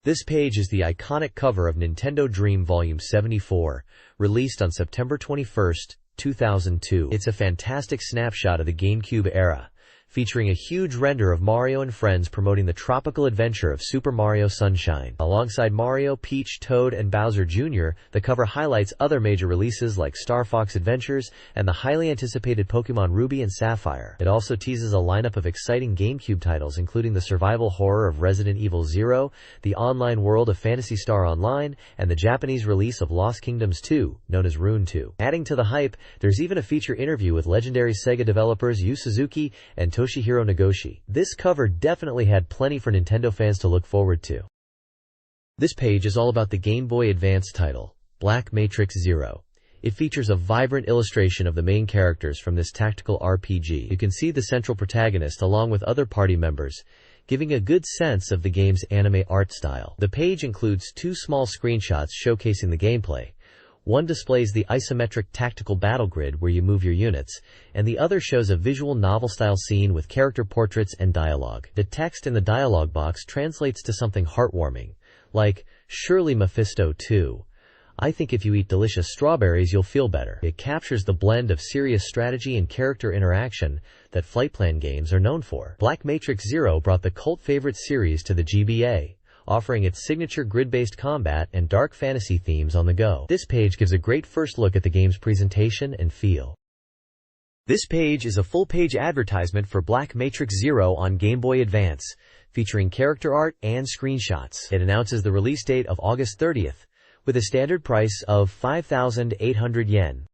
This page is the iconic cover of Nintendo Dream Volume 74, released on September 21, 2002. It's a fantastic snapshot of the GameCube era, featuring a huge render of Mario and friends promoting the tropical adventure of Super Mario Sunshine. Alongside Mario, Peach, Toad, and Bowser Jr., the cover highlights other major releases like Star Fox Adventures and the highly anticipated Pokémon Ruby and Sapphire. It also teases a lineup of exciting GameCube titles including the survival horror of Resident Evil 0, the online world of Phantasy Star Online, and the Japanese release of Lost Kingdoms 2, known as Rune 2. Adding to the hype, there's even a feature interview with legendary Sega developers Yu Suzuki and Toshihiro Nagoshi. This cover definitely had plenty for Nintendo fans to look forward to. This page is all about the Game Boy Advance title, Black Matrix Zero. It features a vibrant illustration of the main characters from this tactical RPG. You can see the central protagonist along with other party members, giving a good sense of the game's anime art style. The page includes two small screenshots showcasing the gameplay. One displays the isometric tactical battle grid where you move your units, and the other shows a visual novel-style scene with character portraits and dialogue. The text in the dialogue box translates to something heartwarming, like, "Surely Mephisto 2. I think if you eat delicious strawberries you'll feel better." It captures the blend of serious strategy and character interaction that flight plan games are known for. Black Matrix Zero brought the cult favorite series to the GBA, offering its signature grid-based combat and dark fantasy themes on the go. This page gives a great first look at the game's presentation and feel. This page is a full-page advertisement for Black Matrix Zero on Game Boy Advance, featuring character art and screenshots. It announces the release date of August 30th, with a standard price of 5,800 yen.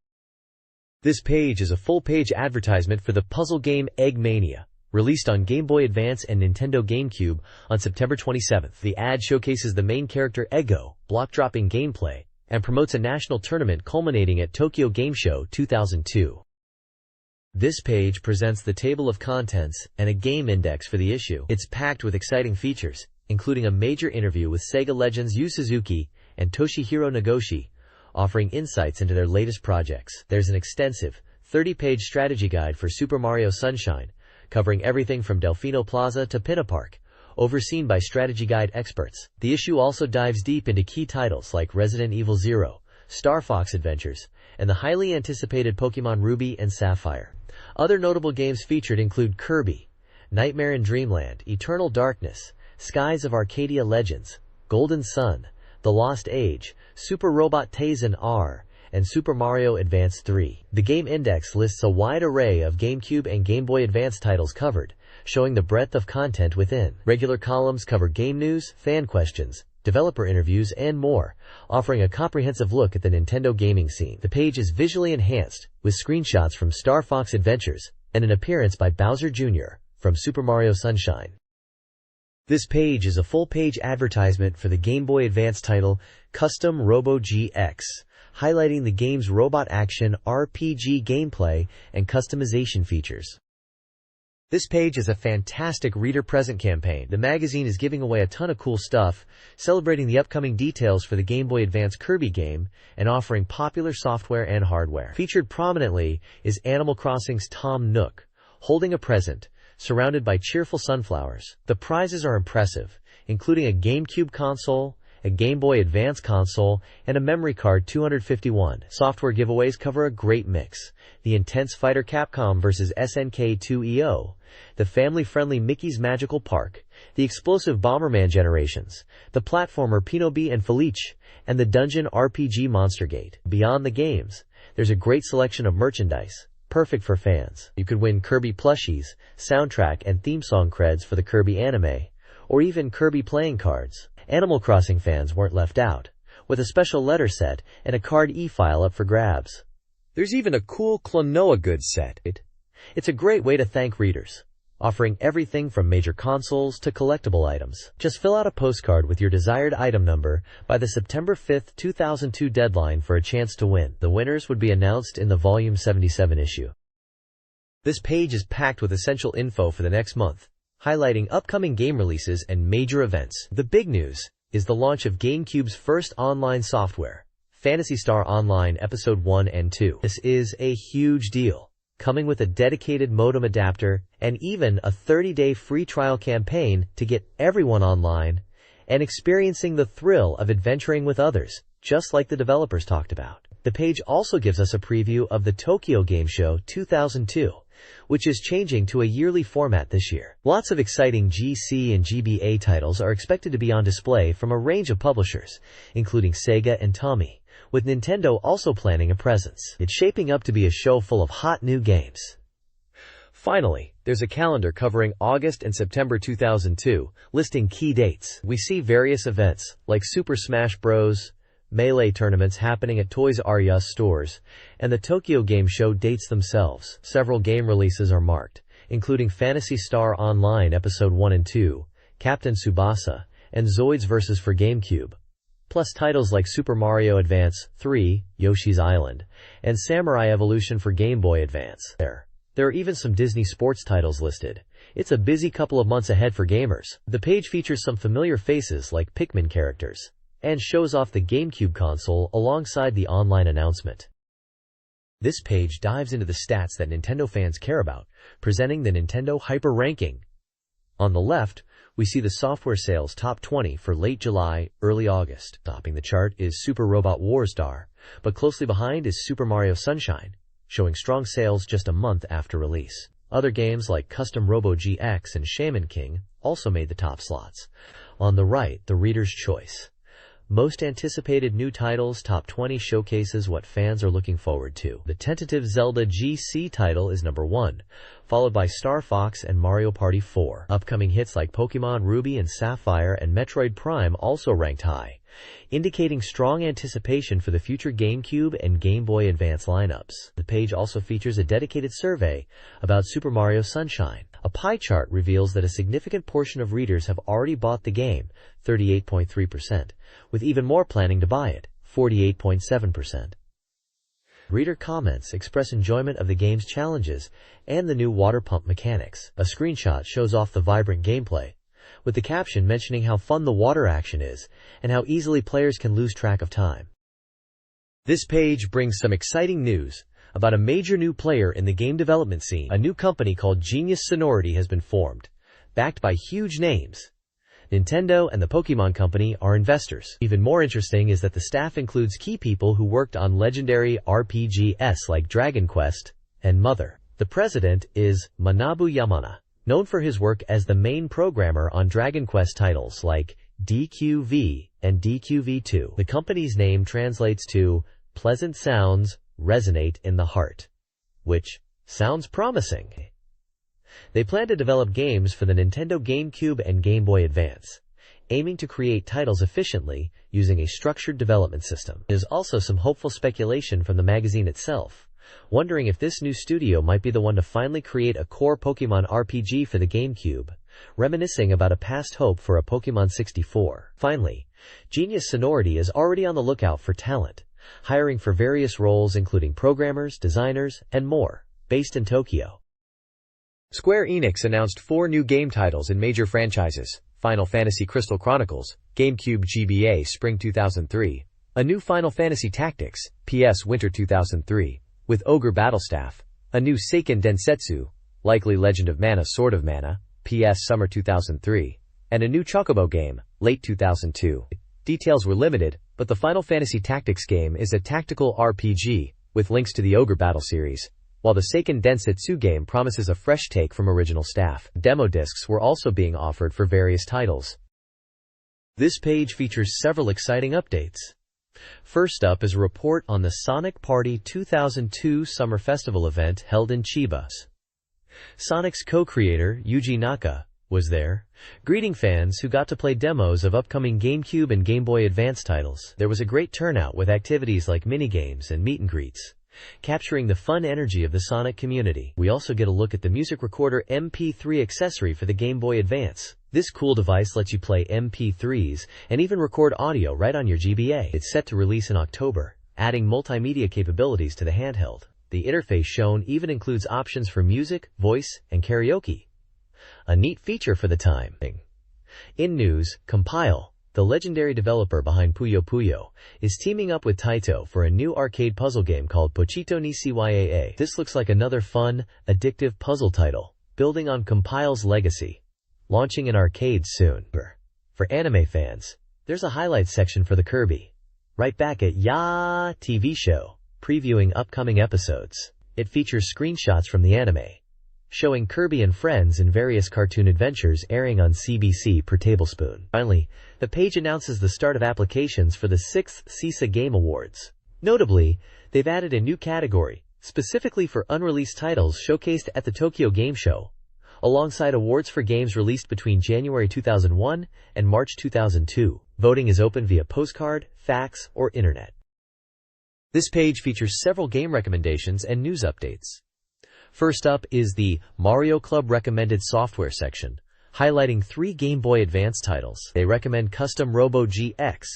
This page is a full-page advertisement for the puzzle game Eggmania, released on Game Boy Advance and Nintendo GameCube on September 27th. The ad showcases the main character Eggo, block-dropping gameplay, and promotes a national tournament culminating at Tokyo Game Show 2002. This page presents the table of contents and a game index for the issue. It's packed with exciting features, including a major interview with Sega legends Yu Suzuki and Toshihiro Nagoshi, offering insights into their latest projects. There's an extensive, 30-page strategy guide for Super Mario Sunshine, covering everything from Delfino Plaza to Pinna Park, overseen by strategy guide experts. The issue also dives deep into key titles like Resident Evil 0, Star Fox Adventures, and the highly anticipated Pokémon Ruby and Sapphire. Other notable games featured include Kirby, Nightmare in Dreamland, Eternal Darkness, Skies of Arcadia Legends, Golden Sun, The Lost Age, Super Robot Taisen R, and Super Mario Advance 3. The Game Index lists a wide array of GameCube and Game Boy Advance titles covered, showing the breadth of content within. Regular columns cover game news, fan questions, developer interviews, and more, offering a comprehensive look at the Nintendo gaming scene. The page is visually enhanced, with screenshots from Star Fox Adventures, and an appearance by Bowser Jr. from Super Mario Sunshine. This page is a full-page advertisement for the Game Boy Advance title Custom Robo GX, highlighting the game's robot action, RPG gameplay, and customization features. This page is a fantastic reader present campaign. The magazine is giving away a ton of cool stuff, celebrating the upcoming details for the Game Boy Advance Kirby game, and offering popular software and hardware. Featured prominently is Animal Crossing's Tom Nook, holding a present, surrounded by cheerful sunflowers. The prizes are impressive, including a GameCube console, a Game Boy Advance console, and a memory card 251. Software giveaways cover a great mix: the intense fighter Capcom vs SNK 2EO, the family-friendly Mickey's Magical Park, the explosive Bomberman Generations, the platformer Pinobi and Felice, and the dungeon RPG Monstergate. Beyond the games, there's a great selection of merchandise, perfect for fans. You could win Kirby plushies, soundtrack and theme song creds for the Kirby anime, or even Kirby playing cards. Animal Crossing fans weren't left out, with a special letter set and a card e-file up for grabs. There's even a cool Klonoa goods set. It's a great way to thank readers, offering everything from major consoles to collectible items. Just fill out a postcard with your desired item number by the September 5, 2002 deadline for a chance to win. The winners would be announced in the Volume 77 issue. This page is packed with essential info for the next month, highlighting upcoming game releases and major events. The big news is the launch of GameCube's first online software, Phantasy Star Online Episode 1 and 2. This is a huge deal, coming with a dedicated modem adapter and even a 30-day free trial campaign to get everyone online and experiencing the thrill of adventuring with others, just like the developers talked about. The page also gives us a preview of the Tokyo Game Show 2002, which is changing to a yearly format this year. Lots of exciting GC and GBA titles are expected to be on display from a range of publishers, including Sega and Tommy, with Nintendo also planning a presence. It's shaping up to be a show full of hot new games. Finally, there's a calendar covering August and September 2002, listing key dates. We see various events, like Super Smash Bros., Melee tournaments happening at Toys R Us stores, and the Tokyo Game Show dates themselves. Several game releases are marked, including Phantasy Star Online Episode 1 and 2, Captain Tsubasa, and Zoids vs. for GameCube, plus titles like Super Mario Advance 3, Yoshi's Island, and Samurai Evolution for Game Boy Advance. There are even some Disney sports titles listed. It's a busy couple of months ahead for gamers. The page features some familiar faces like Pikmin characters, and shows off the GameCube console alongside the online announcement. This page dives into the stats that Nintendo fans care about, presenting the Nintendo Hyper Ranking. On the left, we see the software sales top 20 for late July, early August. Topping the chart is Super Robot Wars Star, but closely behind is Super Mario Sunshine, showing strong sales just a month after release. Other games like Custom Robo GX and Shaman King also made the top slots. On the right, the Reader's Choice. Most anticipated new titles top 20 showcases what fans are looking forward to. The tentative Zelda GC title is number 1, followed by Star Fox and Mario Party 4. Upcoming hits like Pokémon Ruby and Sapphire and Metroid Prime also ranked high, indicating strong anticipation for the future GameCube and Game Boy Advance lineups. The page also features a dedicated survey about Super Mario Sunshine. A pie chart reveals that a significant portion of readers have already bought the game, 38.3%, with even more planning to buy it, 48.7%. Reader comments express enjoyment of the game's challenges and the new water pump mechanics. A screenshot shows off the vibrant gameplay, with the caption mentioning how fun the water action is and how easily players can lose track of time. This page brings some exciting news about a major new player in the game development scene. A new company called Genius Sonority has been formed, backed by huge names. Nintendo and the Pokémon Company are investors. Even more interesting is that the staff includes key people who worked on legendary RPGs like Dragon Quest and Mother. The president is Manabu Yamana, known for his work as the main programmer on Dragon Quest titles like DQV and DQV2. The company's name translates to Pleasant Sounds Resonate in the Heart, which sounds promising. They plan to develop games for the Nintendo GameCube and Game Boy Advance, aiming to create titles efficiently using a structured development system. There's also some hopeful speculation from the magazine itself, wondering if this new studio might be the one to finally create a core Pokemon RPG for the GameCube, reminiscing about a past hope for a Pokemon 64. Finally, Genius Sonority is already on the lookout for talent, hiring for various roles including programmers, designers, and more, based in Tokyo. Square Enix announced 4 new game titles in major franchises: Final Fantasy Crystal Chronicles, GameCube GBA Spring 2003, a new Final Fantasy Tactics, PS Winter 2003, with Ogre Battlestaff, a new Seiken Densetsu, likely Legend of Mana Sword of Mana, PS Summer 2003, and a new Chocobo game, late 2002. Details were limited, but the Final Fantasy Tactics game is a tactical RPG, with links to the Ogre Battle series, while the Seiken Densetsu game promises a fresh take from original staff. Demo discs were also being offered for various titles. This page features several exciting updates. First up is a report on the Sonic Party 2002 Summer Festival event held in Chiba. Sonic's co-creator, Yuji Naka, was there, greeting fans who got to play demos of upcoming GameCube and Game Boy Advance titles. There was a great turnout with activities like minigames and meet and greets, capturing the fun energy of the Sonic community. We also get a look at the music recorder MP3 accessory for the Game Boy Advance. This cool device lets you play MP3s and even record audio right on your GBA. It's set to release in October, adding multimedia capabilities to the handheld. The interface shown even includes options for music, voice, and karaoke. A neat feature for the time. In news, Compile, the legendary developer behind Puyo Puyo, is teaming up with Taito for a new arcade puzzle game called Pochito ni Cyaa. This looks like another fun, addictive puzzle title, building on Compile's legacy. Launching in arcades soon. For anime fans, there's a highlights section for the Kirby. Right back at Ya TV show, previewing upcoming episodes. It features screenshots from the anime, showing Kirby and friends in various cartoon adventures airing on CBC per tablespoon. Finally, the page announces the start of applications for the 6th CISA Game Awards. Notably, they've added a new category, specifically for unreleased titles showcased at the Tokyo Game Show, alongside awards for games released between January 2001 and March 2002. Voting is open via postcard, fax, or internet. This page features several game recommendations and news updates. First up is the Mario Club Recommended Software section, highlighting 3 Game Boy Advance titles. They recommend Custom Robo GX,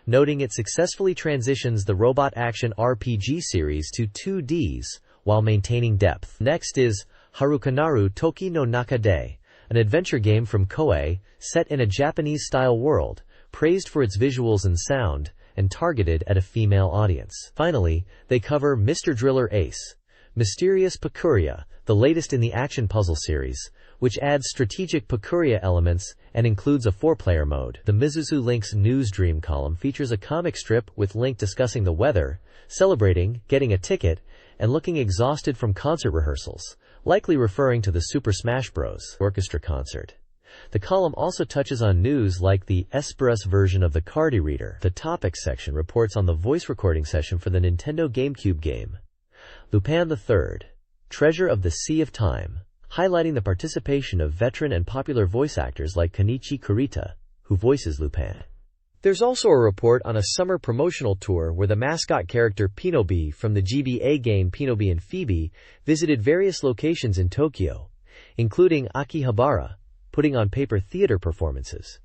noting it successfully transitions the robot action RPG series to 2Ds while maintaining depth. Next is Harukanaru Toki no Nakade, an adventure game from Koei, set in a Japanese-style world, praised for its visuals and sound, and targeted at a female audience. Finally, they cover Mr. Driller Ace, Mysterious Pakuria, the latest in the action puzzle series, which adds strategic Pakuria elements and includes a 4-player mode. The Mizuzu Link's News Dream column features a comic strip with Link discussing the weather, celebrating, getting a ticket, and looking exhausted from concert rehearsals, likely referring to the Super Smash Bros. Orchestra concert. The column also touches on news like the Esperus version of the Cardi Reader. The Topics section reports on the voice recording session for the Nintendo GameCube game Lupin III, Treasure of the Sea of Time, highlighting the participation of veteran and popular voice actors like Kenichi Kurita, who voices Lupin. There's also a report on a summer promotional tour where the mascot character Pinobi from the GBA game Pinobi and Phoebe visited various locations in Tokyo, including Akihabara, putting on paper theater performances.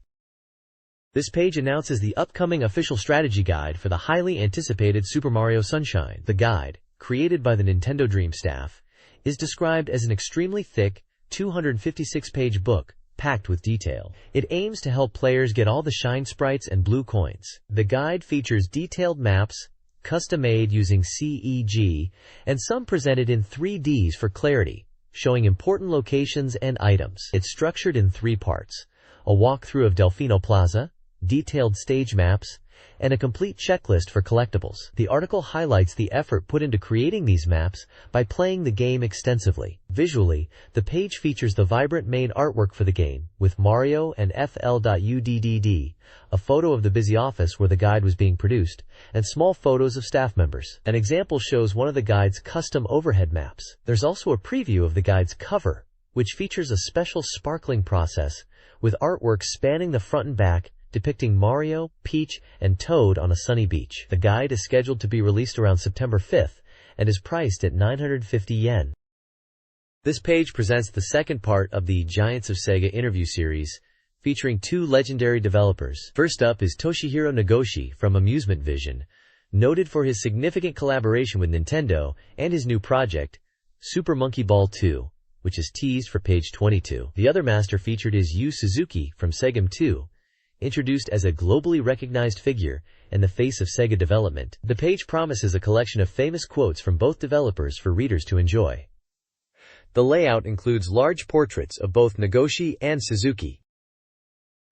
This page announces the upcoming official strategy guide for the highly anticipated Super Mario Sunshine. The guide, created by the Nintendo Dream staff, is described as an extremely thick, 256-page book, packed with detail. It aims to help players get all the shine sprites and blue coins. The guide features detailed maps, custom-made using CEG, and some presented in 3Ds for clarity, showing important locations and items. It's structured in 3 parts: a walkthrough of Delfino Plaza, detailed stage maps, and a complete checklist for collectibles. The article highlights the effort put into creating these maps by playing the game extensively. Visually, the page features the vibrant main artwork for the game, with Mario and FL.UDDD, a photo of the busy office where the guide was being produced, and small photos of staff members. An example shows one of the guide's custom overhead maps. There's also a preview of the guide's cover, which features a special sparkling process, with artwork spanning the front and back, depicting Mario, Peach, and Toad on a sunny beach. The guide is scheduled to be released around September 5th and is priced at 950 yen. This page presents the second part of the Giants of Sega interview series, featuring 2 legendary developers. First up is Toshihiro Nagoshi from Amusement Vision, noted for his significant collaboration with Nintendo and his new project, Super Monkey Ball 2, which is teased for page 22. The other master featured is Yu Suzuki from Segam 2, introduced as a globally recognized figure and the face of Sega development. The page promises a collection of famous quotes from both developers for readers to enjoy. The layout includes large portraits of both Nagoshi and Suzuki.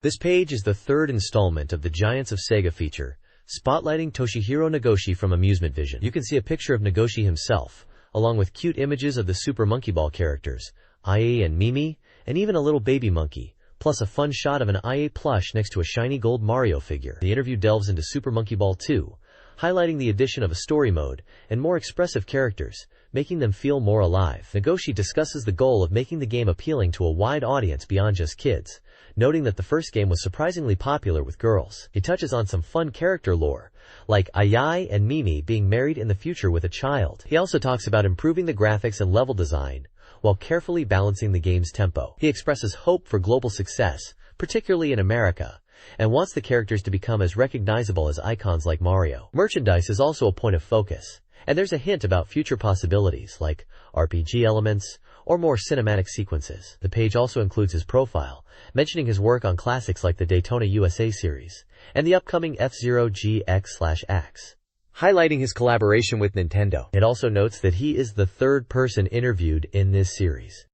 This page is the 3rd installment of the Giants of Sega feature, spotlighting Toshihiro Nagoshi from Amusement Vision. You can see a picture of Nagoshi himself, along with cute images of the Super Monkey Ball characters, Ai and Mimi, and even a little baby monkey, plus a fun shot of an IA plush next to a shiny gold Mario figure. The interview delves into Super Monkey Ball 2, highlighting the addition of a story mode and more expressive characters, making them feel more alive. Nagoshi discusses the goal of making the game appealing to a wide audience beyond just kids, noting that the first game was surprisingly popular with girls. He touches on some fun character lore, like Ai and Mimi being married in the future with a child. He also talks about improving the graphics and level design, while carefully balancing the game's tempo. He expresses hope for global success, particularly in America, and wants the characters to become as recognizable as icons like Mario. Merchandise is also a point of focus, and there's a hint about future possibilities like RPG elements or more cinematic sequences. The page also includes his profile, mentioning his work on classics like the Daytona USA series and the upcoming F-Zero GX/X, highlighting his collaboration with Nintendo. It also notes that he is the 3rd person interviewed in this series.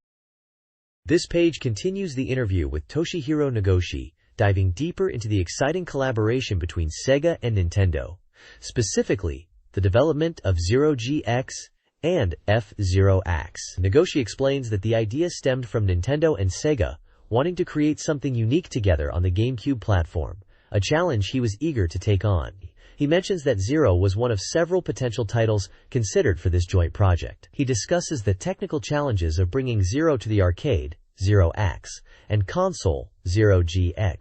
This page continues the interview with Toshihiro Nagoshi, diving deeper into the exciting collaboration between Sega and Nintendo, specifically the development of Zero-GX and F-Zero-X. Nagoshi explains that the idea stemmed from Nintendo and Sega wanting to create something unique together on the GameCube platform, a challenge he was eager to take on. He mentions that Zero was one of several potential titles considered for this joint project. He discusses the technical challenges of bringing Zero to the arcade, Zero-X, and console, Zero-GX,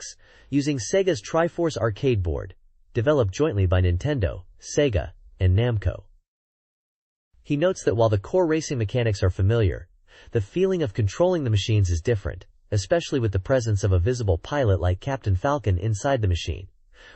using Sega's Triforce arcade board, developed jointly by Nintendo, Sega, and Namco. He notes that while the core racing mechanics are familiar, the feeling of controlling the machines is different, especially with the presence of a visible pilot like Captain Falcon inside the machine,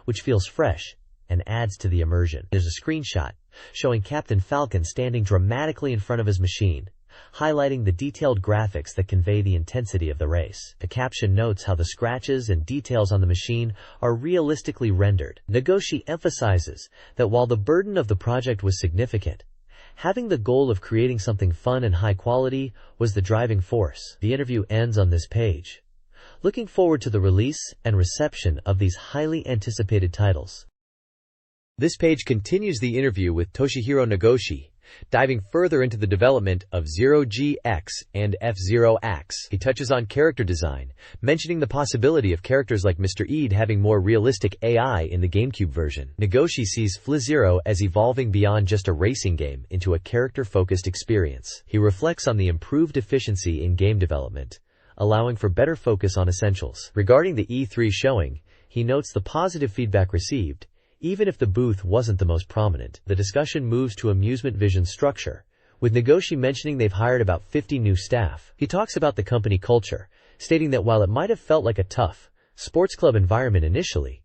which feels fresh and adds to the immersion. There's a screenshot showing Captain Falcon standing dramatically in front of his machine, highlighting the detailed graphics that convey the intensity of the race. The caption notes how the scratches and details on the machine are realistically rendered. Nagoshi emphasizes that while the burden of the project was significant, having the goal of creating something fun and high quality was the driving force. The interview ends on this page. Looking forward to the release and reception of these highly anticipated titles. This page continues the interview with Toshihiro Nagoshi, diving further into the development of Zero-GX and F-Zero-X. He touches on character design, mentioning the possibility of characters like Mr. Ed having more realistic AI in the GameCube version. Nagoshi sees F-Zero as evolving beyond just a racing game into a character-focused experience. He reflects on the improved efficiency in game development, allowing for better focus on essentials. Regarding the E3 showing, he notes the positive feedback received, even if the booth wasn't the most prominent. The discussion moves to Amusement Vision's structure, with Nagoshi mentioning they've hired about 50 new staff. He talks about the company culture, stating that while it might have felt like a tough, sports club environment initially,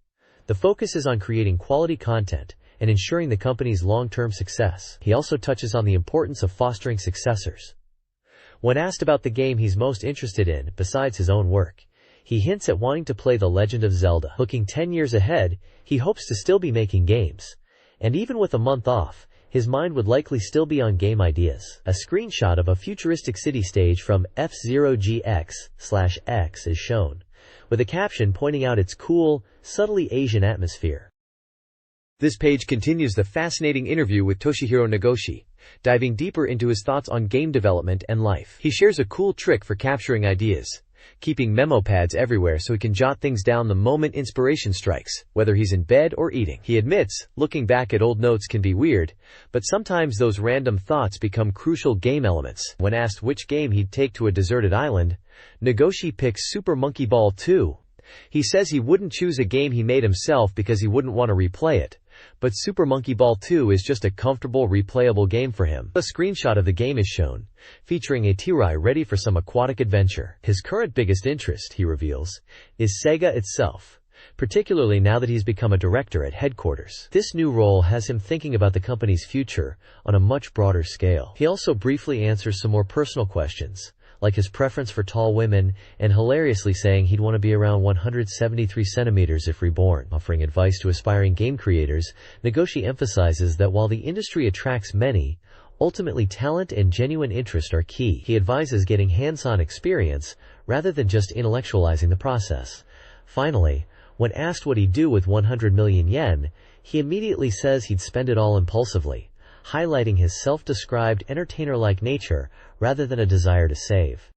the focus is on creating quality content and ensuring the company's long-term success. He also touches on the importance of fostering successors. When asked about the game he's most interested in, besides his own work, he hints at wanting to play The Legend of Zelda. Looking 10 years ahead, he hopes to still be making games. And even with a month off, his mind would likely still be on game ideas. A screenshot of a futuristic city stage from F-Zero-GX/X is shown, with a caption pointing out its cool, subtly Asian atmosphere. This page continues the fascinating interview with Toshihiro Nagoshi, diving deeper into his thoughts on game development and life. He shares a cool trick for capturing ideas, keeping memo pads everywhere so he can jot things down the moment inspiration strikes, whether he's in bed or eating. He admits, looking back at old notes can be weird, but sometimes those random thoughts become crucial game elements. When asked which game he'd take to a deserted island, Nagoshi picks Super Monkey Ball 2. He says he wouldn't choose a game he made himself because he wouldn't want to replay it, but Super Monkey Ball 2 is just a comfortable, replayable game for him. A screenshot of the game is shown, featuring a T-Rai ready for some aquatic adventure. His current biggest interest, he reveals, is Sega itself, particularly now that he's become a director at headquarters. This new role has him thinking about the company's future on a much broader scale. He also briefly answers some more personal questions, like his preference for tall women, and hilariously saying he'd want to be around 173 centimeters if reborn. Offering advice to aspiring game creators, Nagoshi emphasizes that while the industry attracts many, ultimately talent and genuine interest are key. He advises getting hands-on experience rather than just intellectualizing the process. Finally, when asked what he'd do with 100 million yen, he immediately says he'd spend it all impulsively, highlighting his self-described entertainer-like nature rather than a desire to save.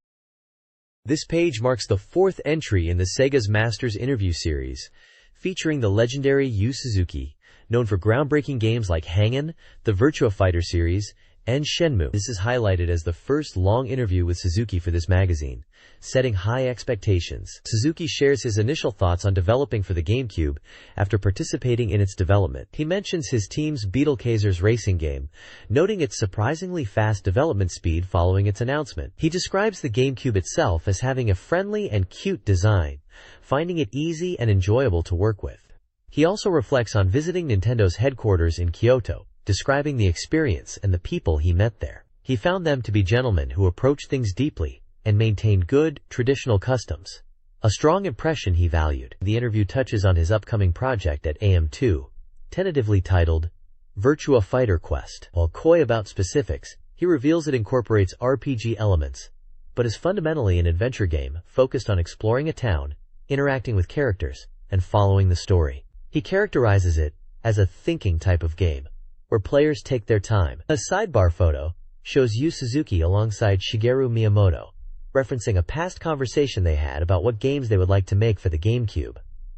This page marks the fourth entry in the Sega's Masters interview series, featuring the legendary Yu Suzuki, known for groundbreaking games like Hang-On, the Virtua Fighter series, and Shenmue. This is highlighted as the first long interview with Suzuki for this magazine, setting high expectations. Suzuki shares his initial thoughts on developing for the GameCube after participating in its development. He mentions his team's Beetlecazers racing game, noting its surprisingly fast development speed following its announcement. He describes the GameCube itself as having a friendly and cute design, finding it easy and enjoyable to work with. He also reflects on visiting Nintendo's headquarters in Kyoto, describing the experience and the people he met there. He found them to be gentlemen who approached things deeply and maintained good, traditional customs, a strong impression he valued. The interview touches on his upcoming project at AM2, tentatively titled Virtua Fighter Quest. While coy about specifics, he reveals it incorporates RPG elements, but is fundamentally an adventure game focused on exploring a town interacting with characters, and following the story. He characterizes it as a thinking type of game, where players take their time. A sidebar photo shows Yu Suzuki alongside Shigeru Miyamoto, referencing a past conversation they had about what games they would like to make for the GameCube,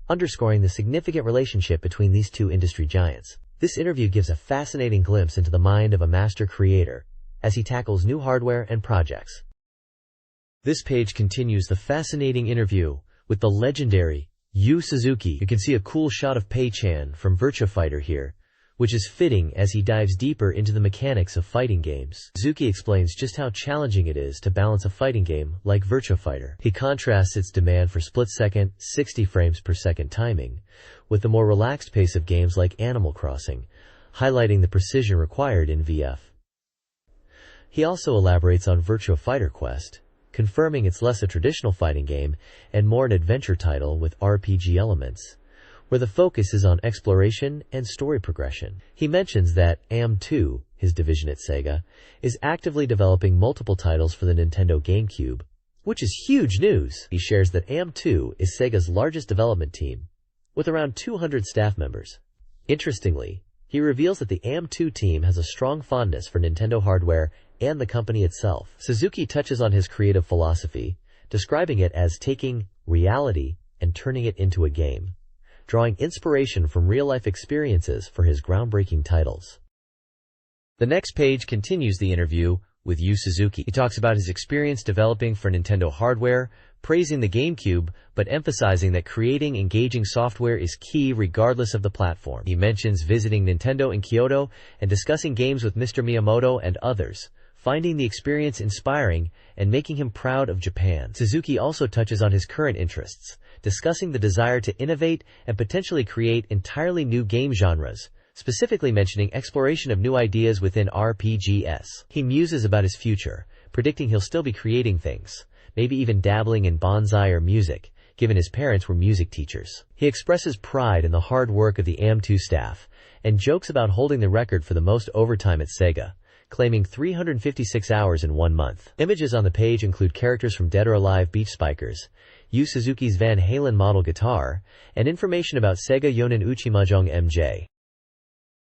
underscoring the significant relationship between these two industry giants. This interview gives a fascinating glimpse into the mind of a master creator as he tackles new hardware and projects. This page continues the fascinating interview with the legendary Yu Suzuki. You can see a cool shot of Pei-chan from Virtua Fighter here, which is fitting as he dives deeper into the mechanics of fighting games. Suzuki explains just how challenging it is to balance a fighting game like Virtua Fighter. He contrasts its demand for split-second, 60 frames per second timing with the more relaxed pace of games like Animal Crossing, highlighting the precision required in VF. He also elaborates on Virtua Fighter Quest, confirming it's less a traditional fighting game and more an adventure title with RPG elements, where the focus is on exploration and story progression. He mentions that AM2, his division at Sega, is actively developing multiple titles for the Nintendo GameCube, which is huge news. He shares that AM2 is Sega's largest development team, with around 200 staff members. Interestingly, he reveals that the AM2 team has a strong fondness for Nintendo hardware and the company itself. Suzuki touches on his creative philosophy, describing it as taking reality and turning it into a game, drawing inspiration from real-life experiences for his groundbreaking titles. The next page continues the interview with Yu Suzuki. He talks about his experience developing for Nintendo hardware, praising the GameCube, but emphasizing that creating engaging software is key regardless of the platform. He mentions visiting Nintendo in Kyoto and discussing games with Mr. Miyamoto and others, finding the experience inspiring and making him proud of Japan. Suzuki also touches on his current interests, discussing the desire to innovate and potentially create entirely new game genres, specifically mentioning exploration of new ideas within RPGs. He muses about his future, predicting he'll still be creating things, maybe even dabbling in bonsai or music, given his parents were music teachers. He expresses pride in the hard work of the AM2 staff, and jokes about holding the record for the most overtime at Sega, claiming 356 hours in 1 month. Images on the page include characters from Dead or Alive Beach Spikers, Yu Suzuki's Van Halen model guitar, and information about Sega Yonin Uchimajong MJ.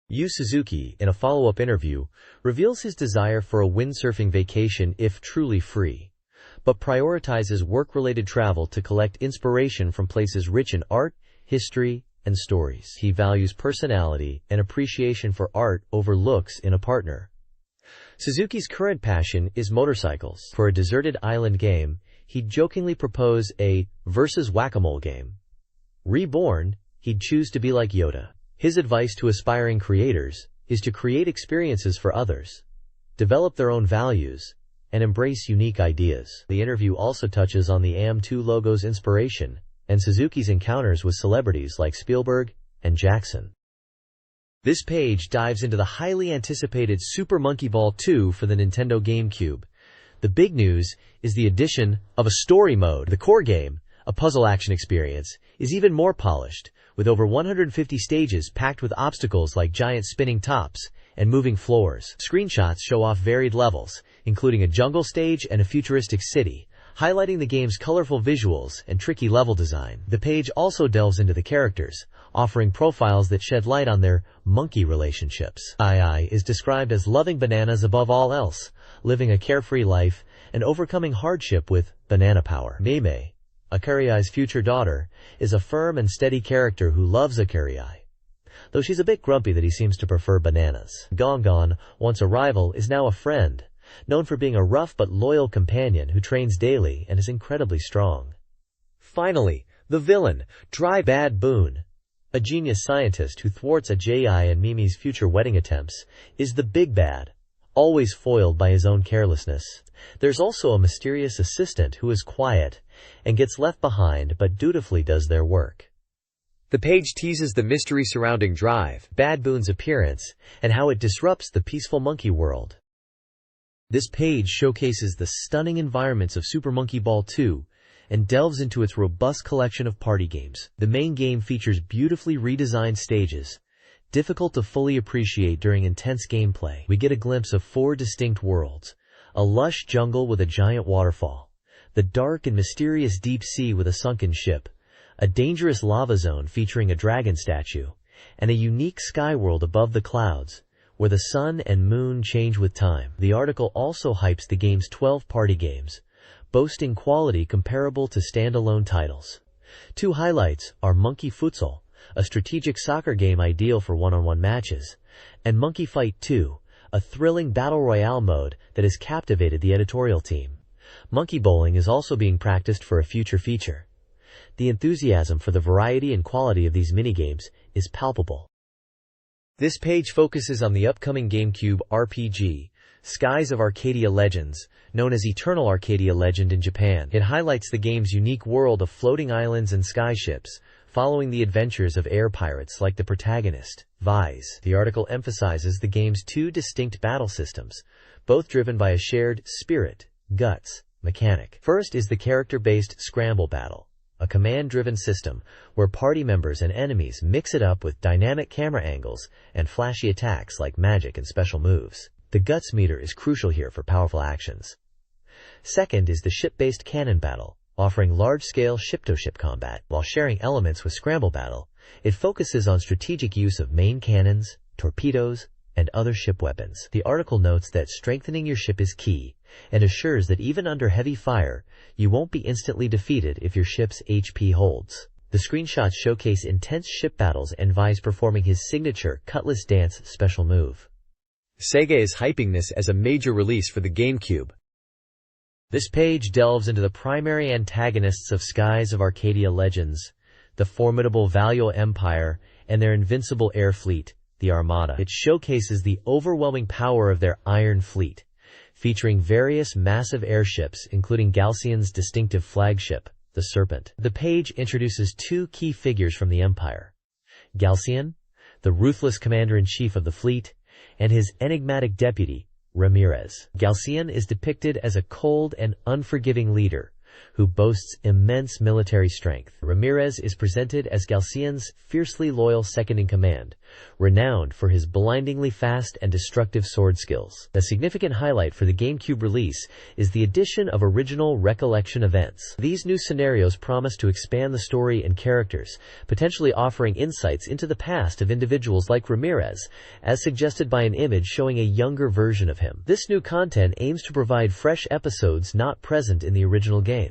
Yu Suzuki, in a follow-up interview, reveals his desire for a windsurfing vacation if truly free, but prioritizes work-related travel to collect inspiration from places rich in art, history, and stories. He values personality and appreciation for art over looks in a partner. Suzuki's current passion is motorcycles. For a deserted island game, he'd jokingly propose a versus whack-a-mole game. Reborn, he'd choose to be like Yoda. His advice to aspiring creators is to create experiences for others, develop their own values, and embrace unique ideas. The interview also touches on the AM2 logo's inspiration and Suzuki's encounters with celebrities like Spielberg and Jackson. This page dives into the highly anticipated Super Monkey Ball 2 for the Nintendo GameCube. The big news is the addition of a story mode. The core game, a puzzle action experience, is even more polished, with over 150 stages packed with obstacles like giant spinning tops and moving floors. Screenshots show off varied levels, including a jungle stage and a futuristic city, highlighting the game's colorful visuals and tricky level design. The page also delves into the characters, offering profiles that shed light on their monkey relationships. Ai is described as loving bananas above all else, living a carefree life, and overcoming hardship with banana power. Mei, Akariai's future daughter, is a firm and steady character who loves Akariai, though she's a bit grumpy that he seems to prefer bananas. Gongon, once a rival, is now a friend, known for being a rough but loyal companion who trains daily and is incredibly strong. Finally, the villain, Dry Bad Boon, a genius scientist who thwarts Ajay and Mimi's future wedding attempts, is the big bad, always foiled by his own carelessness. There's also a mysterious assistant who is quiet and gets left behind but dutifully does their work. The page teases the mystery surrounding Drive Bad Boon's appearance and how it disrupts the peaceful monkey world. This page showcases the stunning environments of Super Monkey Ball 2 and delves into its robust collection of party games. The main game features beautifully redesigned stages, difficult to fully appreciate during intense gameplay. We get a glimpse of 4 distinct worlds: a lush jungle with a giant waterfall, the dark and mysterious deep sea with a sunken ship, a dangerous lava zone featuring a dragon statue, and a unique sky world above the clouds, where the sun and moon change with time. The article also hypes the game's 12 party games, boasting quality comparable to standalone titles. Two highlights are Monkey Futsal, a strategic soccer game ideal for one-on-one matches, and Monkey Fight 2, a thrilling battle royale mode that has captivated the editorial team. Monkey bowling is also being practiced for a future feature. The enthusiasm for the variety and quality of these minigames is palpable. This page focuses on the upcoming GameCube RPG, Skies of Arcadia Legends, known as Eternal Arcadia Legend in Japan. It highlights the game's unique world of floating islands and skyships, following the adventures of air pirates like the protagonist, Vise. The article emphasizes the game's two distinct battle systems, both driven by a shared spirit, guts, mechanic. First is the character-based Scramble Battle, a command-driven system where party members and enemies mix it up with dynamic camera angles and flashy attacks like magic and special moves. The guts meter is crucial here for powerful actions. Second is the ship-based Cannon Battle, offering large-scale ship-to-ship combat. While sharing elements with Scramble Battle, it focuses on strategic use of main cannons, torpedoes, and other ship weapons. The article notes that strengthening your ship is key, and assures that even under heavy fire, you won't be instantly defeated if your ship's HP holds. The screenshots showcase intense ship battles and Vise performing his signature Cutlass Dance special move. Sega is hyping this as a major release for the GameCube. This page delves into the primary antagonists of Skies of Arcadia Legends, the formidable Valio Empire, and their invincible air fleet, the Armada. It showcases the overwhelming power of their Iron Fleet, featuring various massive airships including Galcian's distinctive flagship, the Serpent. The page introduces two key figures from the Empire: Galcian, the ruthless commander-in-chief of the fleet, and his enigmatic deputy, Ramirez. Galcian is depicted as a cold and unforgiving leader who boasts immense military strength. Ramirez is presented as Galcian's fiercely loyal second-in-command, renowned for his blindingly fast and destructive sword skills. A significant highlight for the GameCube release is the addition of original recollection events. These new scenarios promise to expand the story and characters, potentially offering insights into the past of individuals like Ramirez, as suggested by an image showing a younger version of him. This new content aims to provide fresh episodes not present in the original game.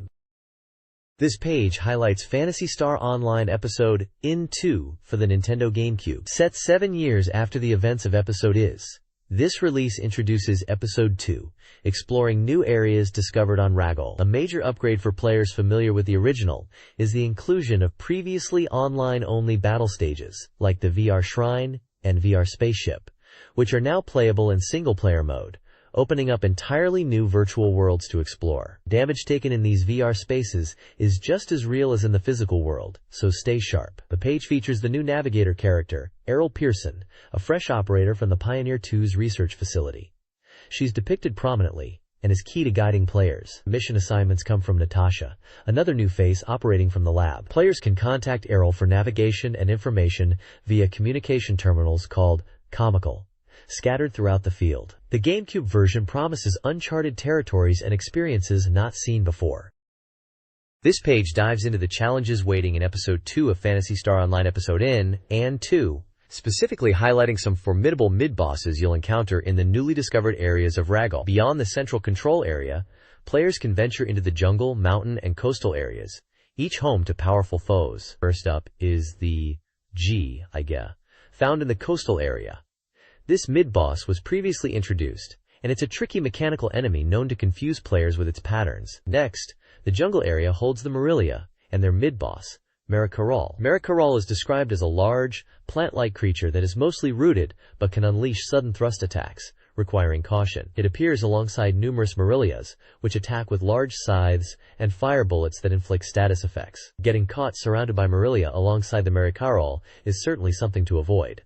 This page highlights Phantasy Star Online Episode In-2 for the Nintendo GameCube. Set 7 years after the events of Episode Is, this release introduces Episode 2, exploring new areas discovered on Ragol. A major upgrade for players familiar with the original is the inclusion of previously online-only battle stages, like the VR Shrine and VR Spaceship, which are now playable in single-player mode, opening up entirely new virtual worlds to explore. Damage taken in these VR spaces is just as real as in the physical world, so stay sharp. The page features the new navigator character, Errol Pearson, a fresh operator from the Pioneer 2's research facility. She's depicted prominently and is key to guiding players. Mission assignments come from Natasha, another new face operating from the lab. Players can contact Errol for navigation and information via communication terminals called Comical, scattered throughout the field. The GameCube version promises uncharted territories and experiences not seen before. This page dives into the challenges waiting in Episode 2 of Phantasy Star Online Episode In and 2, specifically highlighting some formidable mid-bosses you'll encounter in the newly discovered areas of Ragol. Beyond the central control area, players can venture into the jungle, mountain, and coastal areas, each home to powerful foes. First up is the G-Iga, found in the coastal area. This mid-boss was previously introduced, and it's a tricky mechanical enemy known to confuse players with its patterns. Next, the jungle area holds the Marilia and their mid-boss, Maricaral. Maricaral is described as a large, plant-like creature that is mostly rooted but can unleash sudden thrust attacks, requiring caution. It appears alongside numerous Marilias, which attack with large scythes and fire bullets that inflict status effects. Getting caught surrounded by Marilia alongside the Maricaral is certainly something to avoid.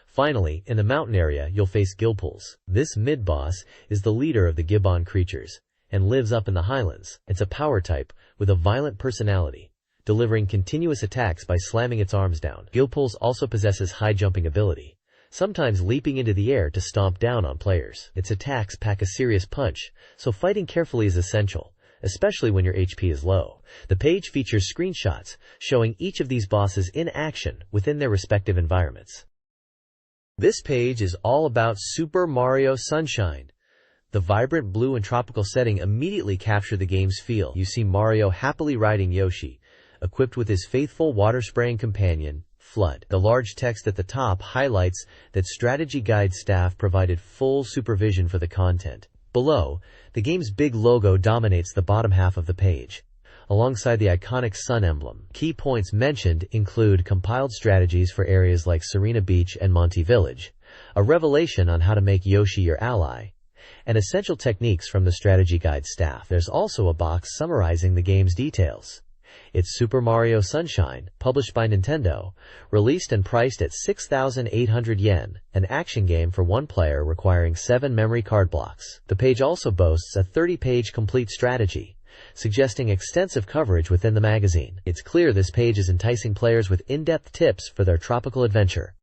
Finally, in the mountain area, you'll face Gilpools. This mid-boss is the leader of the Gibbon creatures, and lives up in the highlands. It's a power type with a violent personality, delivering continuous attacks by slamming its arms down. Gilpools also possesses high jumping ability, sometimes leaping into the air to stomp down on players. Its attacks pack a serious punch, so fighting carefully is essential, especially when your HP is low. The page features screenshots showing each of these bosses in action within their respective environments. This page is all about Super Mario Sunshine. The vibrant blue and tropical setting immediately capture the game's feel. You see Mario happily riding Yoshi, equipped with his faithful water-spraying companion, Flood. The large text at the top highlights that strategy guide staff provided full supervision for the content. Below, the game's big logo dominates the bottom half of the page, alongside the iconic sun emblem. Key points mentioned include compiled strategies for areas like Serena Beach and Monty Village, a revelation on how to make Yoshi your ally, and essential techniques from the strategy guide staff. There's also a box summarizing the game's details. It's Super Mario Sunshine, published by Nintendo, released and priced at 6,800 yen, an action game for one player requiring 7 memory card blocks. The page also boasts a 30-page complete strategy, suggesting extensive coverage within the magazine. It's clear this page is enticing players with in-depth tips for their tropical adventure.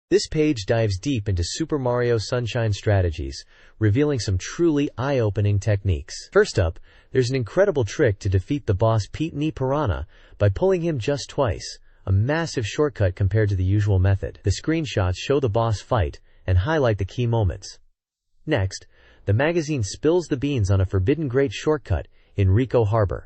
This page dives deep into Super Mario Sunshine strategies, revealing some truly eye-opening techniques. First up, there's an incredible trick to defeat the boss Pete Ni Piranha by pulling him just twice, a massive shortcut compared to the usual method. The screenshots show the boss fight and highlight the key moments. Next, the magazine spills the beans on a forbidden great shortcut in Rico Harbor.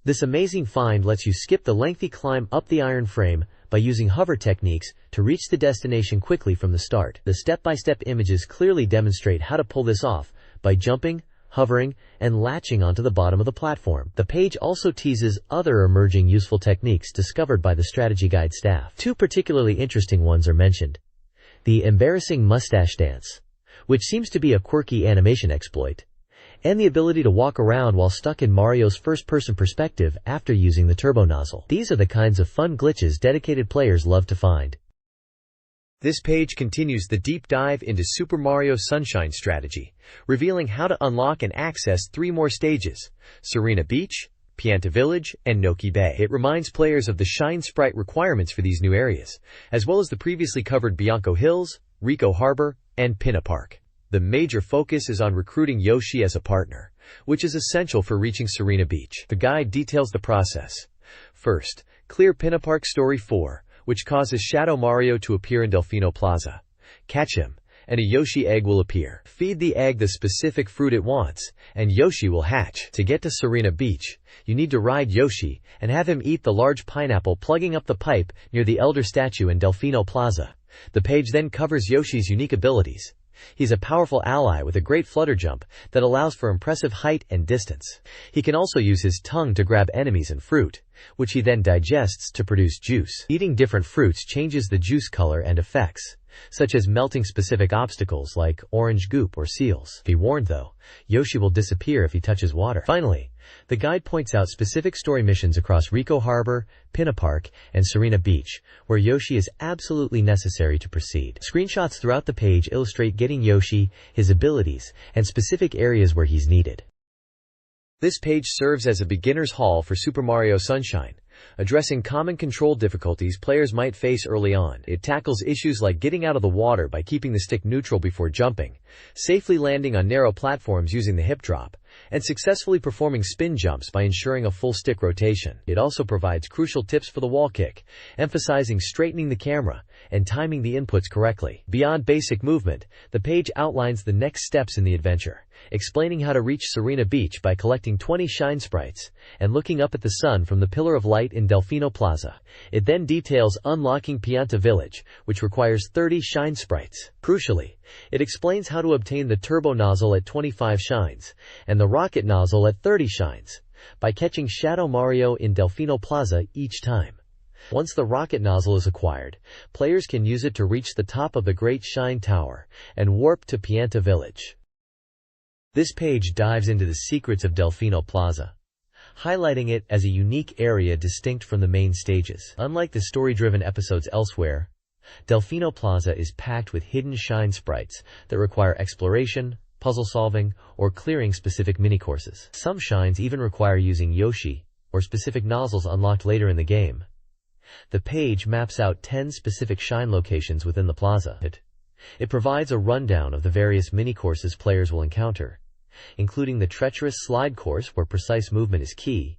This amazing find lets you skip the lengthy climb up the iron frame by using hover techniques to reach the destination quickly from the start. The step-by-step images clearly demonstrate how to pull this off by jumping, hovering, and latching onto the bottom of the platform. The page also teases other emerging useful techniques discovered by the strategy guide staff. Two particularly interesting ones are mentioned: the embarrassing mustache dance, which seems to be a quirky animation exploit, and the ability to walk around while stuck in Mario's first-person perspective after using the turbo nozzle. These are the kinds of fun glitches dedicated players love to find. This page continues the deep dive into Super Mario Sunshine strategy, revealing how to unlock and access 3 more stages: Serena Beach, Pianta Village, and Noki Bay. It reminds players of the shine sprite requirements for these new areas, as well as the previously covered Bianco Hills, Rico Harbor, and Pinna Park. The major focus is on recruiting Yoshi as a partner, which is essential for reaching Serena Beach. The guide details the process. First, clear Pinna Park Story 4, which causes Shadow Mario to appear in Delfino Plaza. Catch him, and a Yoshi egg will appear. Feed the egg the specific fruit it wants, and Yoshi will hatch. To get to Serena Beach, you need to ride Yoshi and have him eat the large pineapple plugging up the pipe near the Elder statue in Delfino Plaza. The page then covers Yoshi's unique abilities. He's a powerful ally with a great flutter jump that allows for impressive height and distance. He can also use his tongue to grab enemies and fruit, which he then digests to produce juice. Eating different fruits changes the juice color and effects, such as melting specific obstacles like orange goop or seals. Be warned though, Yoshi will disappear if he touches water. Finally, the guide points out specific story missions across Rico Harbor, Pinna Park, and Serena Beach, where Yoshi is absolutely necessary to proceed. Screenshots throughout the page illustrate getting Yoshi, his abilities, and specific areas where he's needed. This page serves as a beginner's hall for Super Mario Sunshine, addressing common control difficulties players might face early on. It tackles issues like getting out of the water by keeping the stick neutral before jumping, safely landing on narrow platforms using the hip drop, and successfully performing spin jumps by ensuring a full stick rotation. It also provides crucial tips for the wall kick, emphasizing straightening the camera and timing the inputs correctly. Beyond basic movement, the page outlines the next steps in the adventure, explaining how to reach Serena Beach by collecting 20 shine sprites and looking up at the sun from the Pillar of Light in Delfino Plaza. It then details unlocking Pianta Village, which requires 30 shine sprites. Crucially, it explains how to obtain the turbo nozzle at 25 shines and the rocket nozzle at 30 shines by catching Shadow Mario in Delfino Plaza each time. Once the rocket nozzle is acquired, players can use it to reach the top of the Great Shine Tower and warp to Pianta Village. This page dives into the secrets of Delfino Plaza, highlighting it as a unique area distinct from the main stages. Unlike the story-driven episodes elsewhere, Delfino Plaza is packed with hidden shine sprites that require exploration, puzzle solving, or clearing specific mini-courses. Some shines even require using Yoshi or specific nozzles unlocked later in the game. The page maps out 10 specific shine locations within the plaza. It provides a rundown of the various mini-courses players will encounter, including the treacherous slide course where precise movement is key,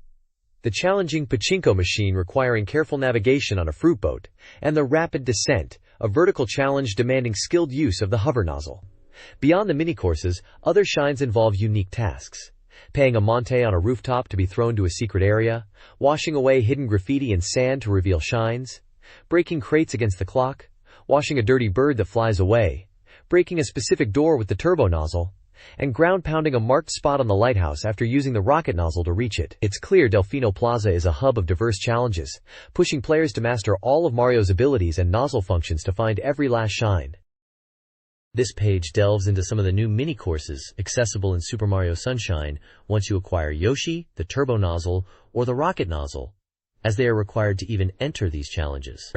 the challenging pachinko machine requiring careful navigation on a fruit boat, and the rapid descent, a vertical challenge demanding skilled use of the hover nozzle. Beyond the mini-courses, other shines involve unique tasks. Paying a monte on a rooftop to be thrown to a secret area, washing away hidden graffiti and sand to reveal shines, breaking crates against the clock, washing a dirty bird that flies away, breaking a specific door with the turbo nozzle, and ground pounding a marked spot on the lighthouse after using the rocket nozzle to reach it. It's clear Delfino Plaza is a hub of diverse challenges, pushing players to master all of Mario's abilities and nozzle functions to find every last shine. This page delves into some of the new mini-courses accessible in Super Mario Sunshine once you acquire Yoshi, the turbo nozzle, or the rocket nozzle, as they are required to even enter these challenges.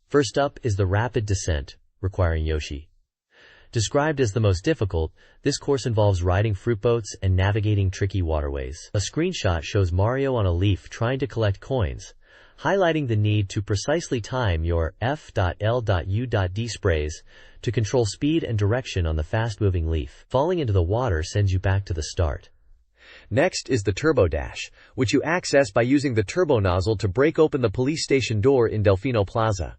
First up is the rapid descent, requiring Yoshi. Described as the most difficult, this course involves riding fruit boats and navigating tricky waterways. A screenshot shows Mario on a leaf trying to collect coins, highlighting the need to precisely time your F.L.U.D sprays to control speed and direction on the fast-moving leaf. Falling into the water sends you back to the start. Next is the Turbo Dash, which you access by using the turbo nozzle to break open the police station door in Delfino Plaza.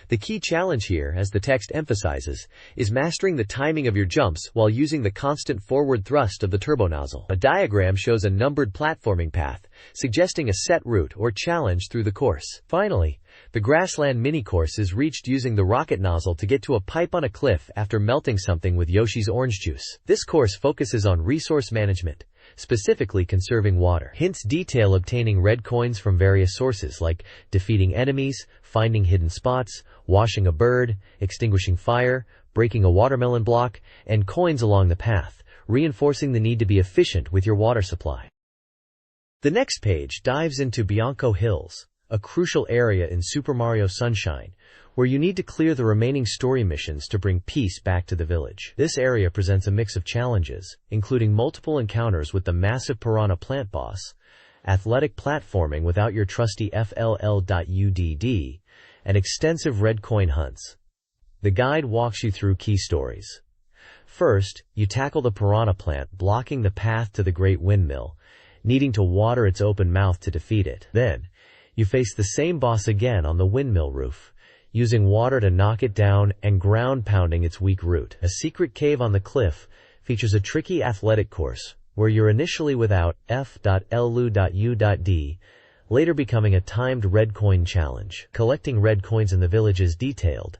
The key challenge here, as the text emphasizes, is mastering the timing of your jumps while using the constant forward thrust of the turbo nozzle. A diagram shows a numbered platforming path, suggesting a set route or challenge through the course. Finally, the grassland mini-course is reached using the rocket nozzle to get to a pipe on a cliff after melting something with Yoshi's orange juice. This course focuses on resource management, specifically conserving water. Hints detail obtaining red coins from various sources like defeating enemies, finding hidden spots, washing a bird, extinguishing fire, breaking a watermelon block, and coins along the path, reinforcing the need to be efficient with your water supply. The next page dives into Bianco Hills, a crucial area in Super Mario Sunshine, where you need to clear the remaining story missions to bring peace back to the village. This area presents a mix of challenges, including multiple encounters with the massive piranha plant boss, athletic platforming without your trusty FLL.UDD, and extensive red coin hunts. The guide walks you through key stories. First, you tackle the piranha plant blocking the path to the Great Windmill, needing to water its open mouth to defeat it. Then, you face the same boss again on the windmill roof, using water to knock it down and ground pounding its weak root. A secret cave on the cliff features a tricky athletic course, where you're initially without F.L.U.D, later becoming a timed red coin challenge. Collecting red coins in the village is detailed,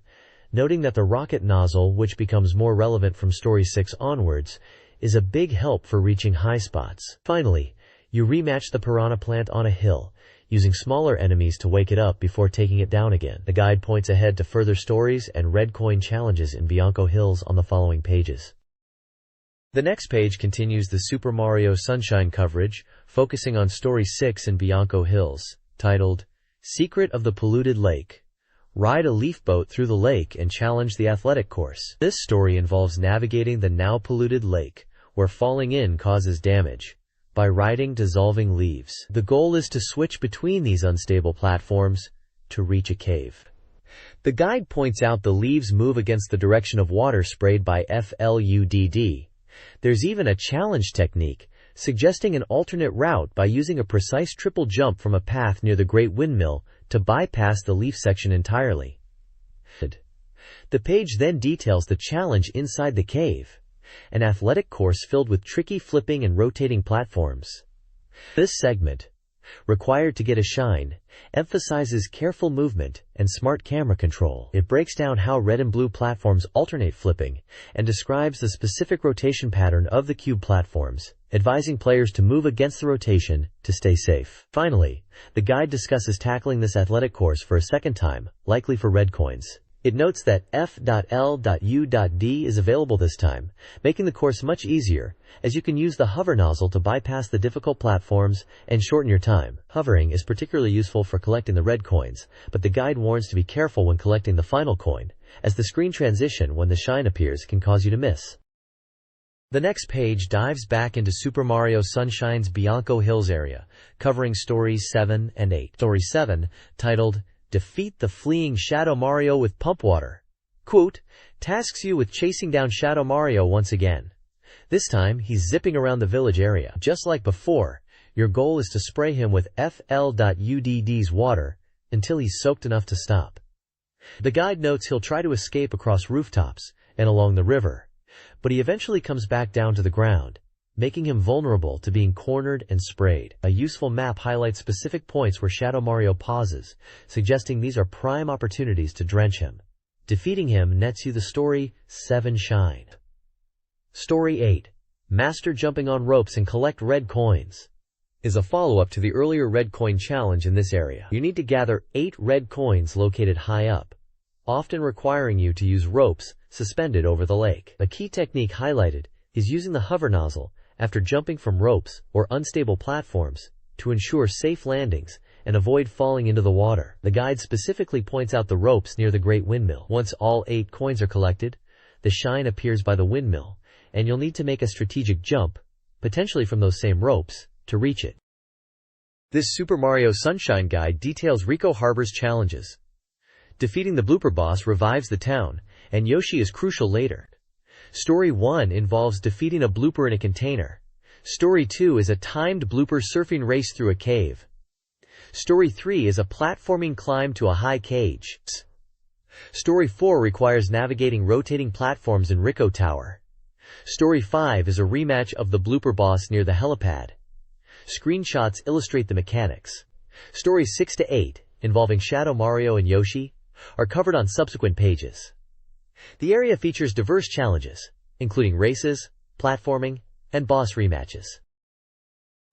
noting that the rocket nozzle, which becomes more relevant from Story 6 onwards, is a big help for reaching high spots. Finally, you rematch the piranha plant on a hill, using smaller enemies to wake it up before taking it down again. The guide points ahead to further stories and red coin challenges in Bianco Hills on the following pages. The next page continues the Super Mario Sunshine coverage, focusing on Story 6 in Bianco Hills, titled, Secret of the Polluted Lake. Ride a leaf boat through the lake and challenge the athletic course. This story involves navigating the now polluted lake, where falling in causes damage, by riding dissolving leaves. The goal is to switch between these unstable platforms to reach a cave. The guide points out the leaves move against the direction of water sprayed by FLUDD. There's even a challenge technique, suggesting an alternate route by using a precise triple jump from a path near the Great Windmill to bypass the leaf section entirely. The page then details the challenge inside the cave, an athletic course filled with tricky flipping and rotating platforms. This segment, required to get a shine, emphasizes careful movement and smart camera control. It breaks down how red and blue platforms alternate flipping and describes the specific rotation pattern of the cube platforms, advising players to move against the rotation to stay safe. Finally, the guide discusses tackling this athletic course for a second time, likely for red coins. It notes that F.L.U.D is available this time, making the course much easier, as you can use the hover nozzle to bypass the difficult platforms and shorten your time. Hovering is particularly useful for collecting the red coins, but the guide warns to be careful when collecting the final coin, as the screen transition when the shine appears can cause you to miss. The next page dives back into Super Mario Sunshine's Bianco Hills area, covering Stories 7 and 8. Story 7, titled, Defeat the Fleeing Shadow Mario with Pump Water, quote, tasks you with chasing down Shadow Mario once again. This time, he's zipping around the village area. Just like before, your goal is to spray him with FL.UDD's water until he's soaked enough to stop. The guide notes he'll try to escape across rooftops and along the river, but he eventually comes back down to the ground, making him vulnerable to being cornered and sprayed. A useful map highlights specific points where Shadow Mario pauses, suggesting these are prime opportunities to drench him. Defeating him nets you the Story 7 shine. Story 8, Master Jumping on Ropes and Collect Red Coins, is a follow-up to the earlier red coin challenge in this area. You need to gather 8 red coins located high up, often requiring you to use ropes suspended over the lake. A key technique highlighted is using the hover nozzle after jumping from ropes or unstable platforms to ensure safe landings and avoid falling into the water. The guide specifically points out the ropes near the Great Windmill. Once all 8 coins are collected, the shine appears by the windmill, and you'll need to make a strategic jump, potentially from those same ropes, to reach it. This Super Mario Sunshine guide details Ricco Harbor's challenges. Defeating the blooper boss revives the town, and Yoshi is crucial later. Story 1 involves defeating a blooper in a container. Story 2 is a timed blooper surfing race through a cave. Story 3 is a platforming climb to a high cage. Story 4 requires navigating rotating platforms in Ricco Tower. Story 5 is a rematch of the blooper boss near the helipad. Screenshots illustrate the mechanics. Stories 6 to 8, involving Shadow Mario and Yoshi, are covered on subsequent pages. The area features diverse challenges, including races, platforming, and boss rematches.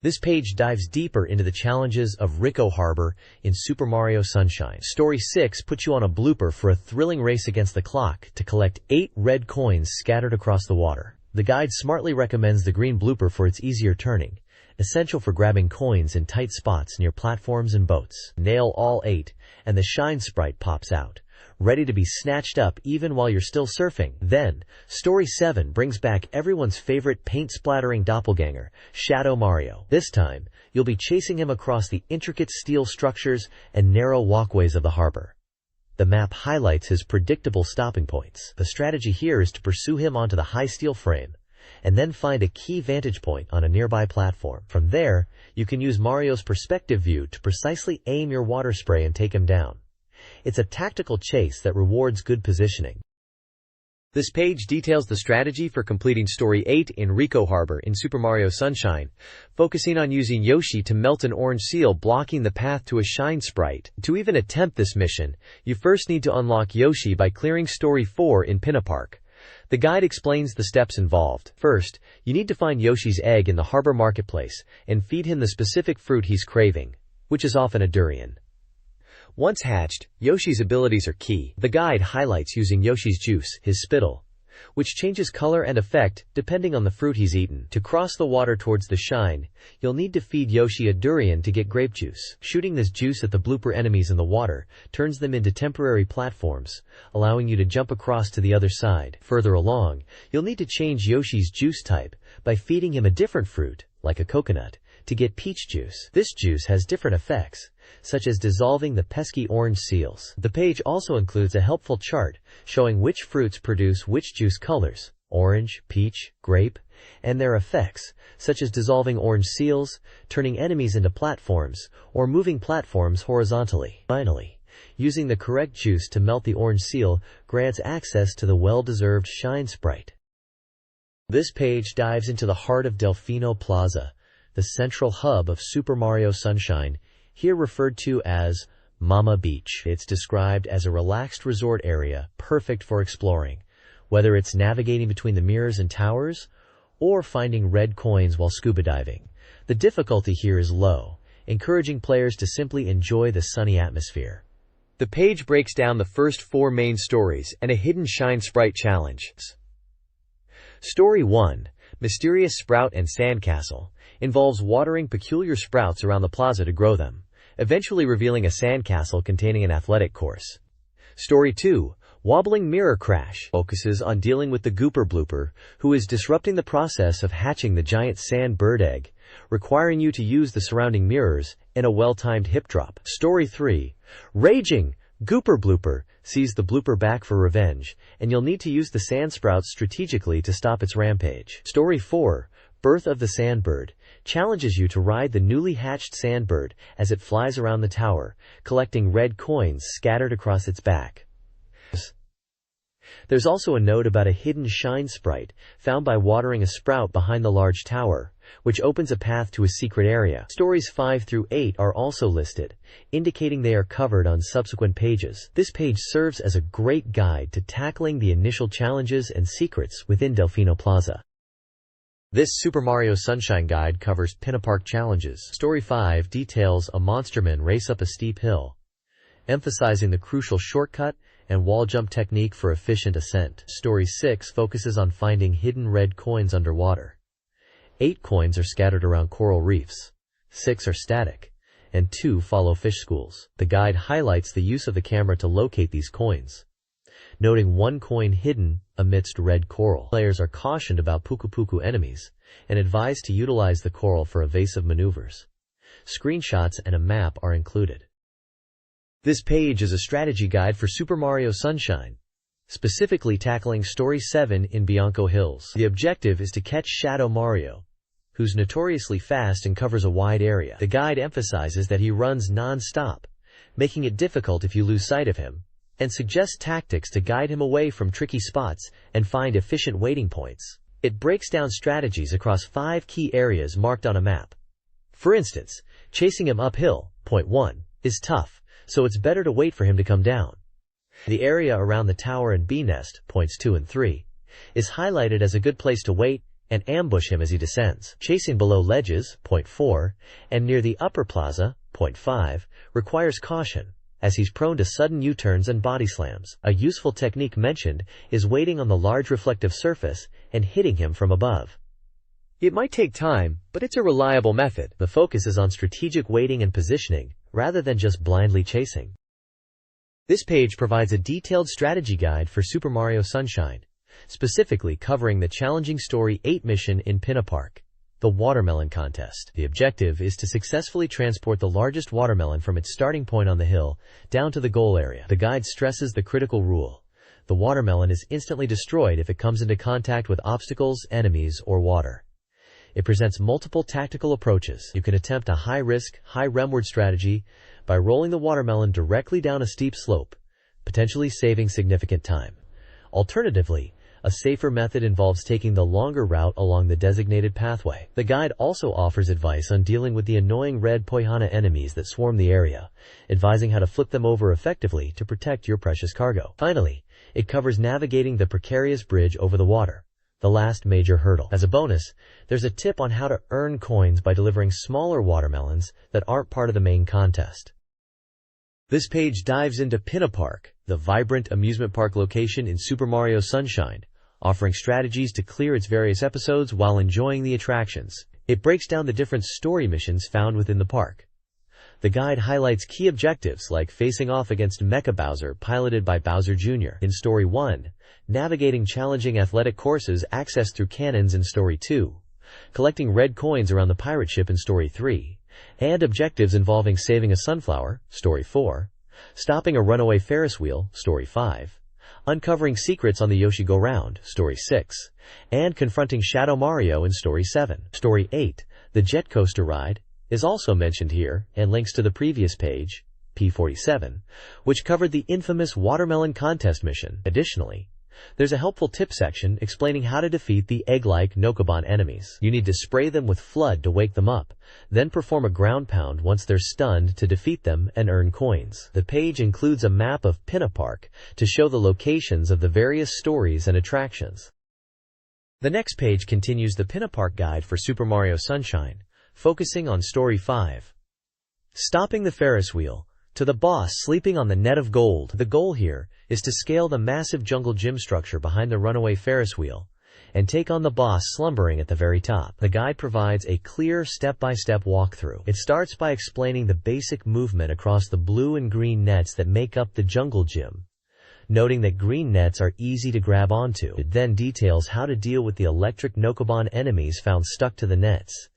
This page dives deeper into the challenges of Ricco Harbor in Super Mario Sunshine. Story 6 puts you on a blooper for a thrilling race against the clock to collect 8 red coins scattered across the water. The guide smartly recommends the green blooper for its easier turning, essential for grabbing coins in tight spots near platforms and boats. Nail all 8, and the shine sprite pops out, ready to be snatched up even while you're still surfing. Then, Story 7 brings back everyone's favorite paint-splattering doppelganger, Shadow Mario. This time, you'll be chasing him across the intricate steel structures and narrow walkways of the harbor. The map highlights his predictable stopping points. The strategy here is to pursue him onto the high steel frame, and then find a key vantage point on a nearby platform. From there, you can use Mario's perspective view to precisely aim your water spray and take him down. It's a tactical chase that rewards good positioning. This page details the strategy for completing Story 8 in Ricco Harbor in Super Mario Sunshine, focusing on using Yoshi to melt an orange seal blocking the path to a shine sprite. To even attempt this mission, you first need to unlock Yoshi by clearing Story 4 in Pinna Park. The guide explains the steps involved. First, you need to find Yoshi's egg in the harbor marketplace and feed him the specific fruit he's craving, which is often a durian. Once hatched, Yoshi's abilities are key. The guide highlights using Yoshi's juice, his spittle, which changes color and effect depending on the fruit he's eaten. To cross the water towards the shine, you'll need to feed Yoshi a durian to get grape juice. Shooting this juice at the blooper enemies in the water turns them into temporary platforms, allowing you to jump across to the other side. Further along, you'll need to change Yoshi's juice type by feeding him a different fruit, like a coconut, to get peach juice. This juice has different effects, such as dissolving the pesky orange seals. The page also includes a helpful chart showing which fruits produce which juice colors, orange, peach, grape, and their effects, such as dissolving orange seals, turning enemies into platforms, or moving platforms horizontally. Finally, using the correct juice to melt the orange seal grants access to the well-deserved shine sprite. This page dives into the heart of Delfino Plaza, the central hub of Super Mario Sunshine, here referred to as Mama Beach. It's described as a relaxed resort area, perfect for exploring, whether it's navigating between the mirrors and towers, or finding red coins while scuba diving. The difficulty here is low, encouraging players to simply enjoy the sunny atmosphere. The page breaks down the first 4 main stories and a hidden shine sprite challenge. Story 1, Mysterious Sprout and Sandcastle, involves watering peculiar sprouts around the plaza to grow them, eventually revealing a sandcastle containing an athletic course. Story 2, Wobbling Mirror Crash, focuses on dealing with the Gooper Blooper, who is disrupting the process of hatching the giant sand bird egg, requiring you to use the surrounding mirrors in a well-timed hip drop. Story 3, Raging Gooper Blooper sees the blooper back for revenge, and you'll need to use the sand sprouts strategically to stop its rampage. Story 4, Birth of the Sandbird, challenges you to ride the newly hatched sandbird as it flies around the tower, collecting red coins scattered across its back. There's also a note about a hidden shine sprite found by watering a sprout behind the large tower, which opens a path to a secret area. Stories 5 through 8 are also listed, indicating they are covered on subsequent pages. This page serves as a great guide to tackling the initial challenges and secrets within Delfino Plaza. This Super Mario Sunshine guide covers Pinapark challenges. Story 5 details a monsterman race up a steep hill, emphasizing the crucial shortcut and wall jump technique for efficient ascent. Story 6 focuses on finding hidden red coins underwater. 8 coins are scattered around coral reefs, 6 are static, and 2 follow fish schools. The guide highlights the use of the camera to locate these coins, noting 1 coin hidden amidst red coral. Players are cautioned about Puku Puku enemies and advised to utilize the coral for evasive maneuvers. Screenshots and a map are included. This page is a strategy guide for Super Mario Sunshine, specifically tackling Story 7 in Bianco Hills. The objective is to catch Shadow Mario, who's notoriously fast and covers a wide area. The guide emphasizes that he runs non-stop, making it difficult if you lose sight of him, and suggests tactics to guide him away from tricky spots and find efficient waiting points. It breaks down strategies across 5 key areas marked on a map. For instance, chasing him uphill, point 1, is tough, so it's better to wait for him to come down. The area around the tower and bee nest, points 2 and 3, is highlighted as a good place to wait and ambush him as he descends. Chasing below ledges, point 4, and near the upper plaza, point 5, requires caution, as he's prone to sudden U-turns and body slams. A useful technique mentioned is waiting on the large reflective surface and hitting him from above. It might take time, but it's a reliable method. The focus is on strategic waiting and positioning, rather than just blindly chasing. This page provides a detailed strategy guide for Super Mario Sunshine, specifically covering the challenging Story 8 mission in Pinapark, the Watermelon Contest. The objective is to successfully transport the largest watermelon from its starting point on the hill down to the goal area. The guide stresses the critical rule: the watermelon is instantly destroyed if it comes into contact with obstacles, enemies, or water. It presents multiple tactical approaches. You can attempt a high-risk, high-reward strategy by rolling the watermelon directly down a steep slope, potentially saving significant time. Alternatively, a safer method involves taking the longer route along the designated pathway. The guide also offers advice on dealing with the annoying red Poihana enemies that swarm the area, advising how to flip them over effectively to protect your precious cargo. Finally, it covers navigating the precarious bridge over the water, the last major hurdle. As a bonus, there's a tip on how to earn coins by delivering smaller watermelons that aren't part of the main contest. This page dives into Pinapark, the vibrant amusement park location in Super Mario Sunshine, offering strategies to clear its various episodes while enjoying the attractions. It breaks down the different story missions found within the park. The guide highlights key objectives like facing off against Mecha Bowser piloted by Bowser Jr. in Story 1, navigating challenging athletic courses accessed through cannons in Story 2, collecting red coins around the pirate ship in Story 3, and objectives involving saving a sunflower, Story 4, stopping a runaway Ferris wheel, Story 5, uncovering secrets on the Yoshi Go Round, Story 6, and confronting Shadow Mario in Story 7. Story 8, the Jet Coaster Ride, is also mentioned here and links to the previous page, P47, which covered the infamous Watermelon Contest mission. Additionally, there's a helpful tip section explaining how to defeat the egg-like Nokobon enemies. You need to spray them with Flood to wake them up, then perform a ground pound once they're stunned to defeat them and earn coins. The page includes a map of Pinapark to show the locations of the various stories and attractions. The next page continues the Pinapark guide for Super Mario Sunshine, focusing on Story 5. Stopping the Ferris wheel, to the boss sleeping on the net of gold. The goal here is to scale the massive jungle gym structure behind the runaway Ferris wheel and take on the boss slumbering at the very top. The guide provides a clear step-by-step walkthrough. It starts by explaining the basic movement across the blue and green nets that make up the jungle gym, noting that green nets are easy to grab onto. It then details how to deal with the electric Nokobon enemies found stuck to the nets.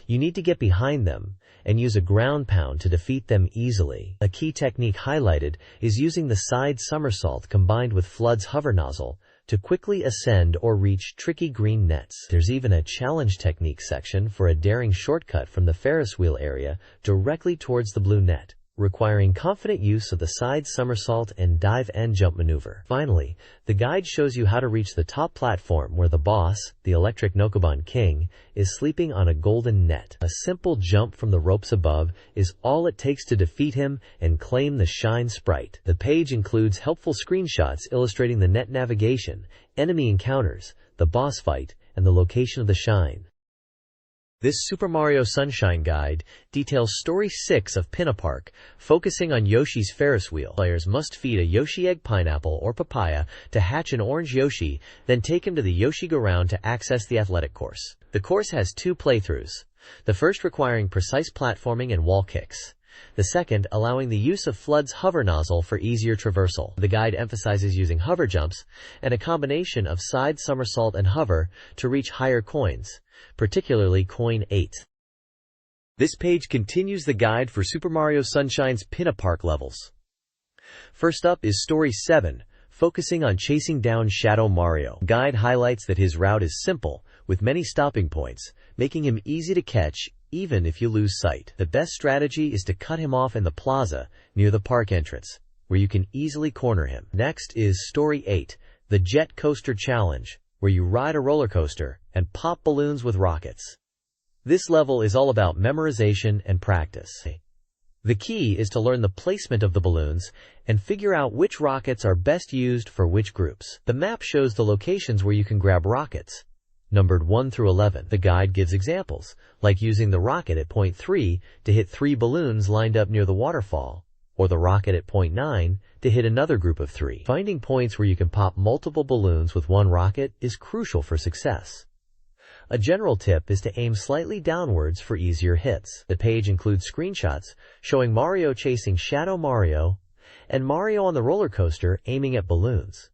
You need to get behind them and use a ground pound to defeat them easily. A key technique highlighted is using the side somersault combined with FLUDD's hover nozzle to quickly ascend or reach tricky green nets. There's even a challenge technique section for a daring shortcut from the Ferris wheel area directly towards the blue net, requiring confident use of the side somersault and dive and jump maneuver. Finally, the guide shows you how to reach the top platform where the boss, the Electric Nokoban King, is sleeping on a golden net. A simple jump from the ropes above is all it takes to defeat him and claim the Shine Sprite. The page includes helpful screenshots illustrating the net navigation, enemy encounters, the boss fight, and the location of the Shine. This Super Mario Sunshine guide details Story 6 of Pin-A-Park, focusing on Yoshi's Ferris wheel. Players must feed a Yoshi egg pineapple or papaya to hatch an orange Yoshi, then take him to the Yoshi-Go-Round to access the athletic course. The course has 2 playthroughs, the first requiring precise platforming and wall kicks, the second allowing the use of FLUDD's hover nozzle for easier traversal. The guide emphasizes using hover jumps and a combination of side somersault and hover to reach higher coins, particularly coin 8. This page continues the guide for Super Mario Sunshine's Pin-A-Park levels. First up is Story 7, focusing on chasing down Shadow Mario. The guide highlights that his route is simple, with many stopping points, making him easy to catch even if you lose sight. The best strategy is to cut him off in the plaza near the park entrance, where you can easily corner him. Next is Story 8, the Jet Coaster Challenge, where you ride a roller coaster and pop balloons with rockets. This level is all about memorization and practice. The key is to learn the placement of the balloons and figure out which rockets are best used for which groups. The map shows the locations where you can grab rockets, numbered 1 through 11. The guide gives examples, like using the rocket at point 3 to hit 3 balloons lined up near the waterfall, or the rocket at point 9 to hit another group of 3. Finding points where you can pop multiple balloons with one rocket is crucial for success. A general tip is to aim slightly downwards for easier hits. The page includes screenshots showing Mario chasing Shadow Mario and Mario on the roller coaster aiming at balloons.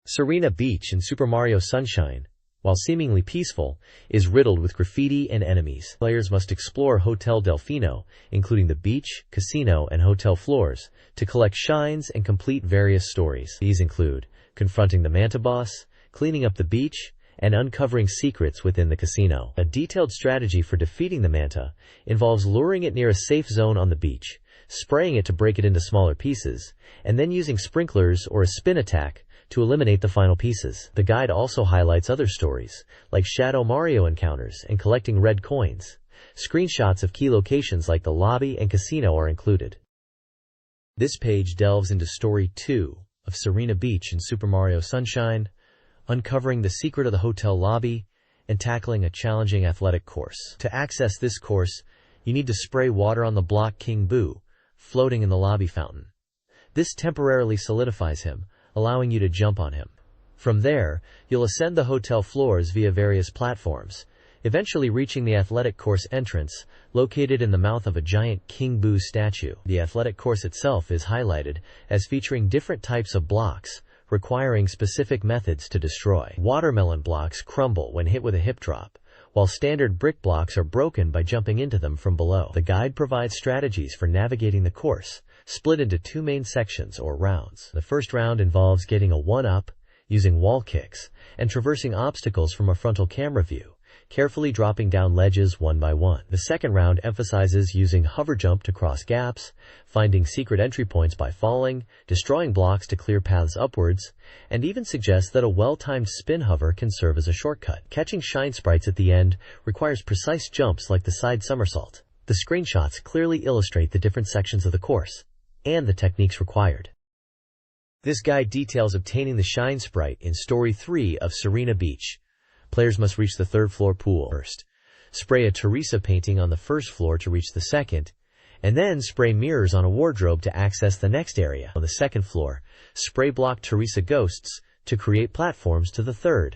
Serena Beach in Super Mario Sunshine, while seemingly peaceful, is riddled with graffiti and enemies. Players must explore Hotel Delfino, including the beach, casino, and hotel floors, to collect shines and complete various stories. These include confronting the Manta Boss, cleaning up the beach, and uncovering secrets within the casino. A detailed strategy for defeating the Manta involves luring it near a safe zone on the beach, spraying it to break it into smaller pieces, and then using sprinklers or a spin attack to eliminate the final pieces. The guide also highlights other stories, like Shadow Mario encounters and collecting red coins. Screenshots of key locations like the lobby and casino are included. This page delves into Story 2 of Serena Beach in Super Mario Sunshine, uncovering the secret of the hotel lobby and tackling a challenging athletic course. To access this course, you need to spray water on the block King Boo, floating in the lobby fountain. This temporarily solidifies him, allowing you to jump on him. From there, you'll ascend the hotel floors via various platforms, eventually reaching the athletic course entrance, located in the mouth of a giant King Boo statue. The athletic course itself is highlighted as featuring different types of blocks, requiring specific methods to destroy. Watermelon blocks crumble when hit with a hip drop, while standard brick blocks are broken by jumping into them from below. The guide provides strategies for navigating the course, split into 2 main sections or rounds. The first round involves getting a 1-up, using wall kicks, and traversing obstacles from a frontal camera view, carefully dropping down ledges one by one. The second round emphasizes using hover jump to cross gaps, finding secret entry points by falling, destroying blocks to clear paths upwards, and even suggests that a well-timed spin hover can serve as a shortcut. Catching shine sprites at the end requires precise jumps like the side somersault. The screenshots clearly illustrate the different sections of the course and the techniques required. This guide details obtaining the shine sprite in Story 3 of Serena Beach. Players must reach the 3rd floor pool first, spray a Teresa painting on the 1st floor to reach the 2nd, and then spray mirrors on a wardrobe to access the next area. On the 2nd floor, spray block Teresa ghosts to create platforms to the 3rd.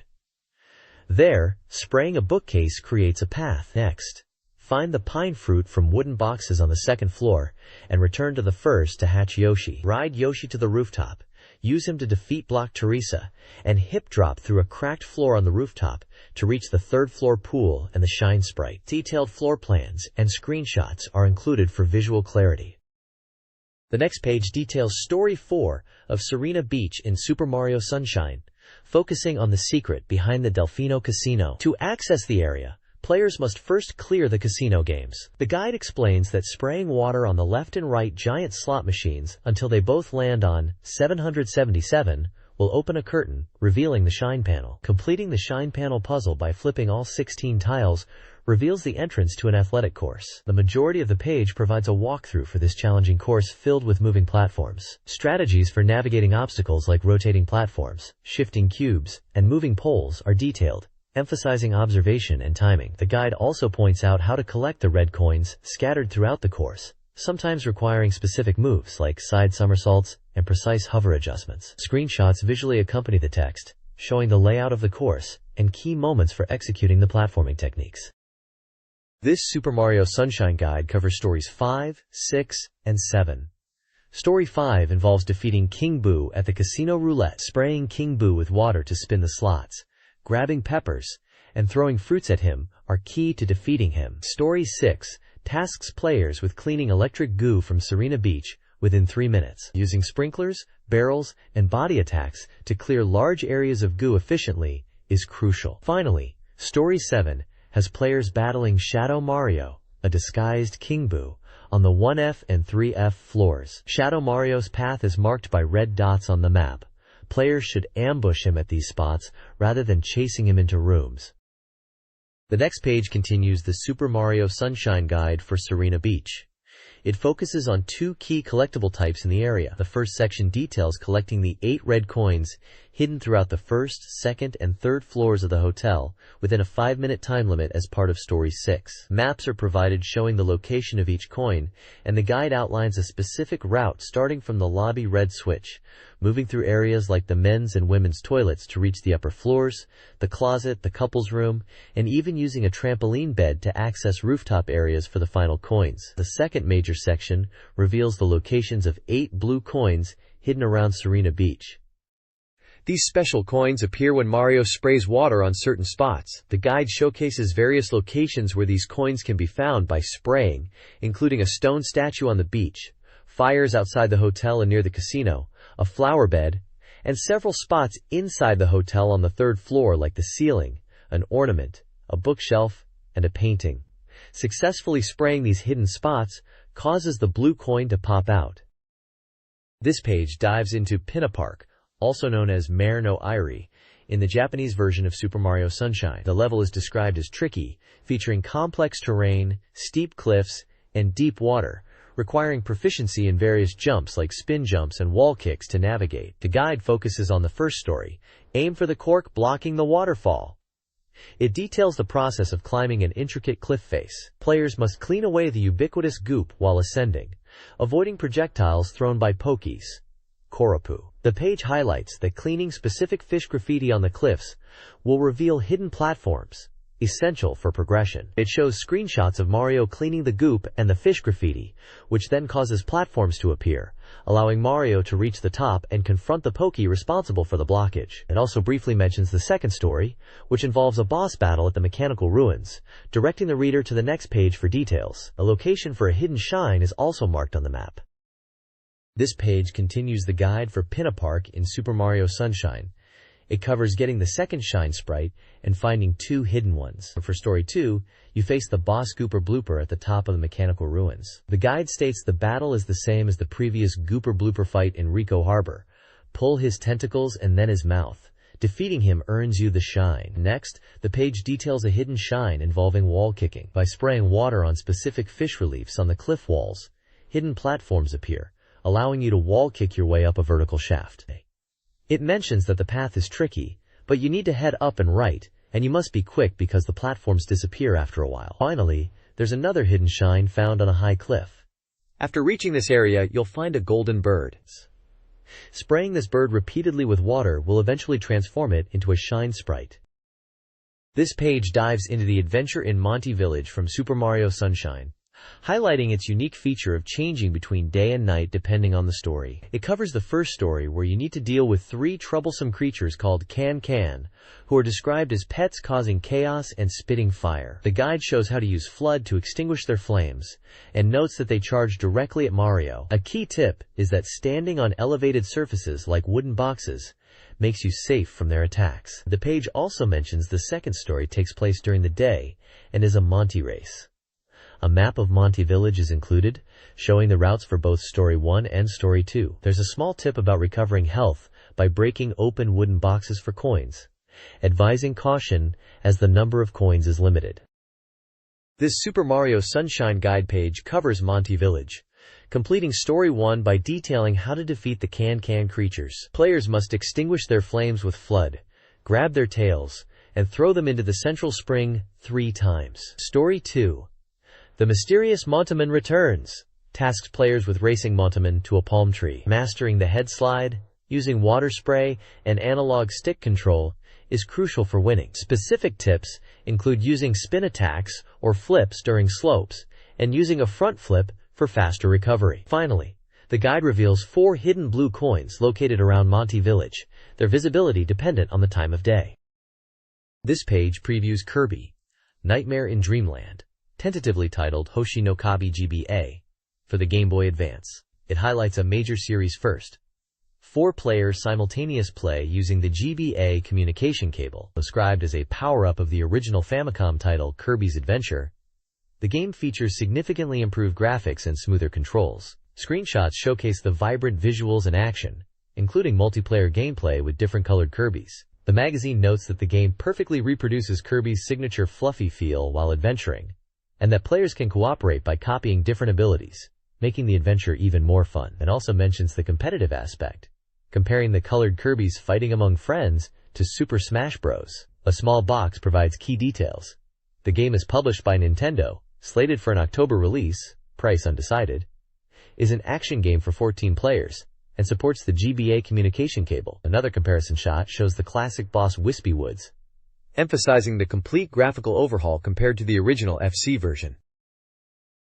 There, spraying a bookcase creates a path. Next, find the pine fruit from wooden boxes on the 2nd floor and return to the 1st to hatch Yoshi. Ride Yoshi to the rooftop, Use him to defeat Block Teresa, and hip drop through a cracked floor on the rooftop to reach the third floor pool and the Shine Sprite. Detailed floor plans and screenshots are included for visual clarity. The next page details Story 4 of Serena Beach in Super Mario Sunshine, focusing on the secret behind the Delfino Casino. To access the area, players must first clear the casino games. The guide explains that spraying water on the left and right giant slot machines until they both land on 777 will open a curtain, revealing the Shine Panel. Completing the Shine Panel puzzle by flipping all 16 tiles reveals the entrance to an athletic course. The majority of the page provides a walkthrough for this challenging course filled with moving platforms. Strategies for navigating obstacles like rotating platforms, shifting cubes, and moving poles are detailed, emphasizing observation and timing. The guide also points out how to collect the red coins scattered throughout the course, sometimes requiring specific moves like side somersaults and precise hover adjustments. Screenshots visually accompany the text, showing the layout of the course and key moments for executing the platforming techniques. This Super Mario Sunshine guide covers Stories 5, 6, and 7. Story 5 involves defeating King Boo at the Casino Roulette, spraying King Boo with water to spin the slots, grabbing peppers, and throwing fruits at him are key to defeating him. Story 6 tasks players with cleaning electric goo from Serena Beach within 3 minutes. Using sprinklers, barrels, and body attacks to clear large areas of goo efficiently is crucial. Finally, Story 7 has players battling Shadow Mario, a disguised King Boo, on the 1F and 3F floors. Shadow Mario's path is marked by red dots on the map. Players should ambush him at these spots rather than chasing him into rooms. The next page continues the Super Mario Sunshine Guide for Serena Beach. It focuses on 2 key collectible types in the area. The first section details collecting the 8 red coins hidden throughout the first, second, and third floors of the hotel within a 5-minute time limit as part of Story 6. Maps are provided showing the location of each coin, and the guide outlines a specific route starting from the lobby red switch, moving through areas like the men's and women's toilets to reach the upper floors, the closet, the couple's room, and even using a trampoline bed to access rooftop areas for the final coins. The second major section reveals the locations of 8 blue coins hidden around Serena Beach. These special coins appear when Mario sprays water on certain spots. The guide showcases various locations where these coins can be found by spraying, including a stone statue on the beach, fires outside the hotel and near the casino, a flower bed, and several spots inside the hotel on the 3rd floor like the ceiling, an ornament, a bookshelf, and a painting. Successfully spraying these hidden spots causes the blue coin to pop out. This page dives into Pinapark, also known as Mare no Airi, in the Japanese version of Super Mario Sunshine. The level is described as tricky, featuring complex terrain, steep cliffs, and deep water, requiring proficiency in various jumps like spin jumps and wall kicks to navigate. The guide focuses on the first story, aim for the cork blocking the waterfall. It details the process of climbing an intricate cliff face. Players must clean away the ubiquitous goop while ascending, avoiding projectiles thrown by Pokies, Koropu. The page highlights that cleaning specific fish graffiti on the cliffs will reveal hidden platforms, essential for progression. It shows screenshots of Mario cleaning the goop and the fish graffiti, which then causes platforms to appear, allowing Mario to reach the top and confront the Poki responsible for the blockage. It also briefly mentions the second story, which involves a boss battle at the mechanical ruins, directing the reader to the next page for details. A location for a hidden shine is also marked on the map. This page continues the guide for Pinapark in Super Mario Sunshine. It covers getting the second Shine Sprite and finding 2 hidden ones. For Story 2, you face the boss Gooper Blooper at the top of the mechanical ruins. The guide states the battle is the same as the previous Gooper Blooper fight in Rico Harbor. Pull his tentacles and then his mouth. Defeating him earns you the shine. Next, the page details a hidden shine involving wall kicking. By spraying water on specific fish reliefs on the cliff walls, hidden platforms appear, allowing you to wall kick your way up a vertical shaft. It mentions that the path is tricky, but you need to head up and right, and you must be quick because the platforms disappear after a while. Finally, there's another hidden shine found on a high cliff. After reaching this area, you'll find a golden bird. Spraying this bird repeatedly with water will eventually transform it into a Shine Sprite. This page dives into the adventure in Monty Village from Super Mario Sunshine. highlighting its unique feature of changing between day and night depending on the story. It covers the first story where you need to deal with 3 troublesome creatures called Can, who are described as pets causing chaos and spitting fire. The guide shows how to use Flood to extinguish their flames, and notes that they charge directly at Mario. A key tip is that standing on elevated surfaces like wooden boxes makes you safe from their attacks. The page also mentions the second story takes place during the day and is a Monty race. A map of Monty Village is included, showing the routes for both Story 1 and Story 2. There's a small tip about recovering health by breaking open wooden boxes for coins, advising caution as the number of coins is limited. This Super Mario Sunshine guide page covers Monty Village, completing Story 1 by detailing how to defeat the Can creatures. Players must extinguish their flames with Flood, grab their tails, and throw them into the central spring 3 times. Story 2. The mysterious Montaman returns, tasks players with racing Montaman to a palm tree. Mastering the head slide, using water spray, and analog stick control is crucial for winning. Specific tips include using spin attacks or flips during slopes, and using a front flip for faster recovery. Finally, the guide reveals 4 hidden blue coins located around Monty Village, their visibility dependent on the time of day. This page previews Kirby, Nightmare in Dreamland, tentatively titled Hoshi no Kabi GBA, for the Game Boy Advance. It highlights a major series first. 4-player simultaneous play using the GBA communication cable. Described as a power-up of the original Famicom title Kirby's Adventure, the game features significantly improved graphics and smoother controls. Screenshots showcase the vibrant visuals and action, including multiplayer gameplay with different colored Kirbys. The magazine notes that the game perfectly reproduces Kirby's signature fluffy feel while adventuring, and that players can cooperate by copying different abilities, making the adventure even more fun. It also mentions the competitive aspect, comparing the colored Kirbys fighting among friends to Super Smash Bros. A small box provides key details. The game is published by Nintendo, slated for an October release, price undecided, is an action game for 14 players, and supports the GBA communication cable. Another comparison shot shows the classic boss Wispy Woods, emphasizing the complete graphical overhaul compared to the original FC version.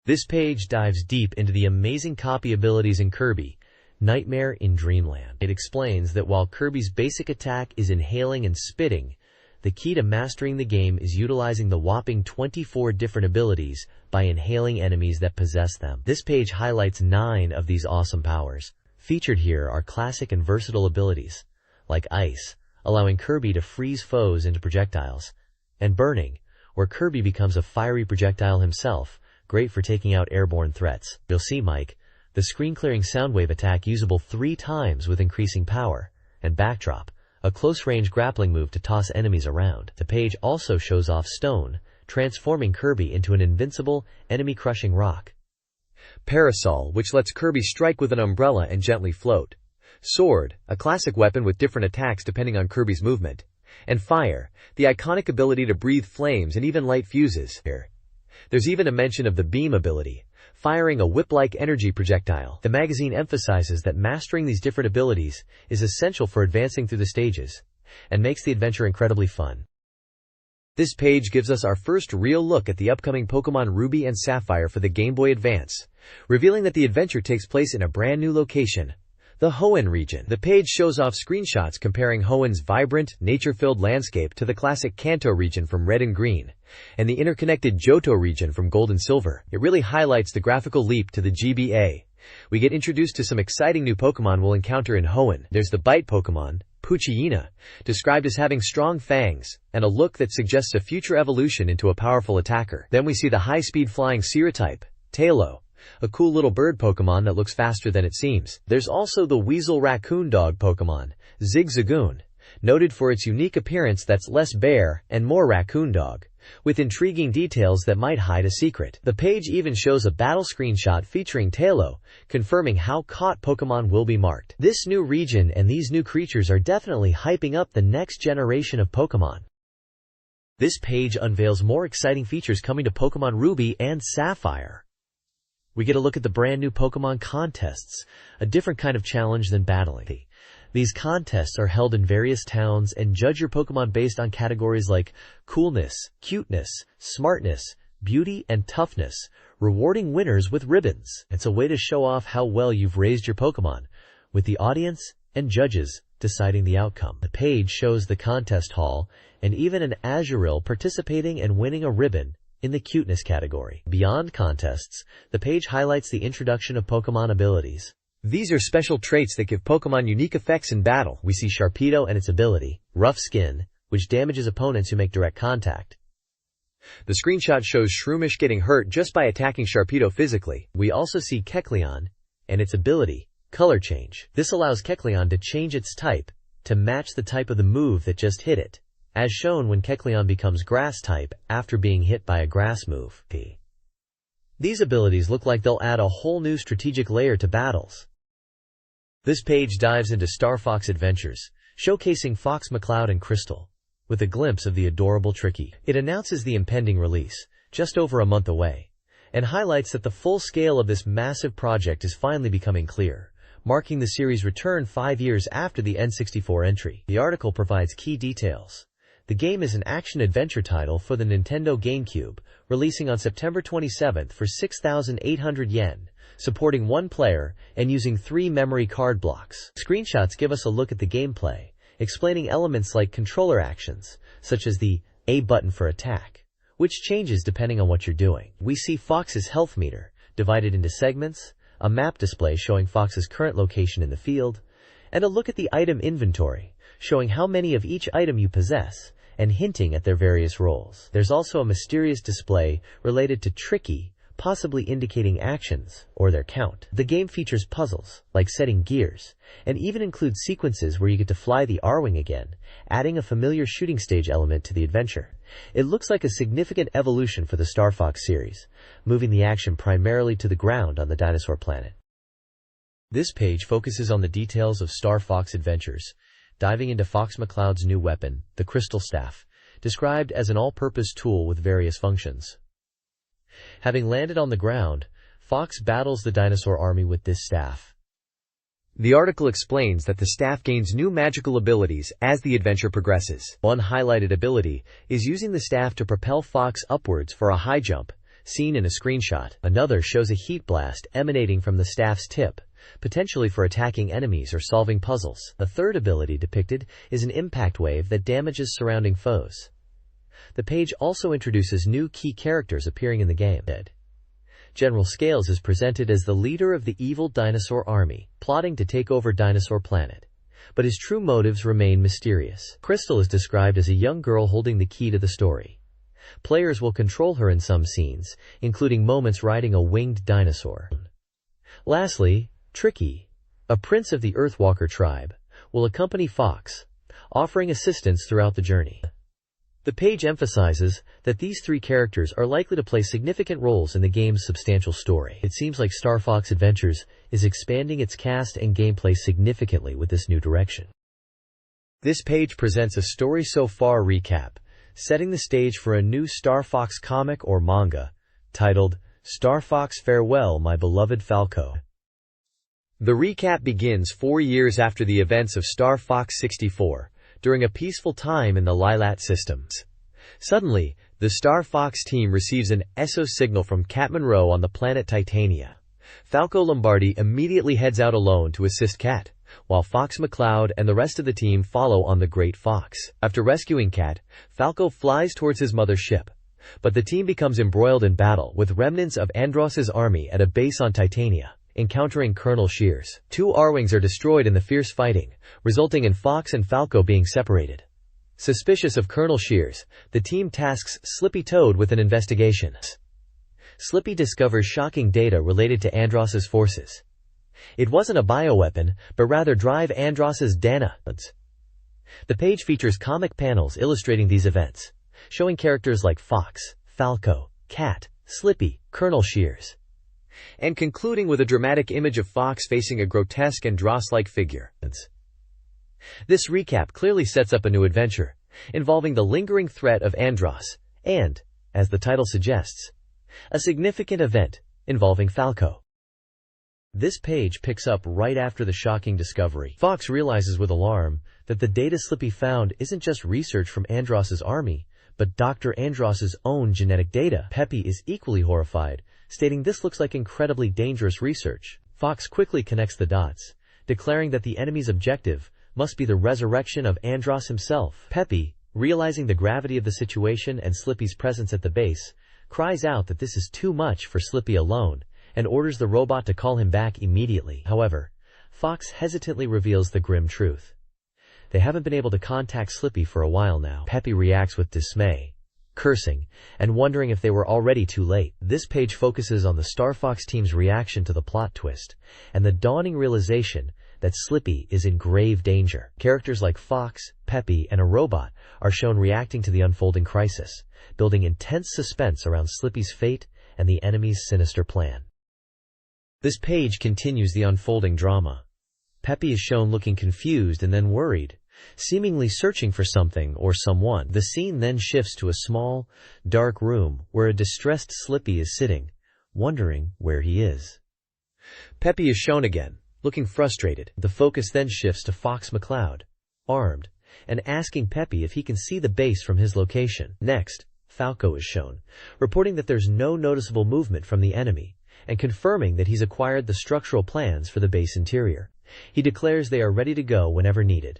This page dives deep into the amazing copy abilities in Kirby, Nightmare in Dreamland. It explains that while Kirby's basic attack is inhaling and spitting, the key to mastering the game is utilizing the whopping 24 different abilities by inhaling enemies that possess them. This page highlights 9 of these awesome powers. Featured here are classic and versatile abilities, like Ice, allowing Kirby to freeze foes into projectiles, and Burning, where Kirby becomes a fiery projectile himself, great for taking out airborne threats. You'll see Mike, the screen-clearing soundwave attack usable 3 times with increasing power, and Backdrop, a close-range grappling move to toss enemies around. The page also shows off Stone, transforming Kirby into an invincible, enemy-crushing rock. Parasol, which lets Kirby strike with an umbrella and gently float. Sword, a classic weapon with different attacks depending on Kirby's movement. And Fire, the iconic ability to breathe flames and even light fuses. There's even a mention of the Beam ability, firing a whip-like energy projectile. The magazine emphasizes that mastering these different abilities is essential for advancing through the stages, and makes the adventure incredibly fun. This page gives us our first real look at the upcoming Pokémon Ruby and Sapphire for the Game Boy Advance, revealing that the adventure takes place in a brand new location, the Hoenn region. The page shows off screenshots comparing Hoenn's vibrant, nature-filled landscape to the classic Kanto region from Red and Green, and the interconnected Johto region from Gold and Silver. It really highlights the graphical leap to the GBA. We get introduced to some exciting new Pokémon we'll encounter in Hoenn. There's the Bite Pokémon, Poochyena, described as having strong fangs, and a look that suggests a future evolution into a powerful attacker. Then we see the high-speed flying Seer-type, Tailo, a cool little bird Pokémon that looks faster than it seems. There's also the Weasel Raccoon Dog Pokémon, Zigzagoon, noted for its unique appearance that's less bear and more raccoon dog, with intriguing details that might hide a secret. The page even shows a battle screenshot featuring Tailo, confirming how caught Pokémon will be marked. This new region and these new creatures are definitely hyping up the next generation of Pokémon. This page unveils more exciting features coming to Pokémon Ruby and Sapphire. We get a look at the brand new Pokémon contests, a different kind of challenge than battling. These contests are held in various towns and judge your Pokémon based on categories like coolness, cuteness, smartness, beauty, and toughness, rewarding winners with ribbons. It's a way to show off how well you've raised your Pokemon, with the audience and judges deciding the outcome. The page shows the contest hall and even an Azurill participating and winning a ribbon in the cuteness category. Beyond contests, the page highlights the introduction of Pokemon abilities. These are special traits that give Pokemon unique effects in battle. We see Sharpedo and its ability, Rough Skin, which damages opponents who make direct contact. The screenshot shows Shroomish getting hurt just by attacking Sharpedo physically. We also see Kecleon and its ability, Color Change. This allows Kecleon to change its type to match the type of the move that just hit it, as shown when Kecleon becomes Grass type after being hit by a grass move. These abilities look like they'll add a whole new strategic layer to battles. This page dives into Star Fox Adventures, showcasing Fox McCloud and Crystal, with a glimpse of the adorable Tricky. It announces the impending release, just over a month away, and highlights that the full scale of this massive project is finally becoming clear, marking the series' return 5 years after the N64 entry. The article provides key details. The game is an action-adventure title for the Nintendo GameCube, releasing on September 27 for 6,800 yen, supporting 1 player and using 3 memory card blocks. Screenshots give us a look at the gameplay, explaining elements like controller actions, such as the A button for attack, which changes depending on what you're doing. We see Fox's health meter, divided into segments, a map display showing Fox's current location in the field, and a look at the item inventory, showing how many of each item you possess, and hinting at their various roles. There's also a mysterious display related to Tricky, possibly indicating actions or their count. The game features puzzles, like setting gears, and even includes sequences where you get to fly the Arwing again, adding a familiar shooting stage element to the adventure. It looks like a significant evolution for the Star Fox series, moving the action primarily to the ground on the dinosaur planet. This page focuses on the details of Star Fox Adventures, diving into Fox McCloud's new weapon, the Crystal Staff, described as an all-purpose tool with various functions. Having landed on the ground, Fox battles the dinosaur army with this staff. The article explains that the staff gains new magical abilities as the adventure progresses. One highlighted ability is using the staff to propel Fox upwards for a high jump, seen in a screenshot. Another shows a heat blast emanating from the staff's tip, potentially for attacking enemies or solving puzzles. The third ability depicted is an impact wave that damages surrounding foes. The page also introduces new key characters appearing in the game. General Scales is presented as the leader of the evil dinosaur army, plotting to take over Dinosaur Planet, but his true motives remain mysterious. Crystal is described as a young girl holding the key to the story. Players will control her in some scenes, including moments riding a winged dinosaur. Lastly, Tricky, a prince of the Earthwalker tribe, will accompany Fox, offering assistance throughout the journey. The page emphasizes that these 3 characters are likely to play significant roles in the game's substantial story. It seems like Star Fox Adventures is expanding its cast and gameplay significantly with this new direction. This page presents a story so far recap, setting the stage for a new Star Fox comic or manga, titled Star Fox Farewell My Beloved Falco. The recap begins 4 years after the events of Star Fox 64, during a peaceful time in the Lilat systems. Suddenly, the Star Fox team receives an SOS signal from Cat Monroe on the planet Titania. Falco Lombardi immediately heads out alone to assist Cat, while Fox McCloud and the rest of the team follow on the Great Fox. After rescuing Cat, Falco flies towards his mother's ship, but the team becomes embroiled in battle with remnants of Andross's army at a base on Titania, encountering Colonel Shears. 2 Arwings are destroyed in the fierce fighting, resulting in Fox and Falco being separated. Suspicious of Colonel Shears, the team tasks Slippy Toad with an investigation. Slippy discovers shocking data related to Andross's forces. It wasn't a bioweapon, but rather Drive Andross's Danoids. The page features comic panels illustrating these events, showing characters like Fox, Falco, Cat, Slippy, Colonel Shears, and concluding with a dramatic image of Fox facing a grotesque Andross-like figure. This recap clearly sets up a new adventure, involving the lingering threat of Andross, and, as the title suggests, a significant event involving Falco. This page picks up right after the shocking discovery. Fox realizes with alarm that the data Slippy found isn't just research from Andross's army, but Dr. Andross's own genetic data. Peppy is equally horrified, stating this looks like incredibly dangerous research. Fox quickly connects the dots, declaring that the enemy's objective must be the resurrection of Andros himself. Peppy, realizing the gravity of the situation and Slippy's presence at the base, cries out that this is too much for Slippy alone, and orders the robot to call him back immediately. However, Fox hesitantly reveals the grim truth. They haven't been able to contact Slippy for a while now. Peppy reacts with dismay, cursing, and wondering if they were already too late. This page focuses on the Star Fox team's reaction to the plot twist, and the dawning realization that Slippy is in grave danger. Characters like Fox, Peppy, and a robot are shown reacting to the unfolding crisis, building intense suspense around Slippy's fate and the enemy's sinister plan. This page continues the unfolding drama. Peppy is shown looking confused and then worried, seemingly searching for something or someone. The scene then shifts to a small, dark room where a distressed Slippy is sitting, wondering where he is. Peppy is shown again, looking frustrated. The focus then shifts to Fox McCloud, armed, and asking Peppy if he can see the base from his location. Next, Falco is shown, reporting that there's no noticeable movement from the enemy, and confirming that he's acquired the structural plans for the base interior. He declares they are ready to go whenever needed.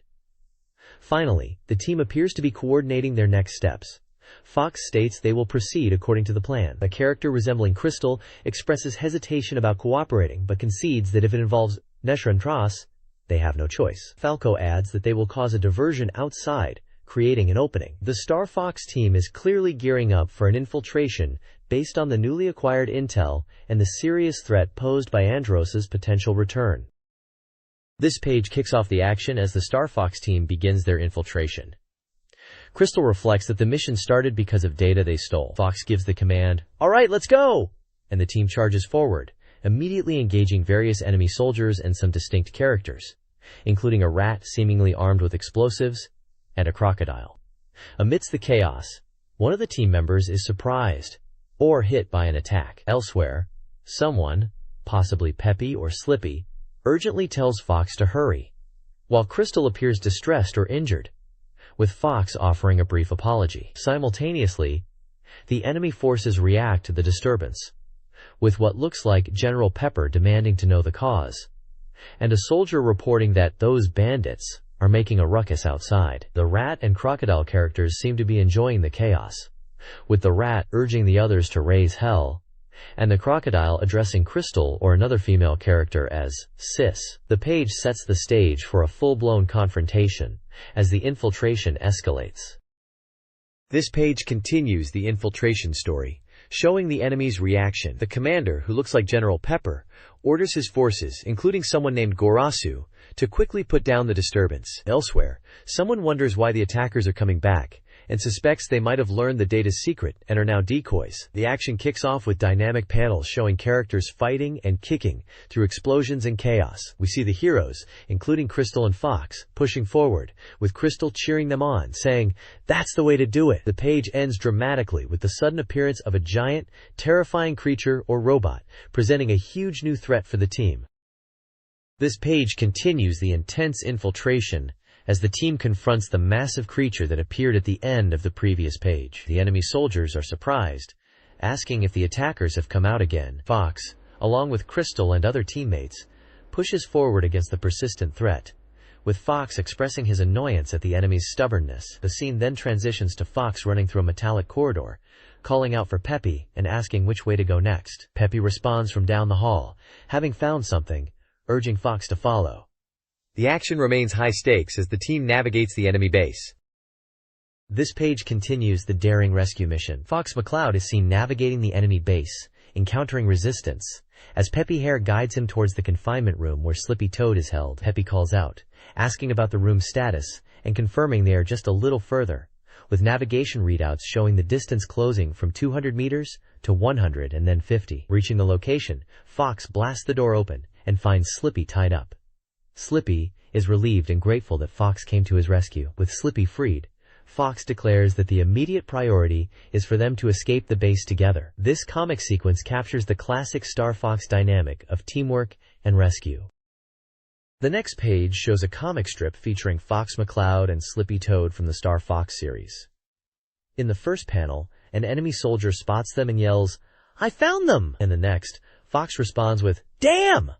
Finally, the team appears to be coordinating their next steps. Fox states they will proceed according to the plan. A character resembling Crystal expresses hesitation about cooperating but concedes that if it involves Neshra and Tross, they have no choice. Falco adds that they will cause a diversion outside, creating an opening. The Star Fox team is clearly gearing up for an infiltration based on the newly acquired intel and the serious threat posed by Andros's potential return. This page kicks off the action as the Star Fox team begins their infiltration. Crystal reflects that the mission started because of data they stole. Fox gives the command, "All right, let's go!" and the team charges forward, immediately engaging various enemy soldiers and some distinct characters, including a rat seemingly armed with explosives and a crocodile. Amidst the chaos, one of the team members is surprised or hit by an attack. Elsewhere, someone, possibly Peppy or Slippy, urgently tells Fox to hurry, while Crystal appears distressed or injured, with Fox offering a brief apology. Simultaneously, the enemy forces react to the disturbance, with what looks like General Pepper demanding to know the cause, and a soldier reporting that those bandits are making a ruckus outside. The rat and crocodile characters seem to be enjoying the chaos, with the rat urging the others to raise hell, and the crocodile addressing Crystal or another female character as Sis. The page sets the stage for a full-blown confrontation as the infiltration escalates. This page continues the infiltration story, showing the enemy's reaction. The commander, who looks like General Pepper, orders his forces, including someone named Gorasu, to quickly put down the disturbance. Elsewhere, someone wonders why the attackers are coming back, and suspects they might have learned the data's secret and are now decoys. The action kicks off with dynamic panels showing characters fighting and kicking through explosions and chaos. We see the heroes, including Crystal and Fox, pushing forward, with Crystal cheering them on, saying, "That's the way to do it." The page ends dramatically with the sudden appearance of a giant, terrifying creature or robot, presenting a huge new threat for the team. This page continues the intense infiltration as the team confronts the massive creature that appeared at the end of the previous page. The enemy soldiers are surprised, asking if the attackers have come out again. Fox, along with Crystal and other teammates, pushes forward against the persistent threat, with Fox expressing his annoyance at the enemy's stubbornness. The scene then transitions to Fox running through a metallic corridor, calling out for Peppy and asking which way to go next. Peppy responds from down the hall, having found something, urging Fox to follow. The action remains high stakes as the team navigates the enemy base. This page continues the daring rescue mission. Fox McCloud is seen navigating the enemy base, encountering resistance, as Peppy Hare guides him towards the confinement room where Slippy Toad is held. Peppy calls out, asking about the room's status, and confirming they are just a little further, with navigation readouts showing the distance closing from 200 meters to 100 and then 50. Reaching the location, Fox blasts the door open and finds Slippy tied up. Slippy is relieved and grateful that Fox came to his rescue. With Slippy freed, Fox declares that the immediate priority is for them to escape the base together. This comic sequence captures the classic Star Fox dynamic of teamwork and rescue. The next page shows a comic strip featuring Fox McCloud and Slippy Toad from the Star Fox series. In the first panel, an enemy soldier spots them and yells, I found them! And the next, Fox responds with, damn!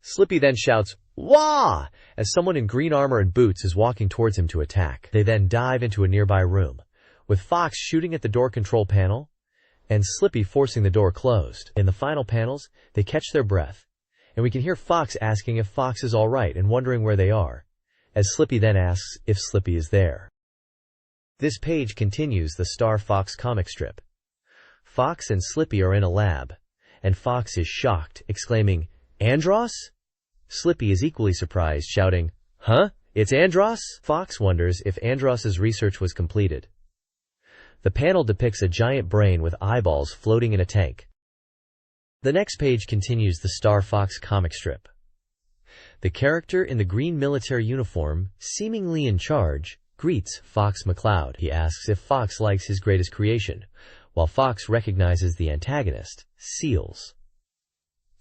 Slippy then shouts, wah! As someone in green armor and boots is walking towards him to attack. They then dive into a nearby room, with Fox shooting at the door control panel and Slippy forcing the door closed. In the final panels, they catch their breath, and we can hear Fox asking if Fox is alright and wondering where they are, as Slippy then asks if Slippy is there. This page continues the Star Fox comic strip. Fox and Slippy are in a lab, and Fox is shocked, exclaiming, Andros? Slippy is equally surprised, shouting, huh? It's Andros? Fox wonders if Andros's research was completed. The panel depicts a giant brain with eyeballs floating in a tank. The next page continues the Star Fox comic strip. The character in the green military uniform, seemingly in charge, greets Fox McCloud. He asks if Fox likes his greatest creation, while Fox recognizes the antagonist, Seals.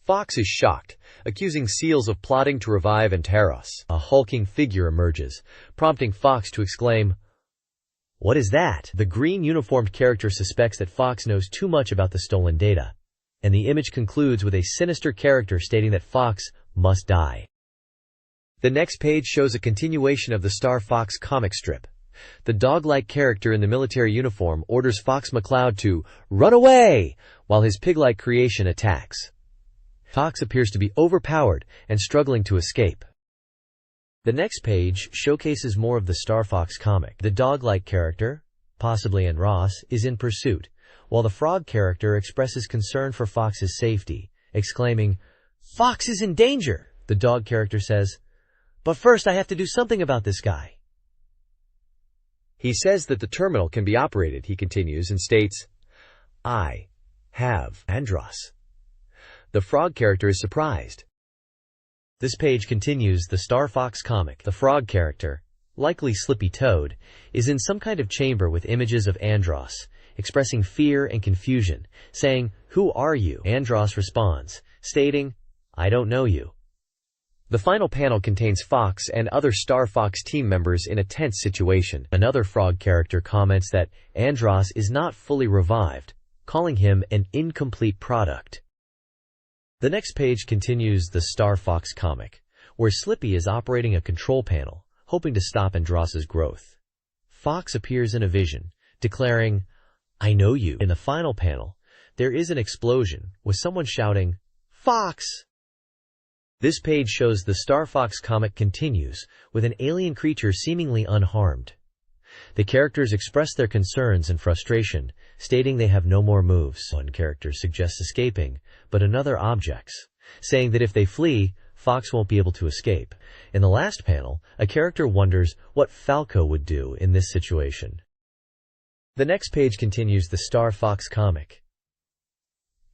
Fox is shocked, accusing Seals of plotting to revive Antaros. A hulking figure emerges, prompting Fox to exclaim, what is that? The green uniformed character suspects that Fox knows too much about the stolen data, and the image concludes with a sinister character stating that Fox must die. The next page shows a continuation of the Star Fox comic strip. The dog-like character in the military uniform orders Fox McCloud to run away, while his pig-like creation attacks. Fox appears to be overpowered and struggling to escape. The next page showcases more of the Star Fox comic. The dog-like character, possibly Ross, is in pursuit, while the frog character expresses concern for Fox's safety, exclaiming, Fox is in danger! The dog character says, but first I have to do something about this guy. He says that the terminal can be operated, he continues, and states, I have Andros. The frog character is surprised. This page continues the Star Fox comic. The frog character, likely Slippy Toad, is in some kind of chamber with images of Andros, expressing fear and confusion, saying, who are you? Andros responds, stating, I don't know you. The final panel contains Fox and other Star Fox team members in a tense situation. Another frog character comments that Andros is not fully revived, calling him an incomplete product. The next page continues the Star Fox comic, where Slippy is operating a control panel, hoping to stop Andros's growth. Fox appears in a vision, declaring, I know you. In the final panel, there is an explosion, with someone shouting, Fox! This page shows the Star Fox comic continues, with an alien creature seemingly unharmed. The characters express their concerns and frustration, stating they have no more moves. One character suggests escaping, but another objects, saying that if they flee, Fox won't be able to escape. In the last panel, a character wonders what Falco would do in this situation. The next page continues the Star Fox comic.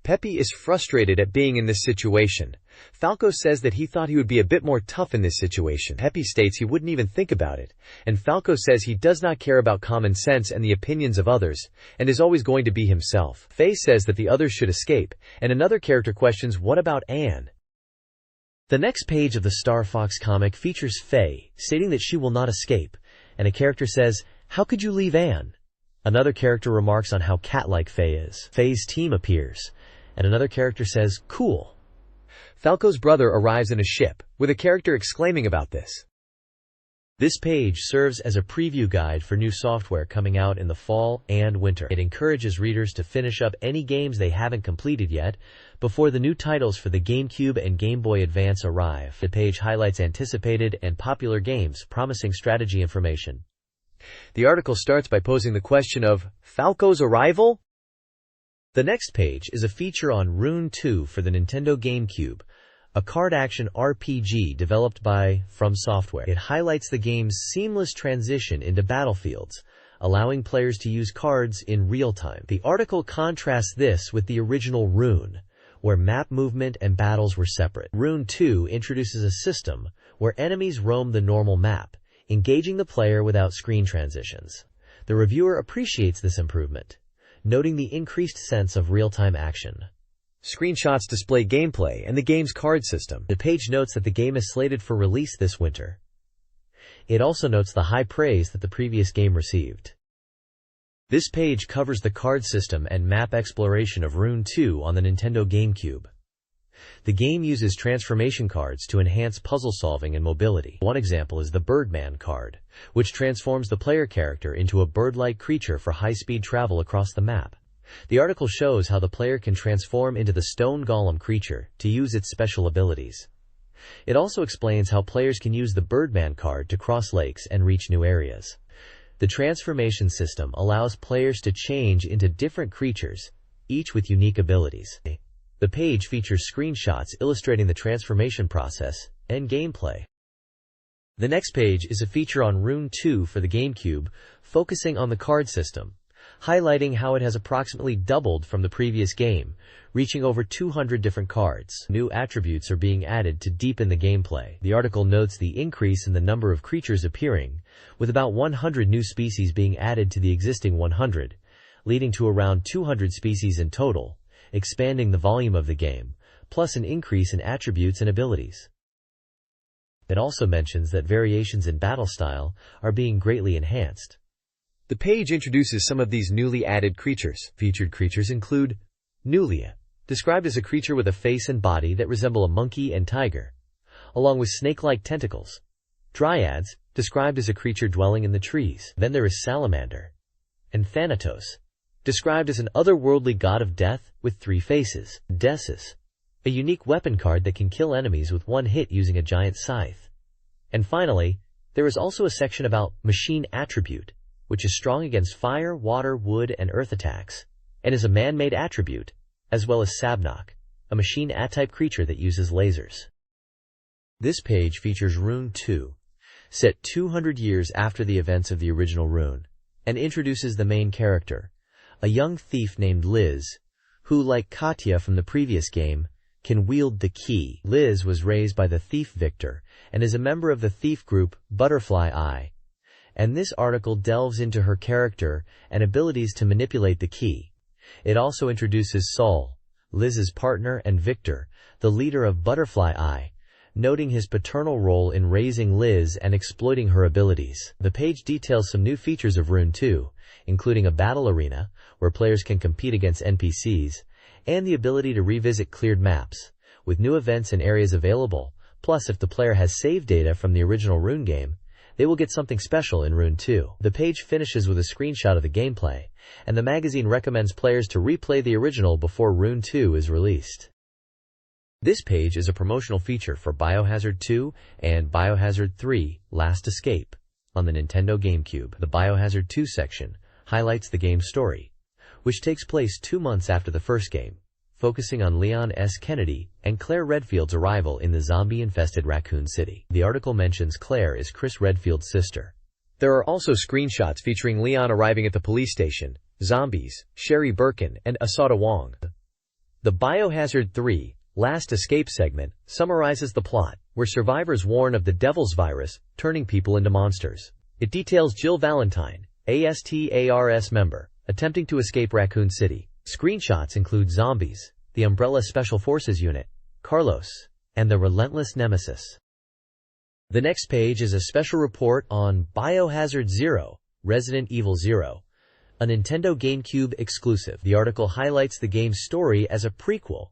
Peppy is frustrated at being in this situation. Falco says that he thought he would be a bit more tough in this situation. Peppy states he wouldn't even think about it, and Falco says he does not care about common sense and the opinions of others, and is always going to be himself. Faye says that the others should escape, and another character questions what about Anne? The next page of the Star Fox comic features Faye, stating that she will not escape, and a character says, how could you leave Anne? Another character remarks on how cat-like Faye is. Faye's team appears, and another character says, cool. Falco's brother arrives in a ship, with a character exclaiming about this. This page serves as a preview guide for new software coming out in the fall and winter. It encourages readers to finish up any games they haven't completed yet before the new titles for the GameCube and Game Boy Advance arrive. The page highlights anticipated and popular games, promising strategy information. The article starts by posing the question of Falco's arrival? The next page is a feature on Rune 2 for the Nintendo GameCube, a card-action RPG developed by From Software. It highlights the game's seamless transition into battlefields, allowing players to use cards in real time. The article contrasts this with the original Rune, where map movement and battles were separate. Rune 2 introduces a system where enemies roam the normal map, engaging the player without screen transitions. The reviewer appreciates this improvement, noting the increased sense of real-time action. Screenshots display gameplay and the game's card system. The page notes that the game is slated for release this winter. It also notes the high praise that the previous game received. This page covers the card system and map exploration of Rune 2 on the Nintendo GameCube. The game uses transformation cards to enhance puzzle solving and mobility. One example is the Birdman card, which transforms the player character into a bird-like creature for high-speed travel across the map. The article shows how the player can transform into the stone golem creature to use its special abilities. It also explains how players can use the Birdman card to cross lakes and reach new areas. The transformation system allows players to change into different creatures, each with unique abilities. The page features screenshots illustrating the transformation process and gameplay. The next page is a feature on Rune 2 for the GameCube, focusing on the card system, highlighting how it has approximately doubled from the previous game, reaching over 200 different cards. New attributes are being added to deepen the gameplay. The article notes the increase in the number of creatures appearing, with about 100 new species being added to the existing 100, leading to around 200 species in total, expanding the volume of the game, plus an increase in attributes and abilities. It also mentions that variations in battle style are being greatly enhanced. The page introduces some of these newly added creatures. Featured creatures include Nulia, described as a creature with a face and body that resemble a monkey and tiger, along with snake-like tentacles. Dryads, described as a creature dwelling in the trees. Then there is Salamander. And Thanatos, described as an otherworldly god of death with 3 faces. Desis, a unique weapon card that can kill enemies with one hit using a giant scythe. And finally, there is also a section about Machine Attribute, which is strong against fire, water, wood, and earth attacks, and is a man-made attribute, as well as Sabnok, a machine A-type creature that uses lasers. This page features Rune 2, set 200 years after the events of the original Rune, and introduces the main character, a young thief named Liz, who, like Katya from the previous game, can wield the key. Liz was raised by the thief Victor, and is a member of the thief group Butterfly Eye, and this article delves into her character and abilities to manipulate the key. It also introduces Saul, Liz's partner, and Victor, the leader of Butterfly Eye, noting his paternal role in raising Liz and exploiting her abilities. The page details some new features of Rune 2, including a battle arena, where players can compete against NPCs, and the ability to revisit cleared maps, with new events and areas available. Plus, if the player has save data from the original Rune game, they will get something special in Rune 2. The page finishes with a screenshot of the gameplay, and the magazine recommends players to replay the original before Rune 2 is released. This page is a promotional feature for Biohazard 2 and Biohazard 3: Last Escape on the Nintendo GameCube. The Biohazard 2 section highlights the game's story, which takes place 2 months after the first game, focusing on Leon S. Kennedy and Claire Redfield's arrival in the zombie-infested Raccoon City. The article mentions Claire is Chris Redfield's sister. There are also screenshots featuring Leon arriving at the police station, zombies, Sherry Birkin, and Asada Wong. The Biohazard 3: Last Escape segment summarizes the plot, where survivors warn of the Devil's Virus turning people into monsters. It details Jill Valentine, ASTARS member, attempting to escape Raccoon City. Screenshots include zombies, the Umbrella Special Forces unit, Carlos, and the relentless Nemesis. The next page is a special report on Biohazard 0: Resident Evil 0, a Nintendo GameCube exclusive. The article highlights the game's story as a prequel,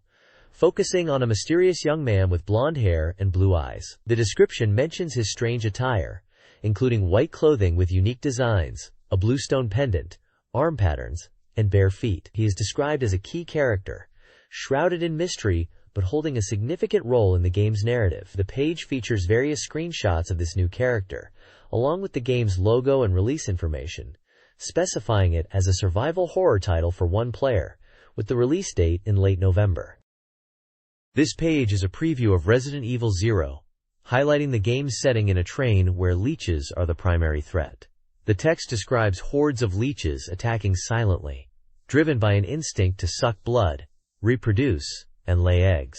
focusing on a mysterious young man with blonde hair and blue eyes. The description mentions his strange attire, including white clothing with unique designs, a blue stone pendant, arm patterns, and bare feet. He is described as a key character, shrouded in mystery but holding a significant role in the game's narrative. The page features various screenshots of this new character, along with the game's logo and release information, specifying it as a survival horror title for one player, with the release date in late November. This page is a preview of Resident Evil 0, highlighting the game's setting in a train where leeches are the primary threat. The text describes hordes of leeches attacking silently, driven by an instinct to suck blood, reproduce, and lay eggs.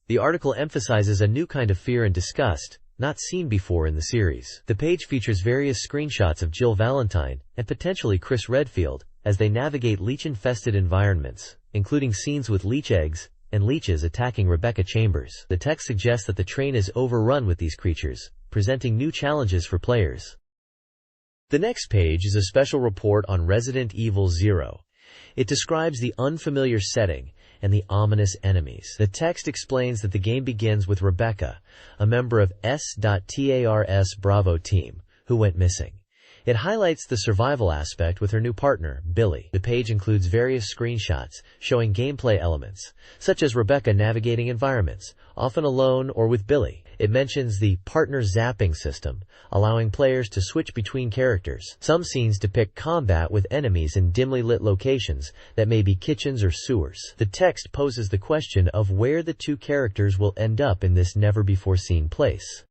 The article emphasizes a new kind of fear and disgust, not seen before in the series. The page features various screenshots of Jill Valentine and potentially Chris Redfield as they navigate leech-infested environments, including scenes with leech eggs and leeches attacking Rebecca Chambers. The text suggests that the train is overrun with these creatures, presenting new challenges for players. The next page is a special report on Resident Evil 0. It describes the unfamiliar setting and the ominous enemies. The text explains that the game begins with Rebecca, a member of S.TARS Bravo team, who went missing. It highlights the survival aspect with her new partner, Billy. The page includes various screenshots showing gameplay elements, such as Rebecca navigating environments, often alone or with Billy. It mentions the partner zapping system, allowing players to switch between characters. Some scenes depict combat with enemies in dimly lit locations that may be kitchens or sewers. The text poses the question of where the two characters will end up in this never-before-seen place.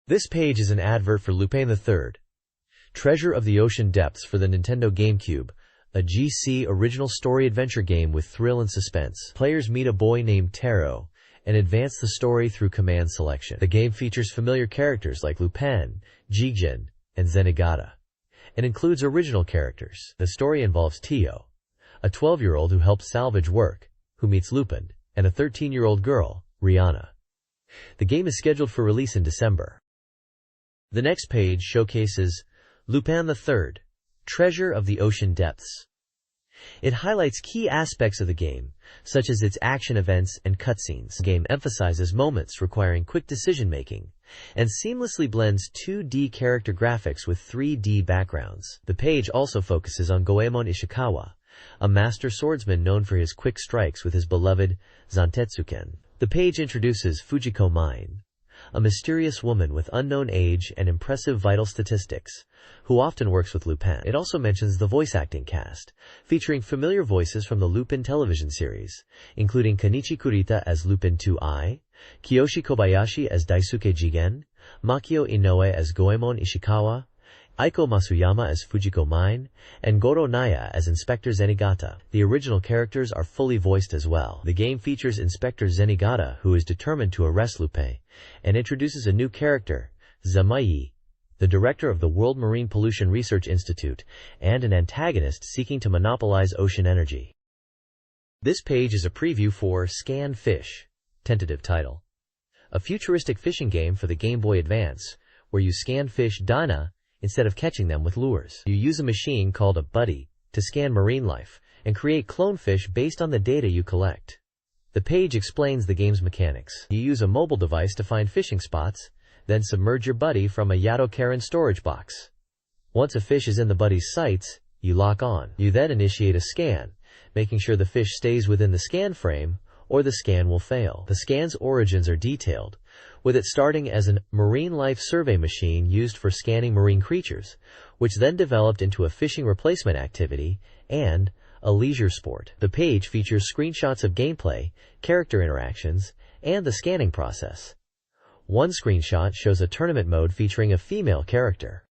This page is an advert for Lupin III, Treasure of the Ocean Depths for the Nintendo GameCube, a GC original story adventure game with thrill and suspense. Players meet a boy named Taro and advance the story through command selection. The game features familiar characters like Lupin, Jigen, and Zenigata, and includes original characters. The story involves Tio, a 12-year-old who helps salvage work, who meets Lupin, and a 13-year-old girl, Rihanna. The game is scheduled for release in December. The next page showcases Lupin III, Treasure of the Ocean Depths. It highlights key aspects of the game, such as its action events and cutscenes. The game emphasizes moments requiring quick decision-making and seamlessly blends 2D character graphics with 3D backgrounds. The page also focuses on Goemon Ishikawa, a master swordsman known for his quick strikes with his beloved Zantetsuken. The page introduces Fujiko Mine, a mysterious woman with unknown age and impressive vital statistics, who often works with Lupin. It also mentions the voice acting cast, featuring familiar voices from the Lupin television series, including Kanichi Kurita as Lupin II, Kiyoshi Kobayashi as Daisuke Jigen, Makio Inoue as Goemon Ishikawa, Aiko Masuyama as Fujiko Mine, and Goro Naya as Inspector Zenigata. The original characters are fully voiced as well. The game features Inspector Zenigata, who is determined to arrest Lupin, and introduces a new character, Zamayi, the director of the World Marine Pollution Research Institute, and an antagonist seeking to monopolize ocean energy. This page is a preview for Scan Fish, tentative title, a futuristic fishing game for the Game Boy Advance, where you scan fish Dana instead of catching them with lures. You use a machine called a buddy to scan marine life and create clone fish based on the data you collect. The page explains the game's mechanics. You use a mobile device to find fishing spots, then submerge your buddy from a Yato Karen storage box. Once a fish is in the buddy's sights, you lock on. You then initiate a scan, making sure the fish stays within the scan frame, or the scan will fail. The scan's origins are detailed, with it starting as a marine life survey machine used for scanning marine creatures, which then developed into a fishing replacement activity and a leisure sport. The page features screenshots of gameplay, character interactions, and the scanning process. One screenshot shows a tournament mode featuring a female character.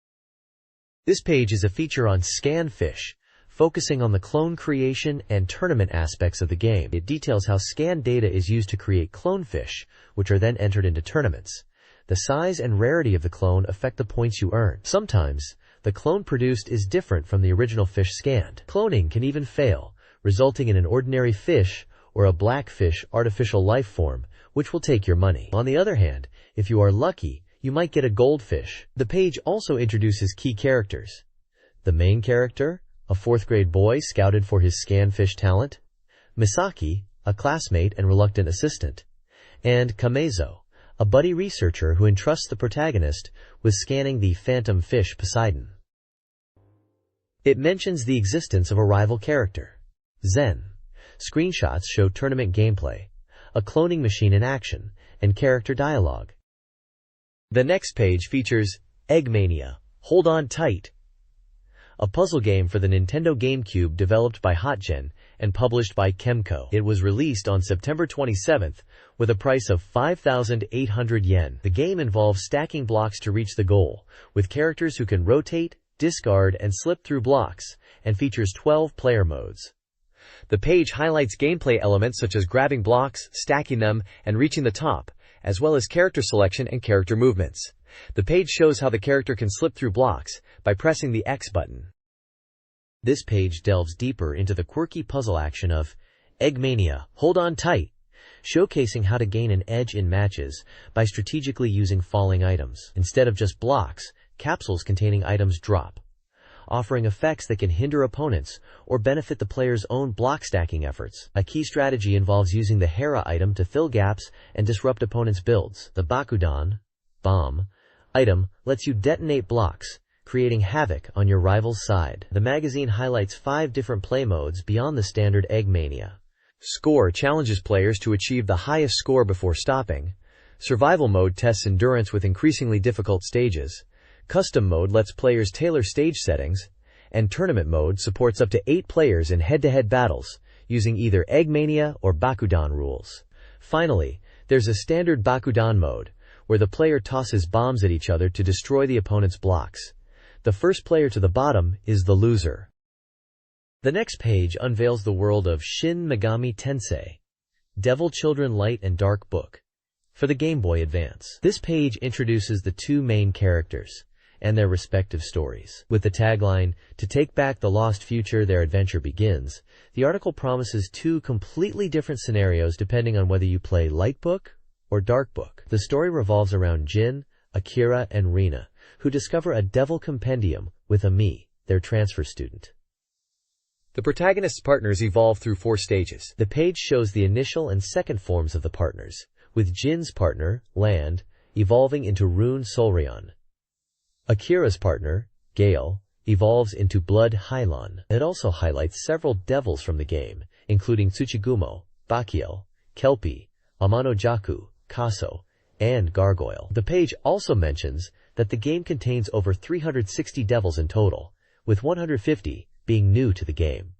This page is a feature on Scan Fish, focusing on the clone creation and tournament aspects of the game. It details how scan data is used to create clone fish, which are then entered into tournaments. The size and rarity of the clone affect the points you earn. Sometimes, the clone produced is different from the original fish scanned. Cloning can even fail, resulting in an ordinary fish or a blackfish artificial life form, which will take your money. On the other hand, if you are lucky, you might get a goldfish. The page also introduces key characters. The main character, a 4th grade boy scouted for his scan fish talent, Misaki, a classmate and reluctant assistant, and Kamezo, a buddy researcher who entrusts the protagonist with scanning the phantom fish Poseidon. It mentions the existence of a rival character, Zen. Screenshots show tournament gameplay, a cloning machine in action, and character dialogue. The next page features Eggmania, Hold On Tight, a puzzle game for the Nintendo GameCube developed by HotGen and published by Kemco. It was released on September 27th with a price of 5,800 yen. The game involves stacking blocks to reach the goal, with characters who can rotate, discard, and slip through blocks, and features 12 player modes. The page highlights gameplay elements such as grabbing blocks, stacking them, and reaching the top, as well as character selection and character movements. The page shows how the character can slip through blocks by pressing the X button. This page delves deeper into the quirky puzzle action of Eggmania, Hold On Tight, showcasing how to gain an edge in matches by strategically using falling items. Instead of just blocks, capsules containing items drop, offering effects that can hinder opponents or benefit the player's own block stacking efforts. A key strategy involves using the Hera item to fill gaps and disrupt opponents' builds. The Bakudan bomb item lets you detonate blocks, creating havoc on your rival's side. The magazine highlights 5 different play modes beyond the standard Egg Mania. Score challenges players to achieve the highest score before stopping. Survival mode tests endurance with increasingly difficult stages. Custom mode lets players tailor stage settings, and tournament mode supports up to 8 players in head-to-head battles, using either Egg Mania or Bakudan rules. Finally, there's a standard Bakudan mode, where the player tosses bombs at each other to destroy the opponent's blocks. The first player to the bottom is the loser. The next page unveils the world of Shin Megami Tensei, Devil Children Light and Dark Book, for the Game Boy Advance. This page introduces the 2 main characters and their respective stories. With the tagline, "To take back the lost future, their adventure begins," the article promises 2 completely different scenarios depending on whether you play Light Book or Dark Book. The story revolves around Jin, Akira, and Rina, who discover a devil compendium with Ami, their transfer student. The protagonist's partners evolve through 4 stages. The page shows the initial and second forms of the partners, with Jin's partner, Land, evolving into Rune Solrion. Akira's partner, Gale, evolves into Blood Hylon. It also highlights several devils from the game, including Tsuchigumo, Bakiel, Kelpie, Amano Jaku, Kaso, and Gargoyle. The page also mentions that the game contains over 360 devils in total, with 150 being new to the game.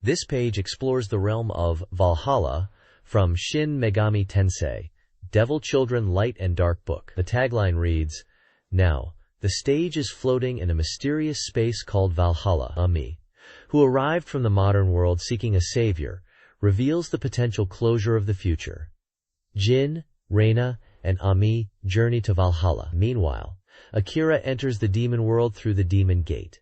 This page explores the realm of Valhalla from Shin Megami Tensei, Devil Children Light and Dark Book. The tagline reads, "Now, the stage is floating in a mysterious space called Valhalla. Ami, who arrived from the modern world seeking a savior, reveals the potential closure of the future. Jin, Reina, and Ami journey to Valhalla. Meanwhile, Akira enters the demon world through the Demon Gate.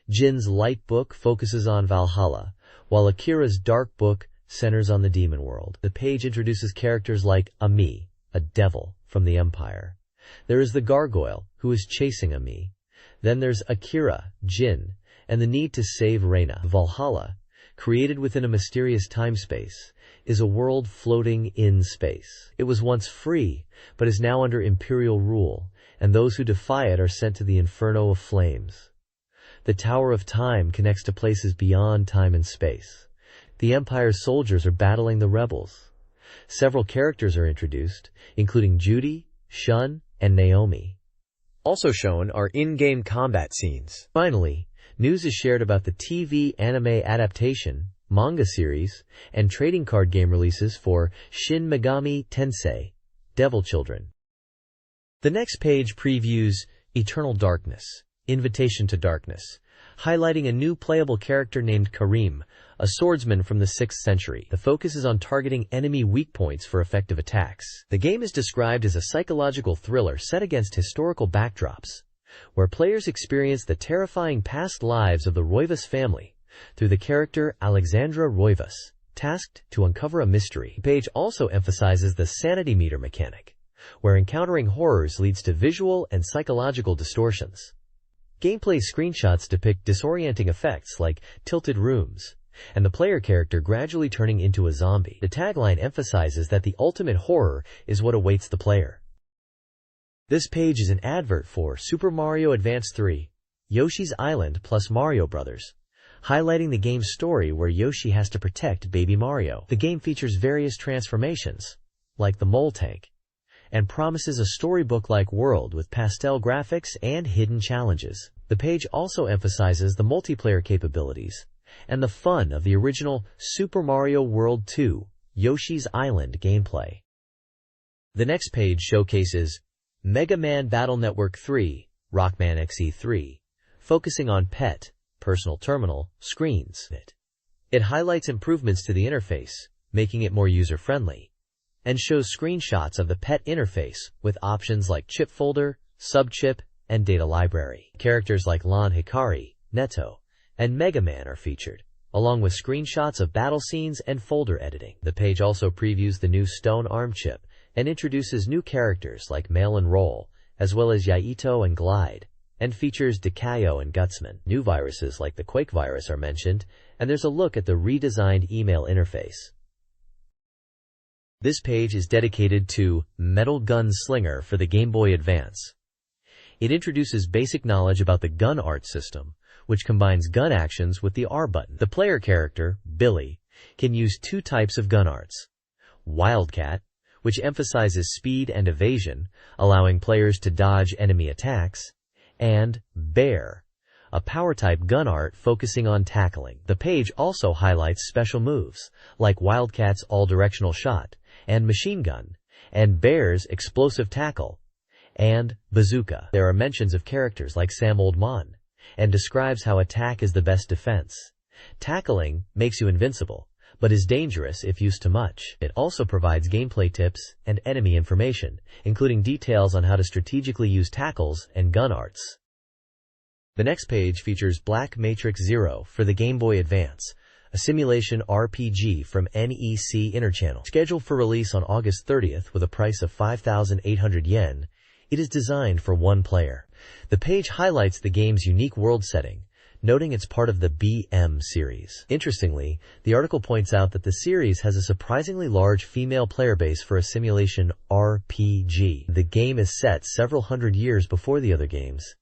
Jin's Light Book focuses on Valhalla, while Akira's Dark Book centers on the demon world." The page introduces characters like Ami, a devil from the Empire. There is the Gargoyle, who is chasing Ami. Then there's Akira, Jin, and the need to save Reina. Valhalla, created within a mysterious time-space, is a world floating in space. It was once free, but is now under imperial rule, and those who defy it are sent to the Inferno of Flames. The Tower of Time connects to places beyond time and space. The Empire's soldiers are battling the rebels. Several characters are introduced, including Judy, Shun, and Naomi. Also shown are in-game combat scenes. Finally, news is shared about the TV anime adaptation, manga series, and trading card game releases for Shin Megami Tensei, Devil Children. The next page previews Eternal Darkness, Invitation to Darkness, highlighting a new playable character named Karim, a swordsman from the 6th century. The focus is on targeting enemy weak points for effective attacks. The game is described as a psychological thriller set against historical backdrops, where players experience the terrifying past lives of the Roivas family through the character Alexandra Roivas, tasked to uncover a mystery. The page also emphasizes the sanity meter mechanic, where encountering horrors leads to visual and psychological distortions. Gameplay screenshots depict disorienting effects like tilted rooms, and the player character gradually turning into a zombie. The tagline emphasizes that the ultimate horror is what awaits the player. This page is an advert for Super Mario Advance 3, Yoshi's Island plus Mario Brothers, highlighting the game's story where Yoshi has to protect baby Mario. The game features various transformations, like the Mole Tank, and promises a storybook-like world with pastel graphics and hidden challenges. The page also emphasizes the multiplayer capabilities and the fun of the original Super Mario World 2, Yoshi's Island gameplay. The next page showcases Mega Man Battle Network 3, Rockman XE3, focusing on PET, Personal Terminal, screens. It highlights improvements to the interface, making it more user-friendly, and shows screenshots of the PET interface with options like chip folder, subchip, and data library. Characters like Lon Hikari, Neto, and Mega Man are featured, along with screenshots of battle scenes and folder editing. The page also previews the new Stone Arm chip and introduces new characters like Malin Roll as well as Yaito and Glide, and features Dekayo and Gutsman. New viruses like the Quake virus are mentioned, and there's a look at the redesigned email interface. This page is dedicated to Metal Gun Slinger for the Game Boy Advance. It introduces basic knowledge about the gun art system, which combines gun actions with the R button. The player character, Billy, can use two types of gun arts. Wildcat, which emphasizes speed and evasion, allowing players to dodge enemy attacks, and Bear, a power-type gun art focusing on tackling. The page also highlights special moves, like Wildcat's all-directional shot, and machine gun, and Bear's explosive tackle, and bazooka. There are mentions of characters like Sam Oldman, and describes how attack is the best defense. Tackling makes you invincible, but is dangerous if used too much. It also provides gameplay tips and enemy information, including details on how to strategically use tackles and gun arts. The next page features Black Matrix Zero for the Game Boy Advance, a simulation RPG from NEC Interchannel. Scheduled for release on August 30th with a price of 5,800 yen, it is designed for one player. The page highlights the game's unique world setting, noting it's part of the BM series. Interestingly, the article points out that the series has a surprisingly large female player base for a simulation RPG. The game is set several hundred years before the other games.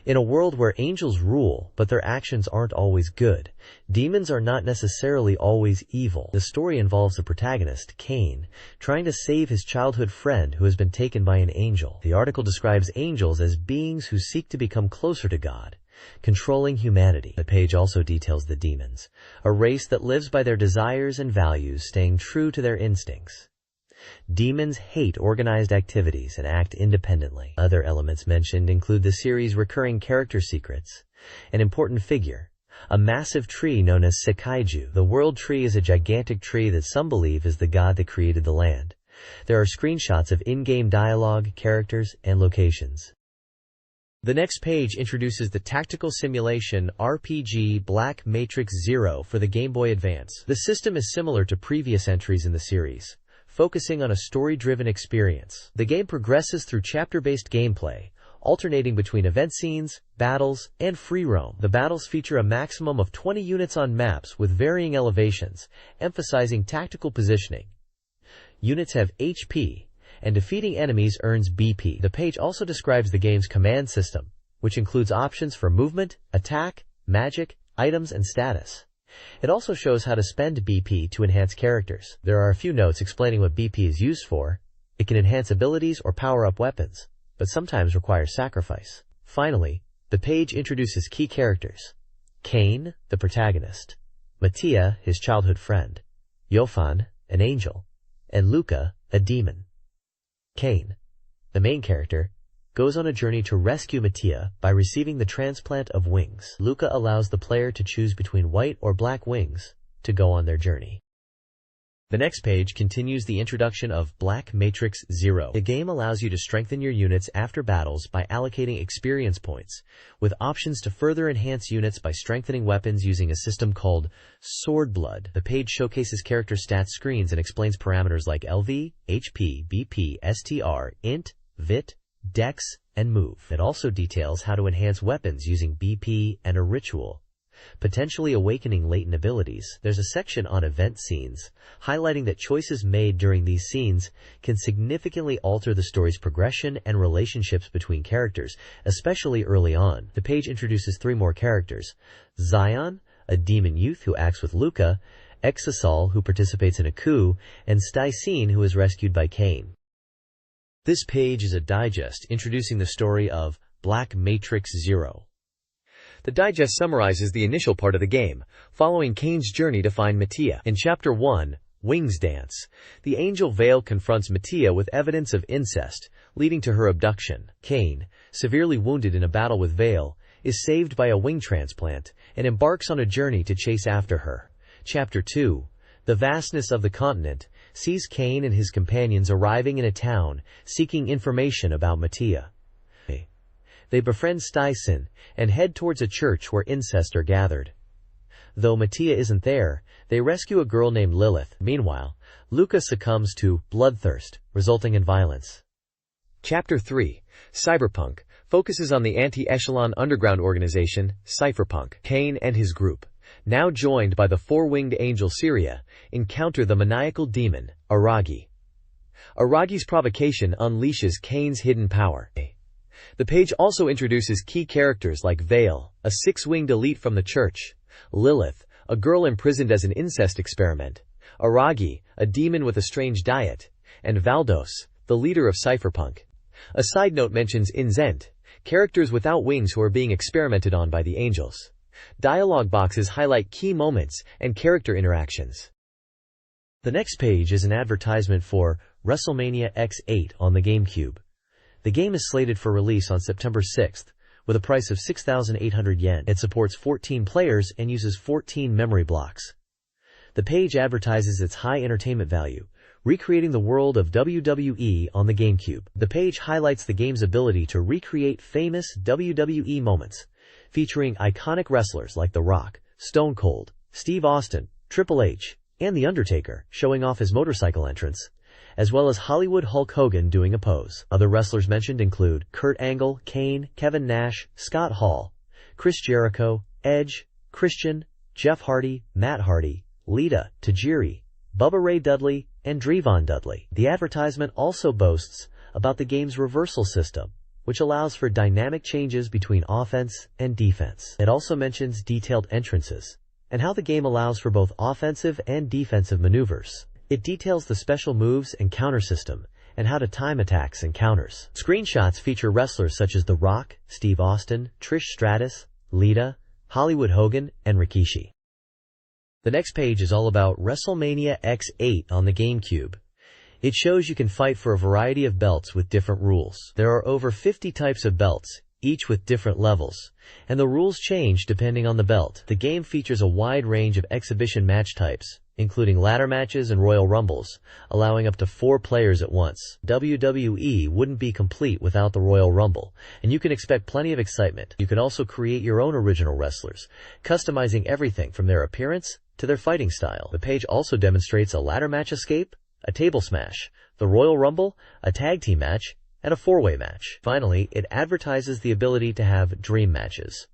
In a world where angels rule, but their actions aren't always good, demons are not necessarily always evil. The story involves the protagonist, Cain, trying to save his childhood friend who has been taken by an angel. The article describes angels as beings who seek to become closer to God, controlling humanity. The page also details the demons, a race that lives by their desires and values, staying true to their instincts. Demons hate organized activities and act independently. Other elements mentioned include the series' recurring character secrets, an important figure, a massive tree known as Sekaiju. The world tree is a gigantic tree that some believe is the god that created the land. There are screenshots of in-game dialogue, characters, and locations. The next page introduces the tactical simulation RPG Black Matrix Zero for the Game Boy Advance. The system is similar to previous entries in the series, focusing on a story-driven experience. The game progresses through chapter-based gameplay, alternating between event scenes, battles, and free roam. The battles feature a maximum of 20 units on maps with varying elevations, emphasizing tactical positioning. Units have HP, and defeating enemies earns BP. The page also describes the game's command system, which includes options for movement, attack, magic, items, and status. It also shows how to spend BP to enhance characters. There are a few notes explaining what BP is used for. It can enhance abilities or power up weapons, but sometimes requires sacrifice. Finally, the page introduces key characters. Cain, the protagonist, Mattia, his childhood friend, Yofan, an angel, and Luca, a demon. Cain, the main character, goes on a journey to rescue Mattia by receiving the transplant of wings. Luca allows the player to choose between white or black wings to go on their journey. The next page continues the introduction of Black Matrix Zero. The game allows you to strengthen your units after battles by allocating experience points, with options to further enhance units by strengthening weapons using a system called Swordblood. The page showcases character stats screens and explains parameters like LV, HP, BP, STR, INT, VIT, Dex, and Move. It also details how to enhance weapons using BP and a ritual, potentially awakening latent abilities. There's a section on event scenes, highlighting that choices made during these scenes can significantly alter the story's progression and relationships between characters, especially early on. The page introduces 3 more characters: Zion, a demon youth who acts with Luca, Exasol, who participates in a coup, and Stysene, who is rescued by Cain. This page is a digest introducing the story of Black Matrix Zero. The digest summarizes the initial part of the game, following Cain's journey to find Mattia. In Chapter 1, Wings Dance, the angel Vale confronts Mattia with evidence of incest, leading to her abduction. Cain, severely wounded in a battle with Vale, is saved by a wing transplant and embarks on a journey to chase after her. Chapter 2, The Vastness of the Continent, sees Cain and his companions arriving in a town, seeking information about Mattia. They befriend Stysene and head towards a church where incest are gathered. Though Mattia isn't there, they rescue a girl named Lilith. Meanwhile, Luca succumbs to bloodthirst, resulting in violence. Chapter 3, Cyberpunk, focuses on the anti-echelon underground organization, Cypherpunk. Kane and his group, now joined by the four-winged angel Syria, encounter the maniacal demon, Aragi. Aragi's provocation unleashes Kane's hidden power. The page also introduces key characters like Vale, a six-winged elite from the church, Lilith, a girl imprisoned as an incest experiment, Aragi, a demon with a strange diet, and Valdos, the leader of Cypherpunk. A side note mentions Inzent, characters without wings who are being experimented on by the angels. Dialogue boxes highlight key moments and character interactions. The next page is an advertisement for WrestleMania X8 on the GameCube. The game is slated for release on September 6th, with a price of 6,800 yen. It supports 14 players and uses 14 memory blocks. The page advertises its high entertainment value, recreating the world of WWE on the GameCube. The page highlights the game's ability to recreate famous WWE moments, featuring iconic wrestlers like The Rock, Stone Cold, Steve Austin, Triple H, and The Undertaker, showing off his motorcycle entrance, as well as Hollywood Hulk Hogan doing a pose. Other wrestlers mentioned include Kurt Angle, Kane, Kevin Nash, Scott Hall, Chris Jericho, Edge, Christian, Jeff Hardy, Matt Hardy, Lita, Tajiri, Bubba Ray Dudley, and Drevon Dudley. The advertisement also boasts about the game's reversal system, which allows for dynamic changes between offense and defense. It also mentions detailed entrances, and how the game allows for both offensive and defensive maneuvers. It details the special moves and counter system, and how to time attacks and counters. Screenshots feature wrestlers such as The Rock, Steve Austin, Trish Stratus, Lita, Hollywood Hogan, and Rikishi. The next page is all about WrestleMania X8 on the GameCube. It shows you can fight for a variety of belts with different rules. There are over 50 types of belts, each with different levels, and the rules change depending on the belt. The game features a wide range of exhibition match types, including ladder matches and Royal Rumbles, allowing up to 4 players at once. WWE wouldn't be complete without the Royal Rumble, and you can expect plenty of excitement. You can also create your own original wrestlers, customizing everything from their appearance to their fighting style. The page also demonstrates a ladder match escape, a table smash, the Royal Rumble, a tag team match, and a 4-way match. Finally, it advertises the ability to have dream matches.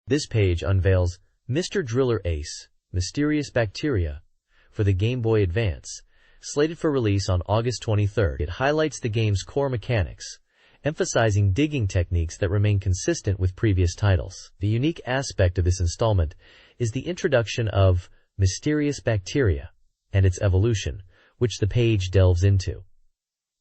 This page unveils Mr. Driller Ace, Mysterious Bacteria, for the Game Boy Advance, slated for release on August 23rd. It highlights the game's core mechanics, emphasizing digging techniques that remain consistent with previous titles. The unique aspect of this installment is the introduction of Mysterious Bacteria and its evolution, which the page delves into.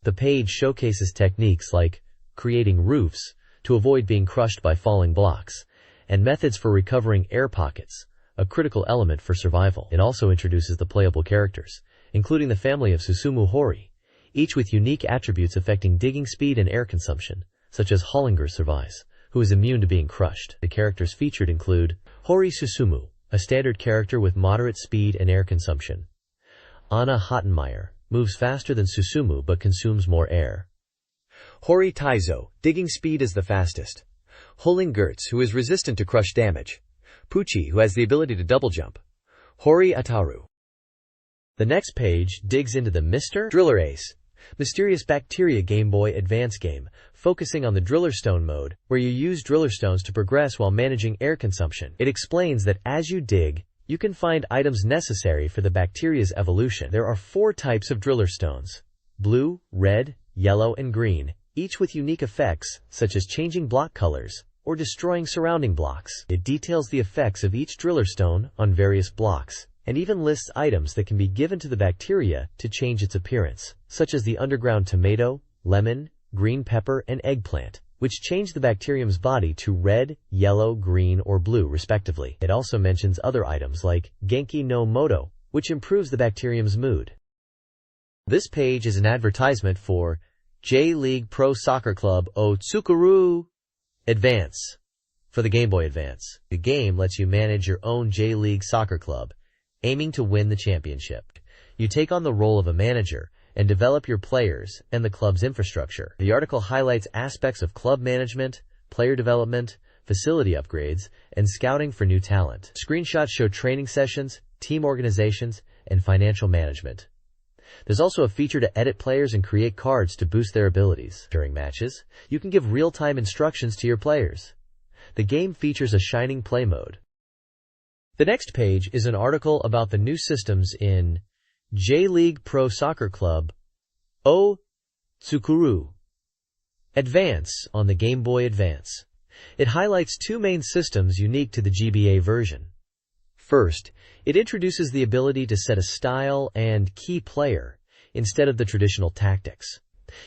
The page showcases techniques like creating roofs to avoid being crushed by falling blocks, and methods for recovering air pockets, a critical element for survival. It also introduces the playable characters, including the family of Susumu Hori, each with unique attributes affecting digging speed and air consumption, such as Hollinger Survives, who is immune to being crushed. The characters featured include Hori Susumu, a standard character with moderate speed and air consumption. Anna Hottenmeier moves faster than Susumu but consumes more air. Hori Taizo, digging speed is the fastest. Hulling Gertz, who is resistant to crush damage. Pucci, who has the ability to double jump. Hori Ataru. The next page digs into the Mr. Driller Ace, Mysterious Bacteria Game Boy Advance game, focusing on the Driller Stone mode, where you use Driller Stones to progress while managing air consumption. It explains that as you dig, you can find items necessary for the bacteria's evolution. There are 4 types of Driller Stones: blue, red, yellow, and green, each with unique effects, such as changing block colors or destroying surrounding blocks. It details the effects of each Driller Stone on various blocks, and even lists items that can be given to the bacteria to change its appearance, such as the underground tomato, lemon, green pepper, and eggplant, which change the bacterium's body to red, yellow, green, or blue, respectively. It also mentions other items like Genki no Moto, which improves the bacterium's mood. This page is an advertisement for J-League Pro Soccer Club O Tsukuru Advance for the Game Boy Advance. The game lets you manage your own J-League soccer club, aiming to win the championship. You take on the role of a manager and develop your players and the club's infrastructure. The article highlights aspects of club management, player development, facility upgrades, and scouting for new talent. Screenshots show training sessions, team organizations, and financial management. There's also a feature to edit players and create cards to boost their abilities. During matches, you can give real-time instructions to your players. The game features a shining play mode. The next page is an article about the new systems in J-League Pro Soccer Club O Tsukuru Advance on the Game Boy Advance. It highlights two main systems unique to the GBA version. First, it introduces the ability to set a style and key player instead of the traditional tactics.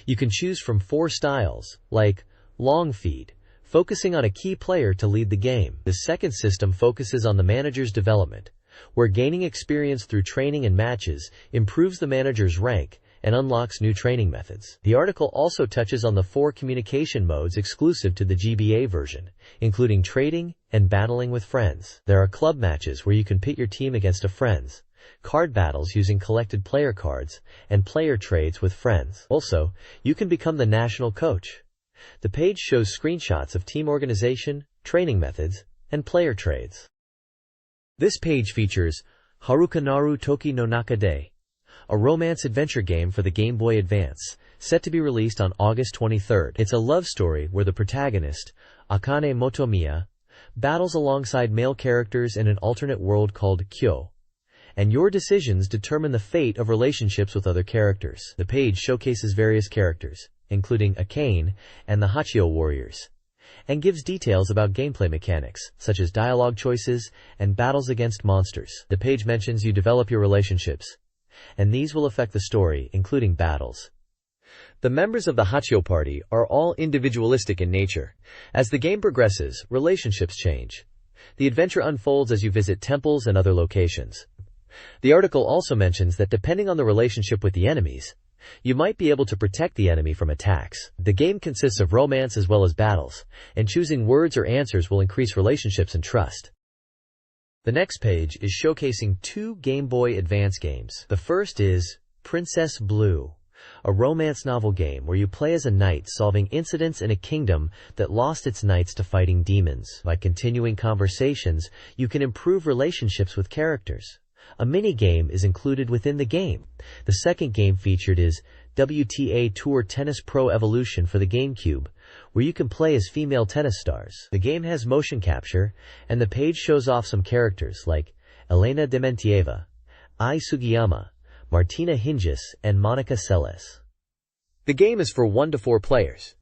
You can choose from 4 styles, like long feed, focusing on a key player to lead the game. The second system focuses on the manager's development, where gaining experience through training and matches improves the manager's rank and unlocks new training methods. The article also touches on the 4 communication modes exclusive to the GBA version, including trading and battling with friends. There are club matches where you can pit your team against a friend's, card battles using collected player cards, and player trades with friends. Also, you can become the national coach. The page shows screenshots of team organization, training methods, and player trades. This page features Haruka Naru Toki no Nakade, a romance-adventure game for the Game Boy Advance, set to be released on August 23rd. It's a love story where the protagonist, Akane Motomiya, battles alongside male characters in an alternate world called Kyo, and your decisions determine the fate of relationships with other characters. The page showcases various characters, including Akane and the Hachio warriors, and gives details about gameplay mechanics, such as dialogue choices and battles against monsters. The page mentions you develop your relationships, and these will affect the story, including battles. The members of the Hachio party are all individualistic in nature. As the game progresses, relationships change. The adventure unfolds as you visit temples and other locations. The article also mentions that depending on the relationship with the enemies, you might be able to protect the enemy from attacks. The game consists of romance as well as battles, and choosing words or answers will increase relationships and trust. The next page is showcasing 2 Game Boy Advance games. The first is Princess Blue, a romance novel game where you play as a knight solving incidents in a kingdom that lost its knights to fighting demons. By continuing conversations, you can improve relationships with characters. A mini-game is included within the game. The second game featured is WTA Tour Tennis Pro Evolution for the GameCube, where you can play as female tennis stars. The game has motion capture, and the page shows off some characters like Elena Dementieva, Ai Sugiyama, Martina Hingis, and Monica Seles. The game is for 1 to 4 players.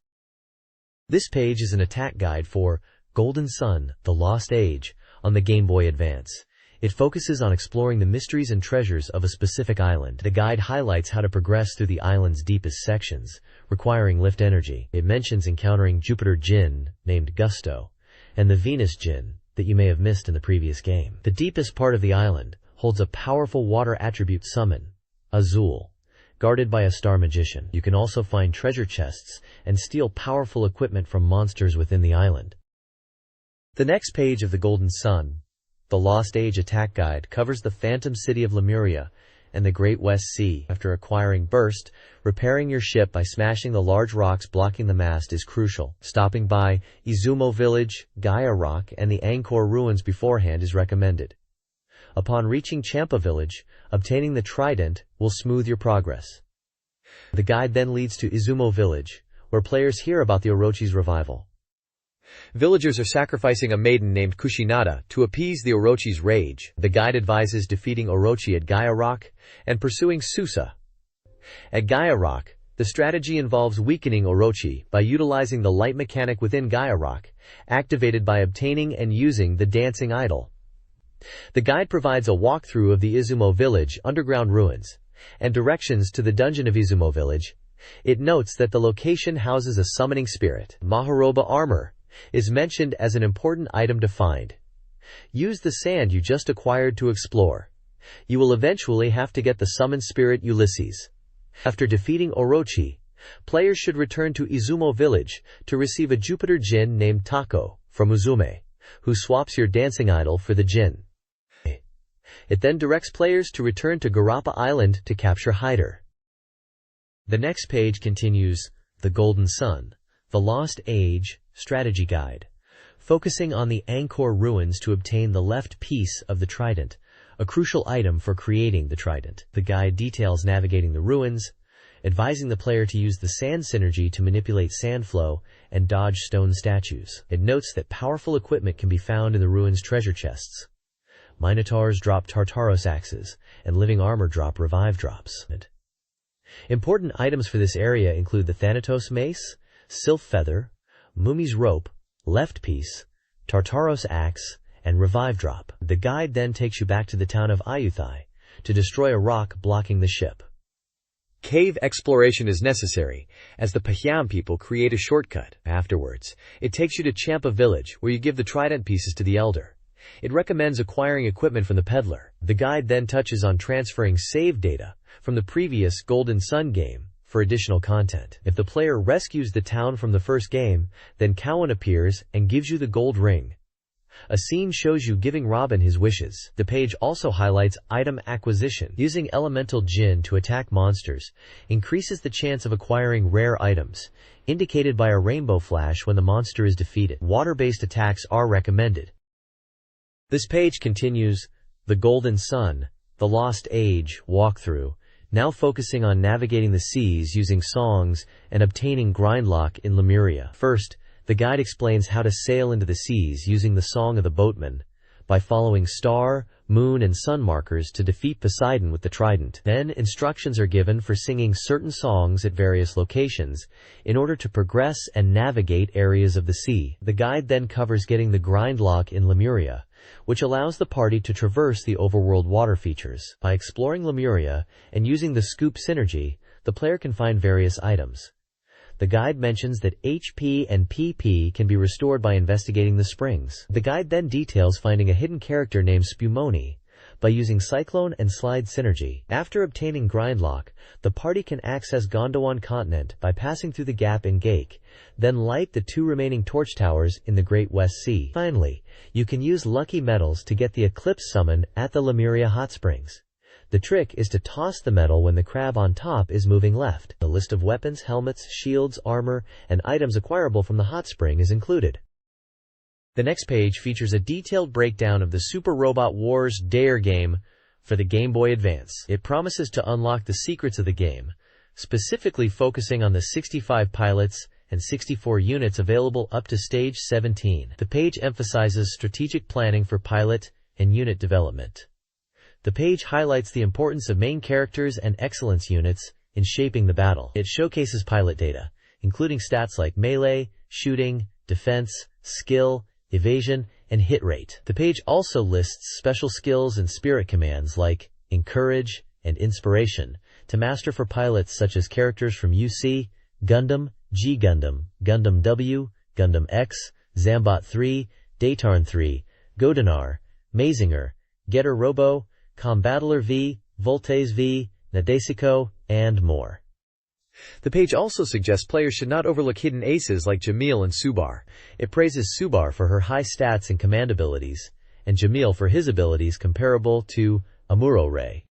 This page is an attack guide for Golden Sun, The Lost Age, on the Game Boy Advance. It focuses on exploring the mysteries and treasures of a specific island. The guide highlights how to progress through the island's deepest sections, requiring lift energy. It mentions encountering Jupiter Djinn, named Gusto, and the Venus Djinn, that you may have missed in the previous game. The deepest part of the island holds a powerful water attribute summon, Azul, guarded by a star magician. You can also find treasure chests and steal powerful equipment from monsters within the island. The next page of the Golden Sun, The Lost Age Attack Guide, covers the Phantom City of Lemuria and the Great West Sea. After acquiring Burst, repairing your ship by smashing the large rocks blocking the mast is crucial. Stopping by Izumo Village, Gaia Rock, and the Angkor ruins beforehand is recommended. Upon reaching Champa Village, obtaining the Trident will smooth your progress. The guide then leads to Izumo Village, where players hear about the Orochi's revival. Villagers are sacrificing a maiden named Kushinada to appease the Orochi's rage. The guide advises defeating Orochi at Gaia Rock and pursuing Susa. At Gaia Rock, the strategy involves weakening Orochi by utilizing the light mechanic within Gaia Rock, activated by obtaining and using the dancing idol. The guide provides a walkthrough of the Izumo Village underground ruins and directions to the dungeon of Izumo Village. It notes that the location houses a summoning spirit. Maharoba armor is mentioned as an important item to find. Use the sand you just acquired to explore. You will eventually have to get the summoned spirit Ulysses. After defeating Orochi, players should return to Izumo Village to receive a Jupiter Djinn named Tako from Uzume, who swaps your dancing idol for the Djinn. It then directs players to return to Garappa Island to capture Hyder. The next page continues The Golden Sun, The Lost Age Strategy Guide, focusing on the Angkor ruins to obtain the left piece of the Trident, a crucial item for creating the trident. The guide details navigating the ruins, advising the player to use the sand synergy to manipulate sand flow and dodge stone statues. It notes that powerful equipment can be found in the ruins' treasure chests. Minotaurs drop Tartaros axes, and living armor drop revive drops. Important items for this area include the Thanatos mace, Sylph feather, Mumi's rope, left piece, Tartaros axe, and revive drop. The guide then takes you back to the town of Ayuthai to destroy a rock blocking the ship. Cave exploration is necessary, as the Pahyam people create a shortcut. Afterwards, it takes you to Champa village, where you give the trident pieces to the elder. It recommends acquiring equipment from the peddler. The guide then touches on transferring save data from the previous Golden Sun game for additional content. If the player rescues the town from the first game, then Cowan appears and gives you the gold ring. A scene shows you giving Robin his wishes. The page also highlights item acquisition. Using elemental Jinn to attack monsters increases the chance of acquiring rare items, indicated by a rainbow flash when the monster is defeated. Water-based attacks are recommended. This page continues the Golden Sun, the Lost Age walkthrough, now focusing on navigating the seas using songs and obtaining grindlock in Lemuria. First, the guide explains how to sail into the seas using the Song of the Boatman by following star, moon, and sun markers to defeat Poseidon with the trident. Then, instructions are given for singing certain songs at various locations in order to progress and navigate areas of the sea. The guide then covers getting the grindlock in Lemuria, which allows the party to traverse the overworld water features. By exploring Lemuria and using the scoop synergy, the player can find various items. The guide mentions that HP and PP can be restored by investigating the springs. The guide then details finding a hidden character named Spumoni by using Cyclone and Slide synergy. After obtaining Grindlock, the party can access Gondwan continent by passing through the gap in Gake, then light the 2 remaining torch towers in the Great West Sea. Finally, you can use lucky medals to get the Eclipse summon at the Lemuria Hot Springs. The trick is to toss the medal when the crab on top is moving left. A list of weapons, helmets, shields, armor, and items acquirable from the hot spring is included. The next page features a detailed breakdown of the Super Robot Wars Dare game for the Game Boy Advance. It promises to unlock the secrets of the game, specifically focusing on the 65 pilots and 64 units available up to stage 17. The page emphasizes strategic planning for pilot and unit development. The page highlights the importance of main characters and excellence units in shaping the battle. It showcases pilot data, including stats like melee, shooting, defense, skill, evasion, and hit rate. The page also lists special skills and spirit commands like Encourage and Inspiration to master for pilots such as characters from UC, Gundam, G Gundam, Gundam W, Gundam X, Zambot 3, Daytarn 3, Godinar, Mazinger, Getter Robo, Combattler V, Voltes V, Nadesico, and more. The page also suggests players should not overlook hidden aces like Jamil and Subar. It praises Subar for her high stats and command abilities, and Jamil for his abilities comparable to Amuro Ray.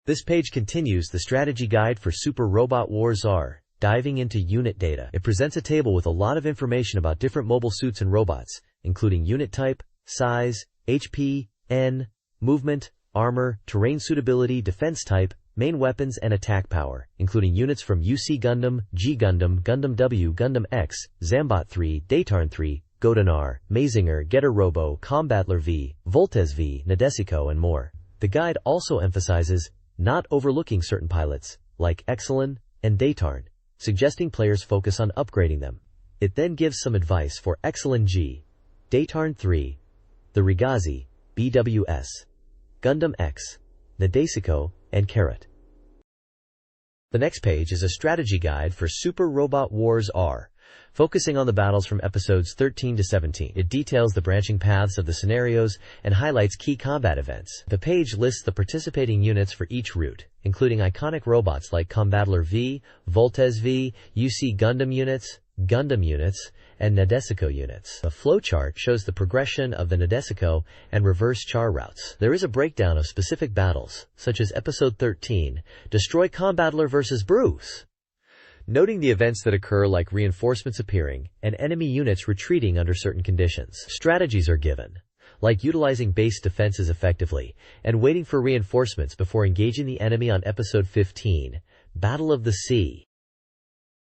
This page continues the strategy guide for Super Robot Wars R, diving into unit data. It presents a table with a lot of information about different mobile suits and robots, including unit type, size, HP, N, movement, armor, terrain suitability, defense type, main weapons, and attack power, including units from UC Gundam, G Gundam, Gundam W, Gundam X, Zambot 3, Daytarn 3, Godinar, Mazinger, Getter Robo, Combattler V, Voltes V, Nadesico, and more. The guide also emphasizes not overlooking certain pilots, like Exelon and Daytarn, suggesting players focus on upgrading them. It then gives some advice for Exelon G, Daytarn 3, the Rigazi, BWS, Gundam X, Nadesico, and Carrot. The next page is a strategy guide for Super Robot Wars R, focusing on the battles from episodes 13 to 17. It details the branching paths of the scenarios and highlights key combat events. The page lists the participating units for each route, including iconic robots like Combattler V, Voltes V, UC Gundam units, and Nadesico units. The flowchart shows the progression of the Nadesico and reverse char routes. There is a breakdown of specific battles, such as Episode 13, Destroy Combattler vs. Bruce, noting the events that occur like reinforcements appearing and enemy units retreating under certain conditions. Strategies are given, like utilizing base defenses effectively and waiting for reinforcements before engaging the enemy on Episode 15, Battle of the Sea.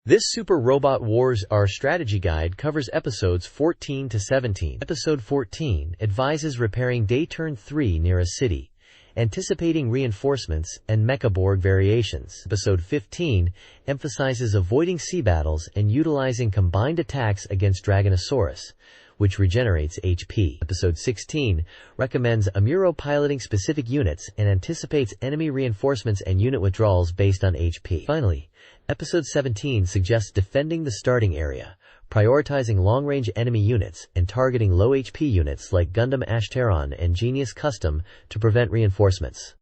This Super Robot Wars R strategy guide covers episodes 14 to 17. Episode 14 advises repairing Day Turn 3 near a city, anticipating reinforcements and mecha-Borg variations. Episode 15 emphasizes avoiding sea battles and utilizing combined attacks against Dragonosaurus, which regenerates HP. Episode 16 recommends Amuro piloting specific units and anticipates enemy reinforcements and unit withdrawals based on HP. Finally, Episode 17 suggests defending the starting area, prioritizing long-range enemy units, and targeting low HP units like Gundam Ashteron and Genius Custom to prevent reinforcements.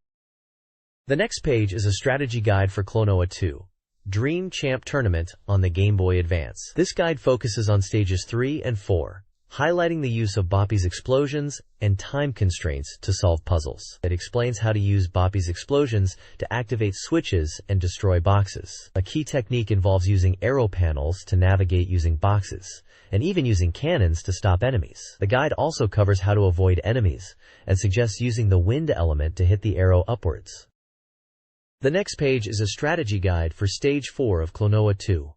The next page is a strategy guide for Klonoa 2, Dream Champ Tournament on the Game Boy Advance. This guide focuses on stages 3 and 4, highlighting the use of Boppy's explosions and time constraints to solve puzzles. It explains how to use Boppy's explosions to activate switches and destroy boxes. A key technique involves using arrow panels to navigate using boxes, and even using cannons to stop enemies. The guide also covers how to avoid enemies, and suggests using the wind element to hit the arrow upwards. The next page is a strategy guide for Stage 4 of Klonoa 2,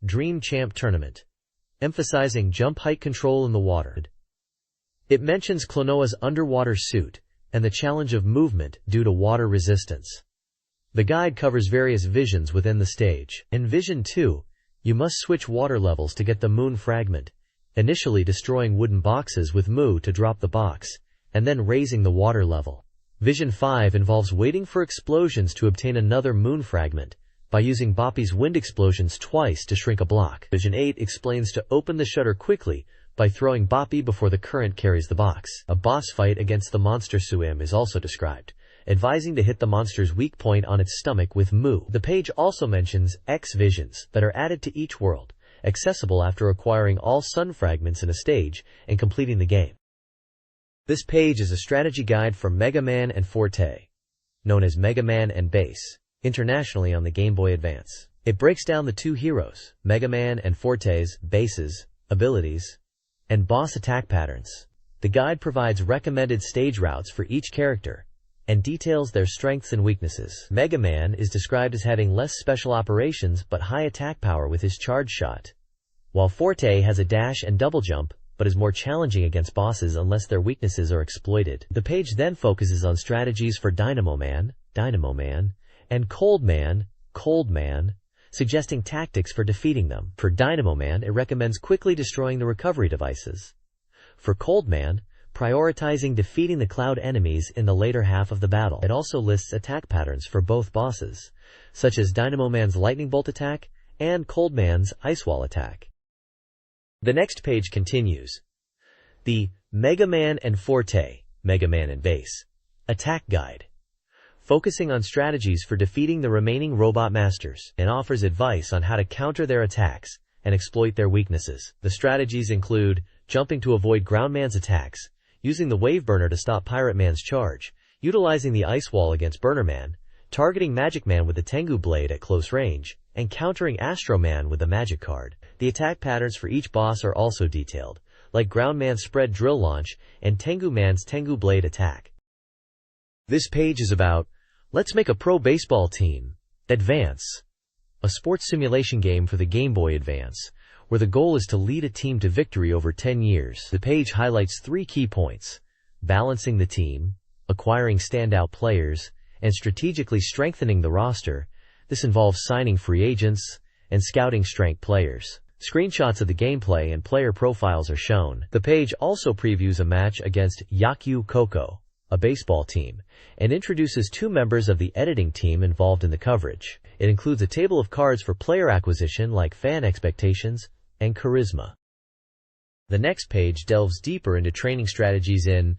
Dream Champ Tournament, emphasizing jump height control in the water. It mentions Klonoa's underwater suit and the challenge of movement due to water resistance. The guide covers various visions within the stage. In Vision 2, you must switch water levels to get the moon fragment, initially destroying wooden boxes with Mu to drop the box, and then raising the water level. Vision 5 involves waiting for explosions to obtain another moon fragment, by using Boppy's wind explosions twice to shrink a block. Vision 8 explains to open the shutter quickly by throwing Boppy before the current carries the box. A boss fight against the monster Suim is also described, advising to hit the monster's weak point on its stomach with Mu. The page also mentions X visions that are added to each world, accessible after acquiring all sun fragments in a stage and completing the game. This page is a strategy guide for Mega Man and Forte, known as Mega Man and Base, internationally on the Game Boy Advance. It breaks down the two heroes, Mega Man and Forte's, bases, abilities, and boss attack patterns. The guide provides recommended stage routes for each character, and details their strengths and weaknesses. Mega Man is described as having less special operations but high attack power with his charge shot, while Forte has a dash and double jump, but is more challenging against bosses unless their weaknesses are exploited. The page then focuses on strategies for Dynamo Man, and Cold Man, suggesting tactics for defeating them. For Dynamo Man, it recommends quickly destroying the recovery devices. For Cold Man, prioritizing defeating the cloud enemies in the later half of the battle. It also lists attack patterns for both bosses, such as Dynamo Man's Lightning Bolt attack and Cold Man's Ice Wall attack. The next page continues. The Mega Man and Forte, Mega Man and Base, Attack Guide, focusing on strategies for defeating the remaining robot masters, and offers advice on how to counter their attacks and exploit their weaknesses. The strategies include jumping to avoid Ground Man's attacks, using the Wave Burner to stop Pirate Man's charge, utilizing the Ice Wall against Burner Man, targeting Magic Man with the Tengu Blade at close range, and countering Astro Man with the Magic Card. The attack patterns for each boss are also detailed, like Ground Man's Spread Drill Launch and Tengu Man's Tengu Blade attack. This page is about Let's Make a Pro Baseball Team, Advance, a sports simulation game for the Game Boy Advance, where the goal is to lead a team to victory over 10 years. The page highlights 3 key points: balancing the team, acquiring standout players, and strategically strengthening the roster. This involves signing free agents and scouting strength players. Screenshots of the gameplay and player profiles are shown. The page also previews a match against Yakyu Koko, a baseball team, and introduces 2 members of the editing team involved in the coverage. It includes a table of cards for player acquisition like fan expectations and charisma. The next page delves deeper into training strategies in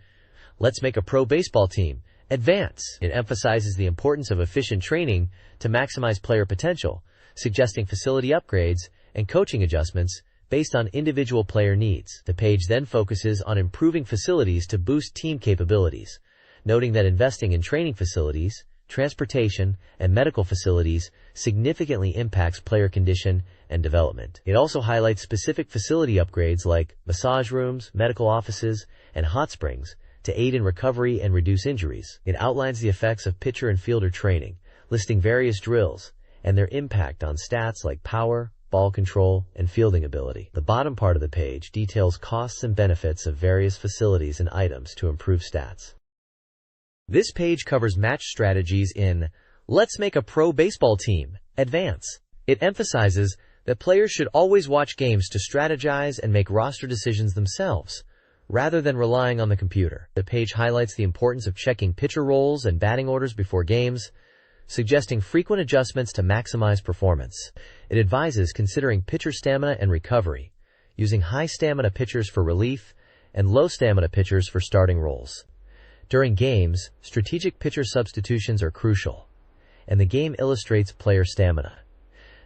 Let's Make a Pro Baseball Team, Advance. It emphasizes the importance of efficient training to maximize player potential, suggesting facility upgrades and coaching adjustments based on individual player needs. The page then focuses on improving facilities to boost team capabilities, noting that investing in training facilities, transportation, and medical facilities significantly impacts player condition and development. It also highlights specific facility upgrades like massage rooms, medical offices, and hot springs to aid in recovery and reduce injuries. It outlines the effects of pitcher and fielder training, listing various drills and their impact on stats like power, ball control, and fielding ability. The bottom part of the page details costs and benefits of various facilities and items to improve stats. This page covers match strategies in Let's Make a Pro Baseball Team Advance. It emphasizes that players should always watch games to strategize and make roster decisions themselves, rather than relying on the computer. The page highlights the importance of checking pitcher roles and batting orders before games, suggesting frequent adjustments to maximize performance. It advises considering pitcher stamina and recovery, using high stamina pitchers for relief and low stamina pitchers for starting roles. During games, strategic pitcher substitutions are crucial, and the game illustrates player stamina.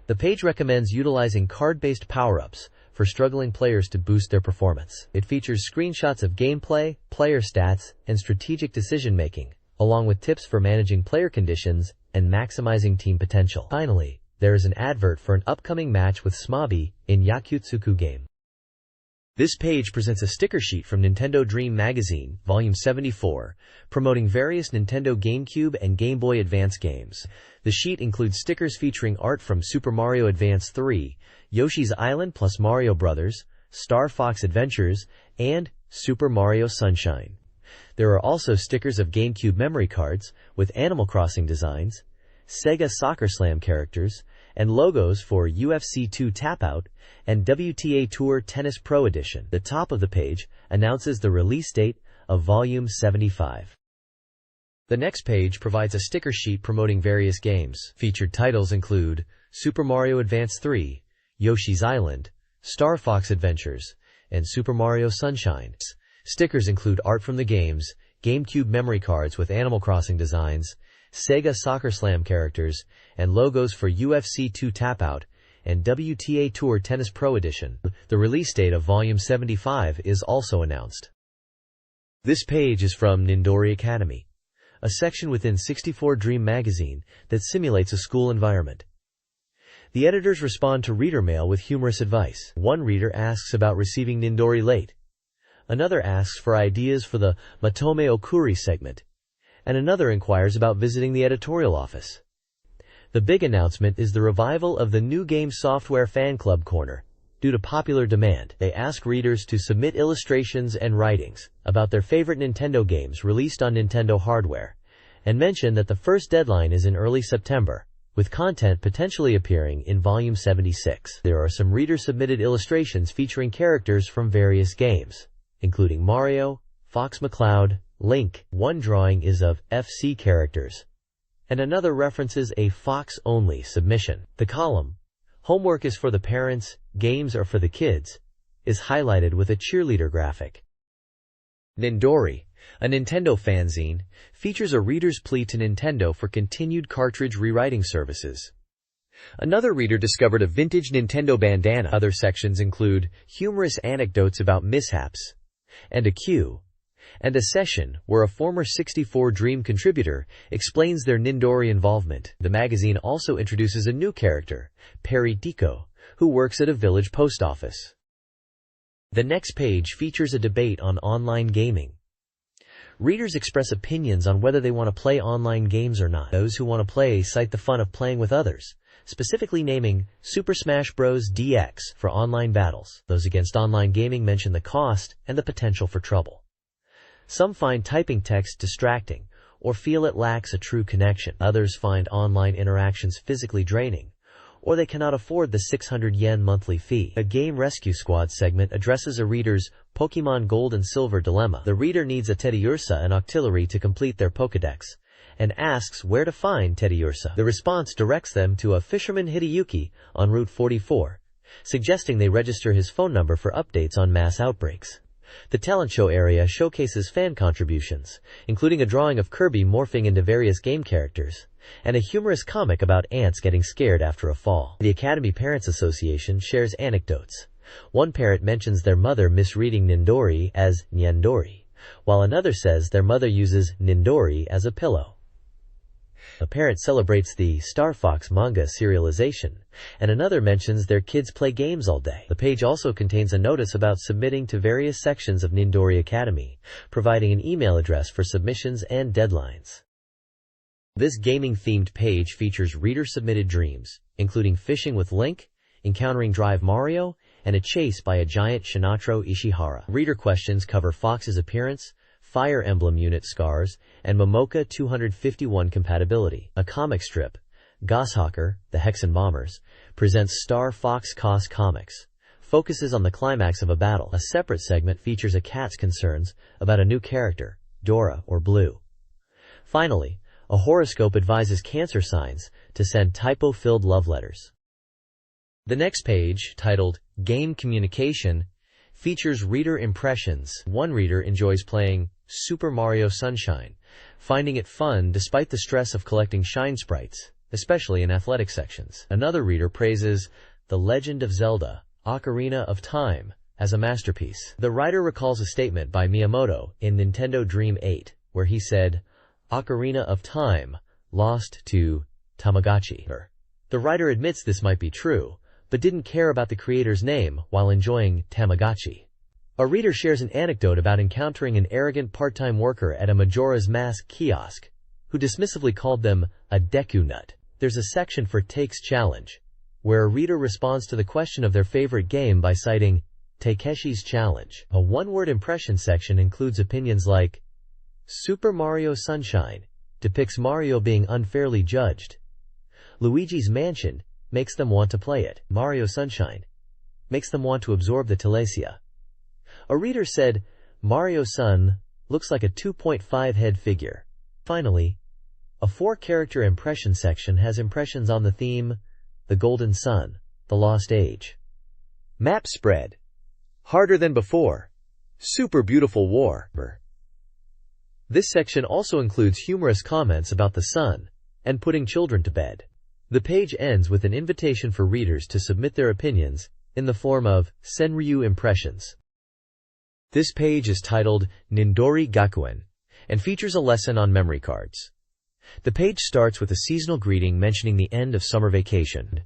The page recommends utilizing card-based power-ups for struggling players to boost their performance. It features screenshots of gameplay, player stats, and strategic decision-making, along with tips for managing player conditions and maximizing team potential. Finally, there is an advert for an upcoming match with Smabi in Yakutsuku game. This page presents a sticker sheet from Nintendo Dream Magazine, Volume 74, promoting various Nintendo GameCube and Game Boy Advance games. The sheet includes stickers featuring art from Super Mario Advance 3, Yoshi's Island plus Mario Bros., Star Fox Adventures, and Super Mario Sunshine. There are also stickers of GameCube memory cards with Animal Crossing designs, Sega Soccer Slam characters, and logos for UFC 2 Tap-Out and WTA Tour Tennis Pro Edition. The top of the page announces the release date of Volume 75. The next page provides a sticker sheet promoting various games. Featured titles include Super Mario Advance 3, Yoshi's Island, Star Fox Adventures, and Super Mario Sunshine. Stickers include art from the games, GameCube memory cards with Animal Crossing designs, Sega Soccer Slam characters, and logos for UFC 2 Tap-Out and WTA Tour Tennis Pro Edition. The release date of Volume 75 is also announced. This page is from Nindori Academy, a section within 64 Dream magazine that simulates a school environment. The editors respond to reader mail with humorous advice. One reader asks about receiving Nindori late. Another asks for ideas for the Matome Okuri segment, and another inquires about visiting the editorial office. The big announcement is the revival of the New Game Software Fan Club Corner. Due to popular demand, they ask readers to submit illustrations and writings about their favorite Nintendo games released on Nintendo hardware, and mention that the first deadline is in early September, with content potentially appearing in Volume 76. There are some reader-submitted illustrations featuring characters from various games, including Mario, Fox McCloud, Link. One drawing is of FC characters, and another references a Fox-only submission. The column, Homework is for the parents, Games are for the kids, is highlighted with a cheerleader graphic. Nindori, a Nintendo fanzine, features a reader's plea to Nintendo for continued cartridge rewriting services. Another reader discovered a vintage Nintendo bandana. Other sections include humorous anecdotes about mishaps, and a queue, and a session where a former 64 Dream contributor explains their Nindori involvement. The magazine also introduces a new character, Perry Deco, who works at a village post office. The next page features a debate on online gaming. Readers express opinions on whether they want to play online games or not. Those who want to play cite the fun of playing with others, specifically naming Super Smash Bros. DX for online battles. Those against online gaming mention the cost and the potential for trouble. Some find typing text distracting or feel it lacks a true connection. Others find online interactions physically draining, or they cannot afford the 600 yen monthly fee. A Game Rescue Squad segment addresses a reader's Pokemon Gold and Silver dilemma. The reader needs a Teddiursa and Octillery to complete their Pokedex, and asks where to find Teddiursa. The response directs them to a fisherman Hideyuki on Route 44, suggesting they register his phone number for updates on mass outbreaks. The talent show area showcases fan contributions, including a drawing of Kirby morphing into various game characters, and a humorous comic about ants getting scared after a fall. The Academy Parents Association shares anecdotes. One parent mentions their mother misreading Nindori as Nyandori, while another says their mother uses Nindori as a pillow. A parent celebrates the Star Fox manga serialization, and another mentions their kids play games all day. The page also contains a notice about submitting to various sections of Nindori Academy, providing an email address for submissions and deadlines. This gaming-themed page features reader-submitted dreams, including fishing with Link, encountering Drive Mario, and a chase by a giant Shinatro Ishihara. Reader questions cover Fox's appearance, Fire Emblem unit scars, and Momoka 251 compatibility. A comic strip, Gosshawker, the Hexen Bombers, presents Star Fox Cos Comics, focuses on the climax of a battle. A separate segment features a cat's concerns about a new character, Dora or Blue. Finally, a horoscope advises Cancer signs to send typo-filled love letters. The next page, titled Game Communication, features reader impressions. One reader enjoys playing Super Mario Sunshine, finding it fun despite the stress of collecting shine sprites, especially in athletic sections. Another reader praises The Legend of Zelda, Ocarina of Time, as a masterpiece. The writer recalls a statement by Miyamoto in Nintendo Dream 8, where he said, "Ocarina of Time, lost to Tamagotchi." The writer admits this might be true, but didn't care about the creator's name while enjoying Tamagotchi. A reader shares an anecdote about encountering an arrogant part-time worker at a Majora's Mask kiosk, who dismissively called them a Deku nut. There's a section for Takes Challenge, where a reader responds to the question of their favorite game by citing Takeshi's Challenge. A one-word impression section includes opinions like, Super Mario Sunshine depicts Mario being unfairly judged. Luigi's Mansion makes them want to play it. Mario Sunshine makes them want to absorb the telesia. A reader said, Mario Sun looks like a 2.5 head figure. Finally, a 4-character impression section has impressions on the theme, The Golden Sun, The Lost Age. Map spread. Harder than before. Super beautiful war. This section also includes humorous comments about the sun and putting children to bed. The page ends with an invitation for readers to submit their opinions in the form of Senryu impressions. This page is titled Nindori Gakuen and features a lesson on memory cards. The page starts with a seasonal greeting mentioning the end of summer vacation.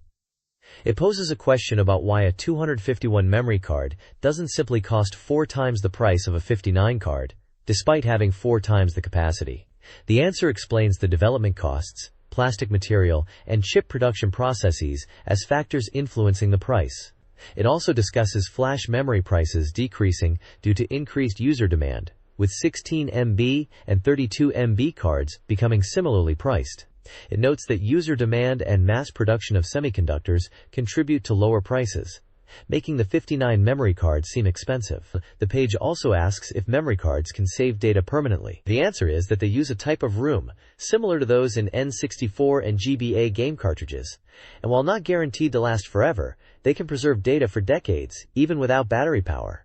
It poses a question about why a 251 memory card doesn't simply cost 4 times the price of a 59 card, despite having 4 times the capacity. The answer explains the development costs, plastic material, and chip production processes as factors influencing the price. It also discusses flash memory prices decreasing due to increased user demand, with 16 MB and 32 MB cards becoming similarly priced. It notes that user demand and mass production of semiconductors contribute to lower prices, making the 59 memory card seem expensive. The page also asks if memory cards can save data permanently. The answer is that they use a type of room similar to those in N64 and GBA game cartridges, and while not guaranteed to last forever, they can preserve data for decades, even without battery power.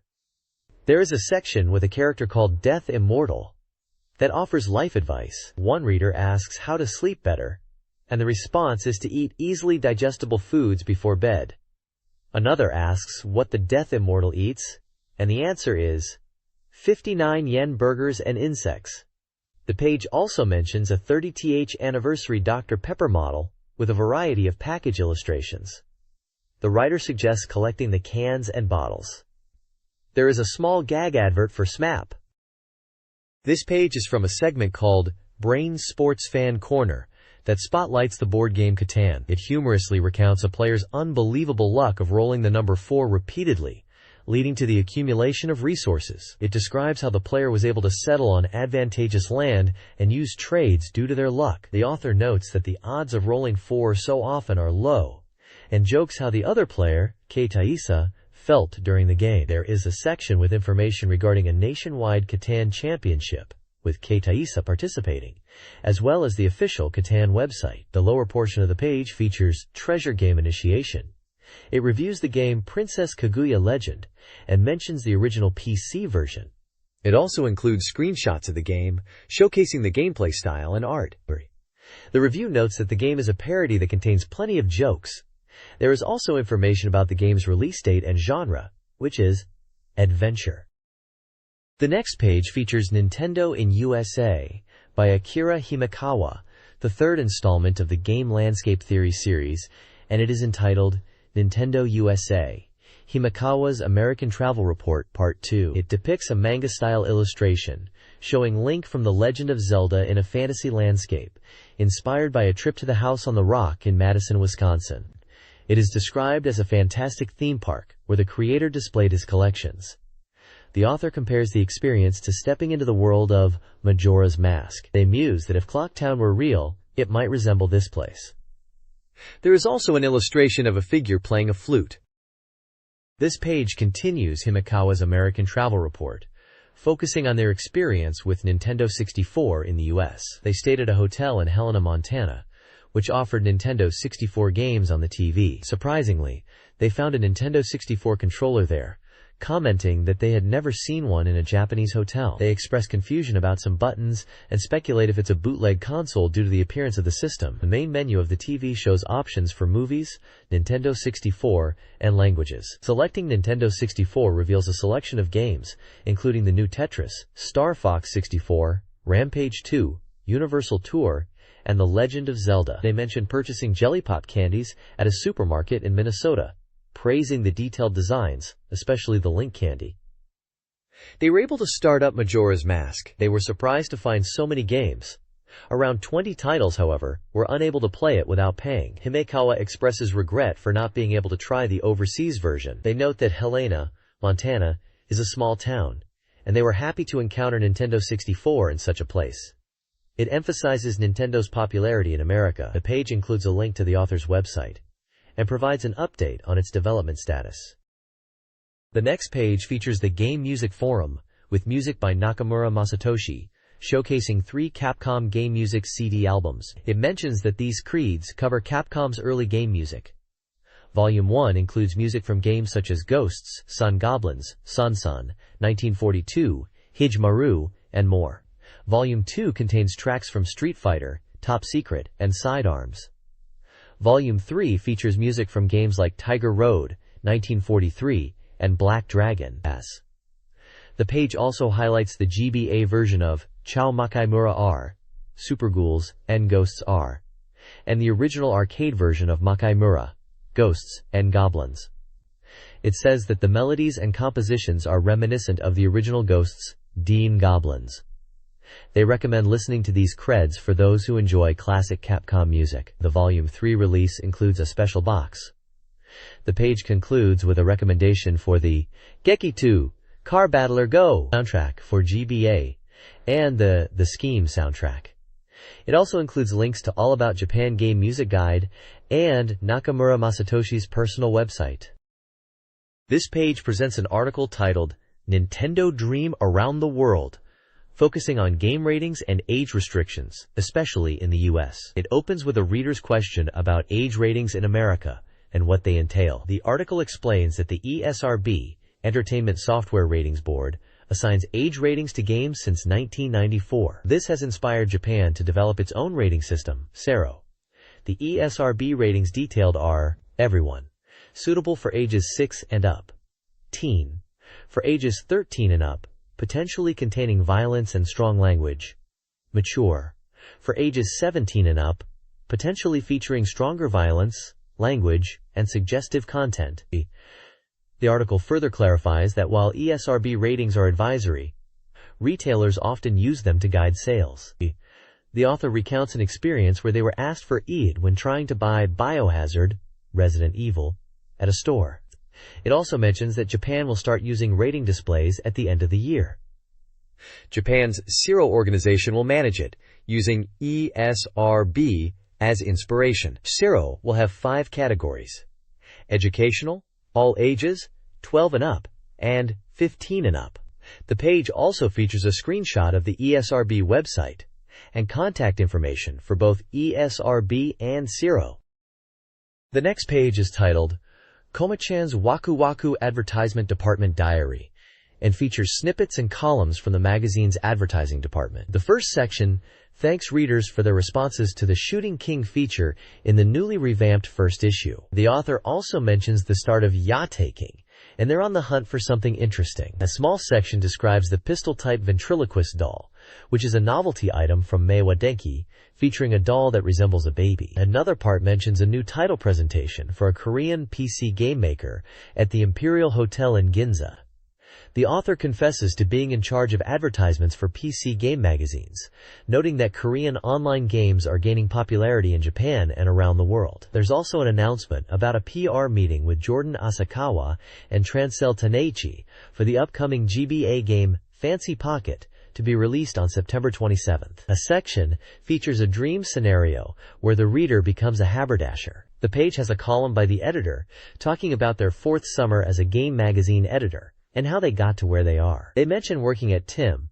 There is a section with a character called Death Immortal that offers life advice. One reader asks how to sleep better, and the response is to eat easily digestible foods before bed. Another asks what the Death Immortal eats, and the answer is 59 yen burgers and insects. The page also mentions a 30th anniversary Dr. Pepper model with a variety of package illustrations. The writer suggests collecting the cans and bottles. There is a small gag advert for SMAP. This page is from a segment called Brain Sports Fan Corner that spotlights the board game Catan. It humorously recounts a player's unbelievable luck of rolling the number 4 repeatedly, leading to the accumulation of resources. It describes how the player was able to settle on advantageous land and use trades due to their luck. The author notes that the odds of rolling 4 so often are low, and jokes how the other player, Keitaisa, felt during the game. There is a section with information regarding a nationwide Catan championship, with Keitaisa participating, as well as the official Catan website. The lower portion of the page features Treasure Game Initiation. It reviews the game Princess Kaguya Legend and mentions the original PC version. It also includes screenshots of the game, showcasing the gameplay style and art. The review notes that the game is a parody that contains plenty of jokes. There is also information about the game's release date and genre, which is adventure. The next page features Nintendo in USA by Akira Himekawa, the third installment of the Game Landscape Theory series, and it is entitled Nintendo USA, Himekawa's American Travel Report Part 2. It depicts a manga-style illustration showing Link from The Legend of Zelda in a fantasy landscape, inspired by a trip to the House on the Rock in Madison, Wisconsin. It is described as a fantastic theme park where the creator displayed his collections. The author compares the experience to stepping into the world of Majora's Mask. They muse that if Clocktown were real, it might resemble this place. There is also an illustration of a figure playing a flute. This page continues Himekawa's American Travel Report, focusing on their experience with Nintendo 64 in the US. They stayed at a hotel in Helena, Montana, which offered Nintendo 64 games on the TV. Surprisingly, they found a Nintendo 64 controller there, commenting that they had never seen one in a Japanese hotel. They express confusion about some buttons and speculate if it's a bootleg console due to the appearance of the system. The main menu of the TV shows options for movies, Nintendo 64, and languages. Selecting Nintendo 64 reveals a selection of games, including the new Tetris, Star Fox 64, Rampage 2, Universal Tour, and The Legend of Zelda. They mention purchasing Jelly Pop candies at a supermarket in Minnesota, praising the detailed designs, especially the Link candy. They were able to start up Majora's Mask. They were surprised to find so many games. Around 20 titles, however, were unable to play it without paying. Himekawa expresses regret for not being able to try the overseas version. They note that Helena, Montana, is a small town, and they were happy to encounter Nintendo 64 in such a place. It emphasizes Nintendo's popularity in America. The page includes a link to the author's website and provides an update on its development status. The next page features the Game Music Forum, with music by Nakamura Masatoshi, showcasing 3 Capcom game music CD albums. It mentions that these creeds cover Capcom's early game music. Volume 1 includes music from games such as Ghosts, Sun Goblins, Sun, 1942, Hijmaru, and more. Volume 2 contains tracks from Street Fighter, Top Secret, and Sidearms. Volume 3 features music from games like Tiger Road, 1943, and Black Dragon. The page also highlights the GBA version of Chao Makaimura R, Super Ghouls, and Ghosts R, and the original arcade version of Makaimura, Ghosts, and Goblins. It says that the melodies and compositions are reminiscent of the original Ghosts, Dean Goblins. They recommend listening to these creds for those who enjoy classic Capcom music. The Volume 3 release includes a special box. The page concludes with a recommendation for the Geki 2 Car Battler Go soundtrack for GBA and the Scheme soundtrack. It also includes links to All About Japan Game Music Guide and Nakamura Masatoshi's personal website. This page presents an article titled Nintendo Dream Around the World, focusing on game ratings and age restrictions, especially in the US. It opens with a reader's question about age ratings in America and what they entail. The article explains that the ESRB, Entertainment Software Ratings Board, assigns age ratings to games since 1994. This has inspired Japan to develop its own rating system, SERO. The ESRB ratings detailed are Everyone, suitable for ages 6 and up; Teen, for ages 13 and up, potentially containing violence and strong language; Mature, for ages 17 and up, potentially featuring stronger violence, language, and suggestive content. The article further clarifies that while ESRB ratings are advisory, retailers often use them to guide sales. The author recounts an experience where they were asked for EID when trying to buy Biohazard, Resident Evil, at a store. It also mentions that Japan will start using rating displays at the end of the year. Japan's SERO organization will manage it, using ESRB as inspiration. SERO will have 5 categories: educational, all ages, 12 and up, and 15 and up. The page also features a screenshot of the ESRB website and contact information for both ESRB and SERO. The next page is titled Komachan's Waku Waku Advertisement Department Diary and features snippets and columns from the magazine's advertising department. The first section thanks readers for their responses to the Shooting King feature in the newly revamped first issue. The author also mentions the start of yacht taking and they're on the hunt for something interesting. A small section describes the pistol-type ventriloquist doll, which is a novelty item from Meiwa Denki, featuring a doll that resembles a baby. Another part mentions a new title presentation for a Korean PC game maker at the Imperial Hotel in Ginza. The author confesses to being in charge of advertisements for PC game magazines, noting that Korean online games are gaining popularity in Japan and around the world. There's also an announcement about a PR meeting with Jordan Asakawa and Trancel Taneichi for the upcoming GBA game Fancy Pocket, to be released on September 27th. A section features a dream scenario where the reader becomes a haberdasher. The page has a column by the editor talking about their 4th summer as a game magazine editor and how they got to where they are. They mention working at Tim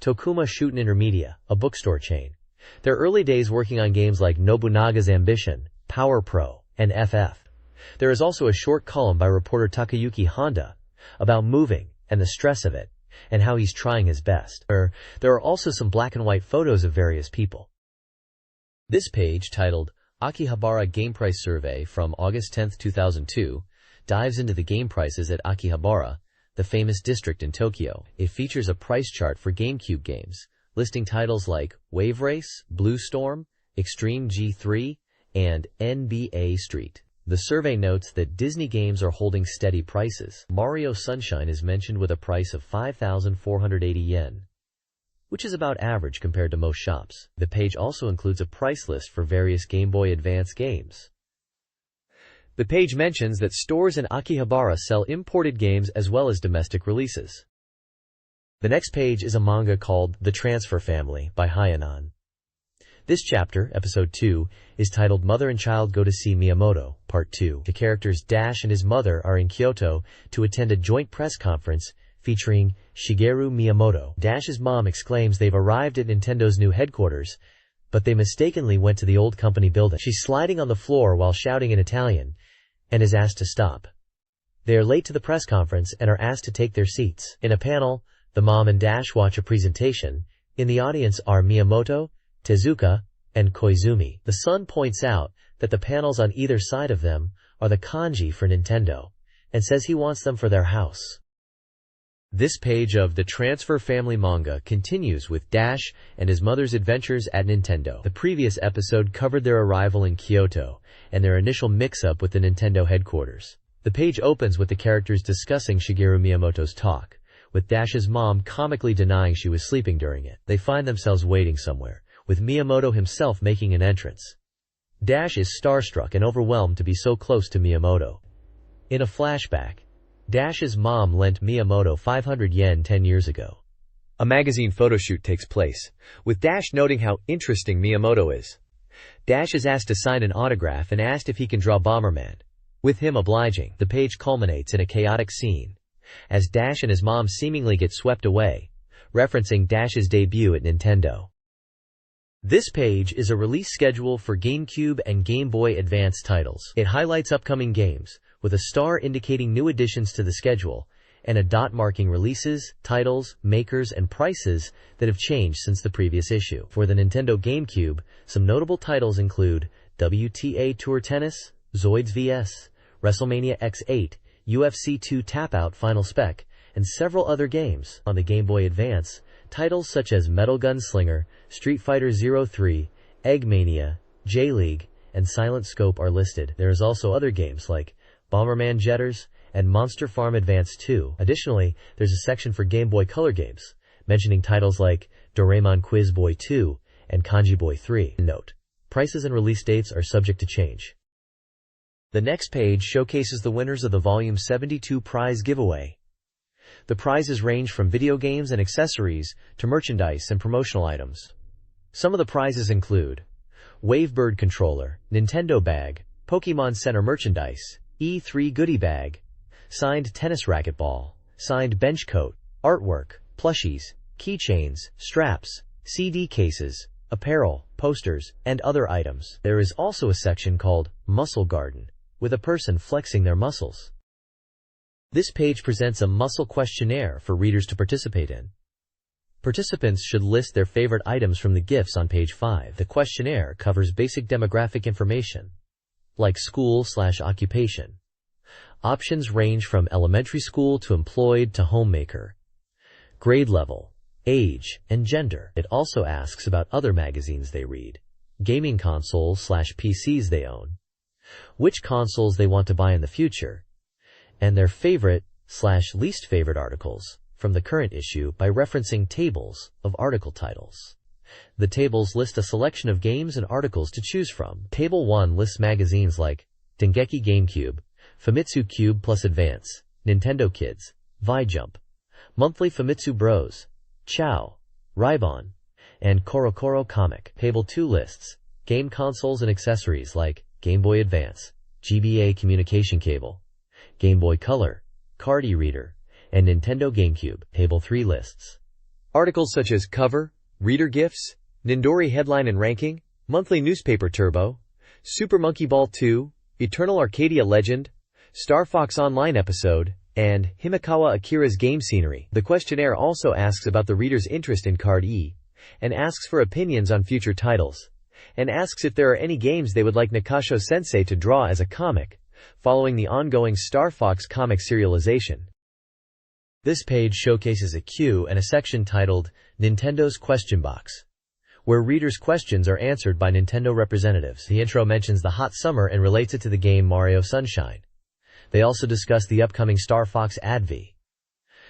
Tokuma Shuten Intermedia, a bookstore chain. Their early days working on games like Nobunaga's Ambition, Power Pro, and FF. There is also a short column by reporter Takayuki Honda about moving and the stress of it, and how he's trying his best. There are also some black and white photos of various people. This page, titled Akihabara Game Price Survey from August 10, 2002, dives into the game prices at Akihabara, the famous district in Tokyo. It features a price chart for GameCube games, listing titles like Wave Race, Blue Storm, Extreme G3, and NBA Street. The survey notes that Disney games are holding steady prices. Mario Sunshine is mentioned with a price of 5,480 yen, which is about average compared to most shops. The page also includes a price list for various Game Boy Advance games. The page mentions that stores in Akihabara sell imported games as well as domestic releases. The next page is a manga called The Transfer Family by Hyanon. This chapter, episode 2, is titled Mother and Child Go to See Miyamoto, Part 2. The characters Dash and his mother are in Kyoto to attend a joint press conference featuring Shigeru Miyamoto. Dash's mom exclaims they've arrived at Nintendo's new headquarters, but they mistakenly went to the old company building. She's sliding on the floor while shouting in Italian and is asked to stop. They are late to the press conference and are asked to take their seats. In a panel, the mom and Dash watch a presentation. In the audience are Miyamoto, Tezuka, and Koizumi. The son points out that the panels on either side of them are the kanji for Nintendo, and says he wants them for their house. This page of the Transfer Family manga continues with Dash and his mother's adventures at Nintendo. The previous episode covered their arrival in Kyoto and their initial mix-up with the Nintendo headquarters. The page opens with the characters discussing Shigeru Miyamoto's talk, with Dash's mom comically denying she was sleeping during it. They find themselves waiting somewhere, with Miyamoto himself making an entrance. Dash is starstruck and overwhelmed to be so close to Miyamoto. In a flashback, Dash's mom lent Miyamoto 500 yen 10 years ago. A magazine photoshoot takes place, with Dash noting how interesting Miyamoto is. Dash is asked to sign an autograph and asked if he can draw Bomberman, with him obliging. The page culminates in a chaotic scene, as Dash and his mom seemingly get swept away, referencing Dash's debut at Nintendo. This page is a release schedule for GameCube and Game Boy Advance titles. It highlights upcoming games, with a star indicating new additions to the schedule, and a dot marking releases, titles, makers, and prices that have changed since the previous issue. For the Nintendo GameCube, some notable titles include WTA Tour Tennis, Zoids vs. WrestleMania X8, UFC 2 Tap-Out Final Spec, and several other games. On the Game Boy Advance, titles such as Metal Gunslinger, Street Fighter 03, Eggmania, J-League, and Silent Scope are listed. There is also other games like Bomberman Jetters and Monster Farm Advance 2. Additionally, there's a section for Game Boy Color games, mentioning titles like Doraemon Quiz Boy 2 and Kanji Boy 3. Note: prices and release dates are subject to change. The next page showcases the winners of the Volume 72 prize giveaway. The prizes range from video games and accessories to merchandise and promotional items. Some of the prizes include Wavebird Controller, Nintendo Bag, Pokemon Center Merchandise, E3 Goodie Bag, signed tennis racket ball, signed bench coat, artwork, plushies, keychains, straps, CD cases, apparel, posters, and other items. There is also a section called Muscle Garden, with a person flexing their muscles. This page presents a muscle questionnaire for readers to participate in. Participants should list their favorite items from the gifts on page 5. The questionnaire covers basic demographic information, like school/occupation, Options range from elementary school to employed to homemaker. Grade level, age, and gender. It also asks about other magazines they read, gaming consoles/PCs they own, which consoles they want to buy in the future, and their favorite/least favorite articles from the current issue by referencing tables of article titles. The tables list a selection of games and articles to choose from. Table 1 lists magazines like Dengeki GameCube, Famitsu Cube Plus Advance, Nintendo Kids, ViJump, Monthly Famitsu Bros, Chow, Raibon, and Korokoro Comic. Table 2 lists game consoles and accessories like Game Boy Advance, GBA communication cable, Game Boy Color, card e-reader, and Nintendo GameCube. Table 3 lists articles such as cover, reader gifts, Nindori headline and ranking, monthly newspaper Turbo, Super Monkey Ball 2, Eternal Arcadia Legend, Star Fox Online episode, and Himekawa Akira's game scenery. The questionnaire also asks about the reader's interest in Card E, and asks for opinions on future titles, and asks if there are any games they would like Nakasho Sensei to draw as a comic, following the ongoing Star Fox comic serialization. This page showcases a queue and a section titled Nintendo's Question Box, where readers' questions are answered by Nintendo representatives. The intro mentions the hot summer and relates it to the game Mario Sunshine. They also discuss the upcoming Star Fox Adv.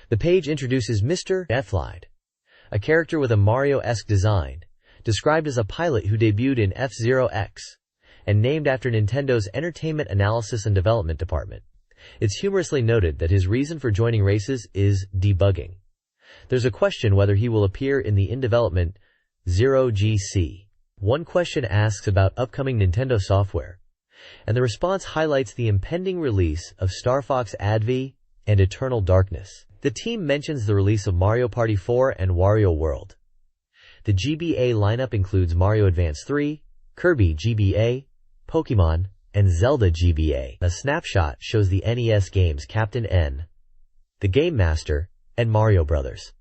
The page introduces Mr. F-Lied, a character with a Mario-esque design, described as a pilot who debuted in F-Zero X, and named after Nintendo's Entertainment Analysis and Development Department. It's humorously noted that his reason for joining races is debugging. There's a question whether he will appear in the in-development Zero GC. One question asks about upcoming Nintendo software, and the response highlights the impending release of Star Fox Adv and Eternal Darkness. The team mentions the release of Mario Party 4 and Wario World. The GBA lineup includes Mario Advance 3, Kirby GBA, Pokemon, and Zelda GBA. A snapshot shows the NES games Captain N, The Game Master, and Mario Brothers.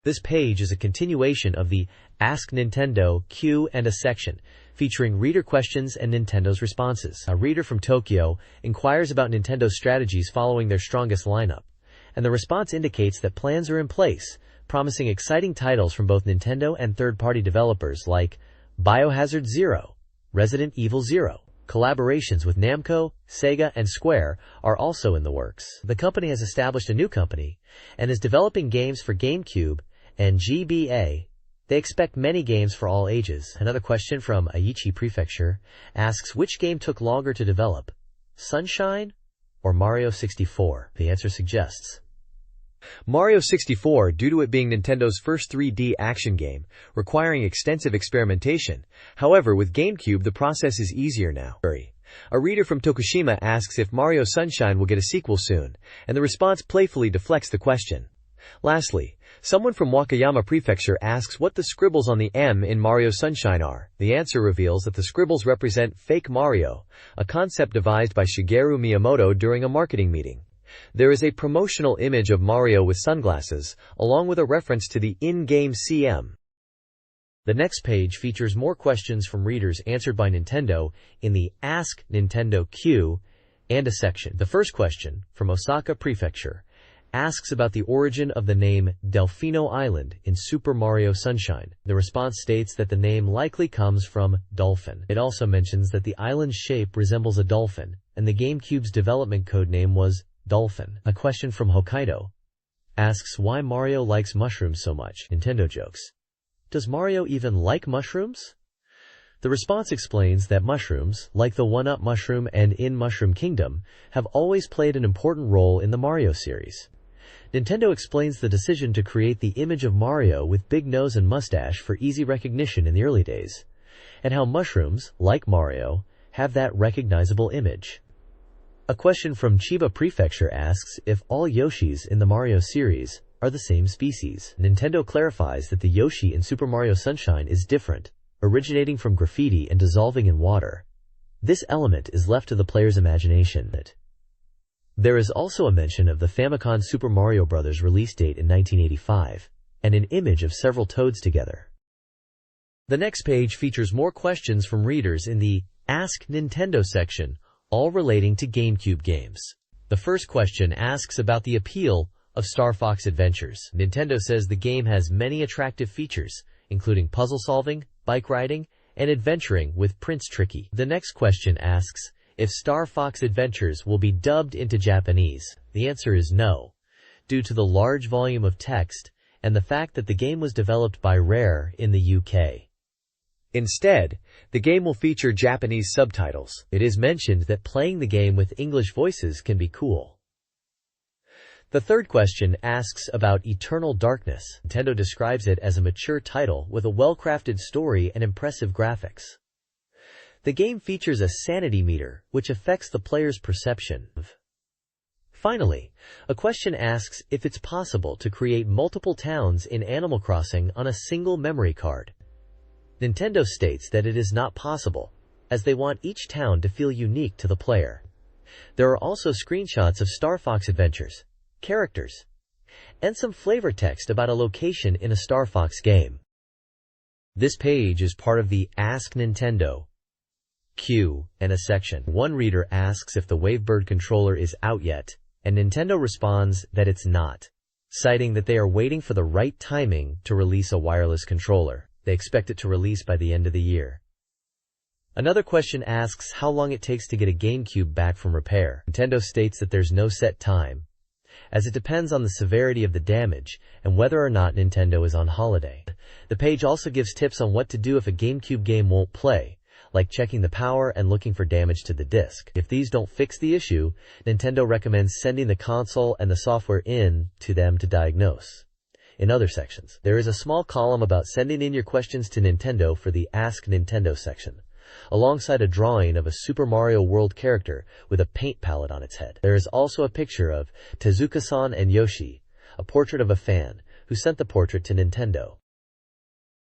This page is a continuation of the Ask Nintendo Q and A section, featuring reader questions and Nintendo's responses. A reader from Tokyo inquires about Nintendo's strategies following their strongest lineup, and the response indicates that plans are in place, promising exciting titles from both Nintendo and third-party developers like Biohazard Zero, Resident Evil Zero. Collaborations with Namco, Sega, and Square are also in the works. The company has established a new company and is developing games for GameCube and GBA. They expect many games for all ages. Another question from Aichi Prefecture asks which game took longer to develop, Sunshine or Mario 64? The answer suggests Mario 64, due to it being Nintendo's first 3D action game, requiring extensive experimentation. However, with GameCube the process is easier now. A reader from Tokushima asks if Mario Sunshine will get a sequel soon, and the response playfully deflects the question. Lastly, someone from Wakayama Prefecture asks what the scribbles on the M in Mario Sunshine are. The answer reveals that the scribbles represent Fake Mario, a concept devised by Shigeru Miyamoto during a marketing meeting. There is a promotional image of Mario with sunglasses, along with a reference to the in-game CM. The next page features more questions from readers answered by Nintendo in the Ask Nintendo Q and A section. The first question, from Osaka Prefecture, asks about the origin of the name Delfino Island in Super Mario Sunshine. The response states that the name likely comes from dolphin. It also mentions that the island's shape resembles a dolphin, and the GameCube's development codename was Dolphin. A question from Hokkaido asks why Mario likes mushrooms so much. Nintendo jokes, does Mario even like mushrooms? The response explains that mushrooms, like the 1-Up mushroom and in Mushroom Kingdom, have always played an important role in the Mario series. Nintendo explains the decision to create the image of Mario with big nose and mustache for easy recognition in the early days, and how mushrooms, like Mario, have that recognizable image. A question from Chiba Prefecture asks if all Yoshis in the Mario series are the same species. Nintendo clarifies that the Yoshi in Super Mario Sunshine is different, originating from graffiti and dissolving in water. This element is left to the player's imagination. There is also a mention of the Famicom Super Mario Bros. Release date in 1985, and an image of several toads together. The next page features more questions from readers in the Ask Nintendo section, all relating to GameCube games. The first question asks about the appeal of Star Fox Adventures. Nintendo says the game has many attractive features, including puzzle solving, bike riding, and adventuring with Prince Tricky. The next question asks if Star Fox Adventures will be dubbed into Japanese. The answer is no, due to the large volume of text and the fact that the game was developed by Rare in the UK. Instead, the game will feature Japanese subtitles. It is mentioned that playing the game with English voices can be cool. The third question asks about Eternal Darkness. Nintendo describes it as a mature title with a well-crafted story and impressive graphics. The game features a sanity meter, which affects the player's perception. Finally, a question asks if it's possible to create multiple towns in Animal Crossing on a single memory card. Nintendo states that it is not possible, as they want each town to feel unique to the player. There are also screenshots of Star Fox Adventures, characters, and some flavor text about a location in a Star Fox game. This page is part of the Ask Nintendo Q&A section. One reader asks if the Wavebird controller is out yet, and Nintendo responds that it's not, citing that they are waiting for the right timing to release a wireless controller. They expect it to release by the end of the year. Another question asks how long it takes to get a GameCube back from repair. Nintendo states that there's no set time, as it depends on the severity of the damage and whether or not Nintendo is on holiday. The page also gives tips on what to do if a GameCube game won't play, like checking the power and looking for damage to the disc. If these don't fix the issue, Nintendo recommends sending the console and the software in to them to diagnose. In other sections, there is a small column about sending in your questions to Nintendo for the Ask Nintendo section, alongside a drawing of a Super Mario World character with a paint palette on its head. There is also a picture of Tezuka-san and Yoshi, a portrait of a fan, who sent the portrait to Nintendo.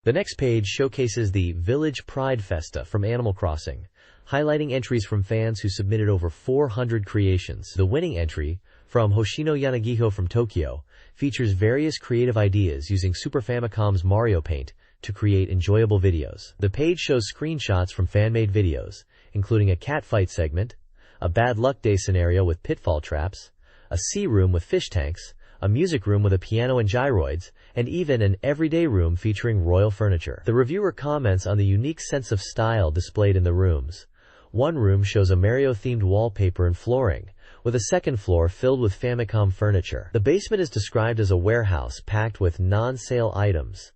The next page showcases the Village Pride Festa from Animal Crossing, highlighting entries from fans who submitted over 400 creations. The winning entry, from Hoshino Yanagiho from Tokyo, features various creative ideas using Super Famicom's Mario Paint to create enjoyable videos. The page shows screenshots from fan-made videos, including a catfight segment, a bad luck day scenario with pitfall traps, a sea room with fish tanks, a music room with a piano and gyroids, and even an everyday room featuring royal furniture. The reviewer comments on the unique sense of style displayed in the rooms. One room shows a Mario-themed wallpaper and flooring, with a second floor filled with Famicom furniture. The basement is described as a warehouse packed with non-sale items.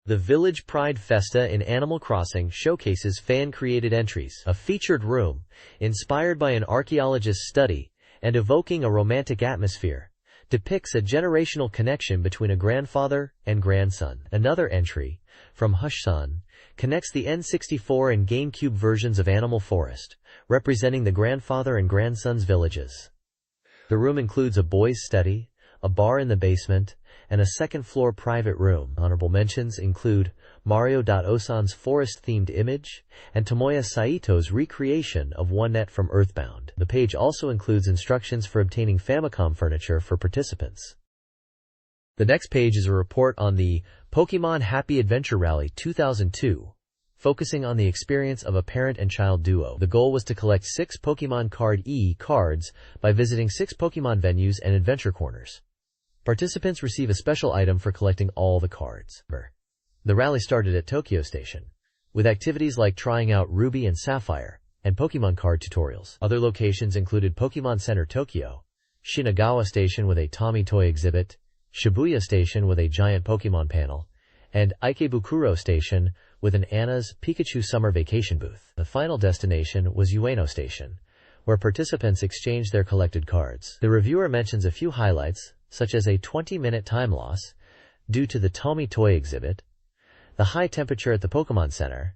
The Village Pride Festa in Animal Crossing showcases fan-created entries. A featured room, inspired by an archaeologist's study and evoking a romantic atmosphere, depicts a generational connection between a grandfather and grandson. Another entry, from Hushsan, connects the N64 and GameCube versions of Animal Forest, representing the grandfather and grandson's villages. The room includes a boys' study, a bar in the basement, and a second-floor private room. Honorable mentions include Mario.Osan's forest-themed image and Tomoya Saito's recreation of OneNet from Earthbound. The page also includes instructions for obtaining Famicom furniture for participants. The next page is a report on the Pokémon Happy Adventure Rally 2002, focusing on the experience of a parent and child duo. The goal was to collect 6 Pokémon Card E cards by visiting 6 Pokémon venues and adventure corners. Participants receive a special item for collecting all the cards. The rally started at Tokyo Station, with activities like trying out Ruby and Sapphire, and Pokémon card tutorials. Other locations included Pokémon Center Tokyo, Shinagawa Station with a Tommy Toy exhibit, Shibuya Station with a giant Pokémon panel, and Ikebukuro Station with an Anna's Pikachu Summer Vacation booth. The final destination was Ueno Station, where participants exchanged their collected cards. The reviewer mentions a few highlights, such as a 20-minute time loss due to the Tommy Toy exhibit, the high temperature at the Pokémon Center,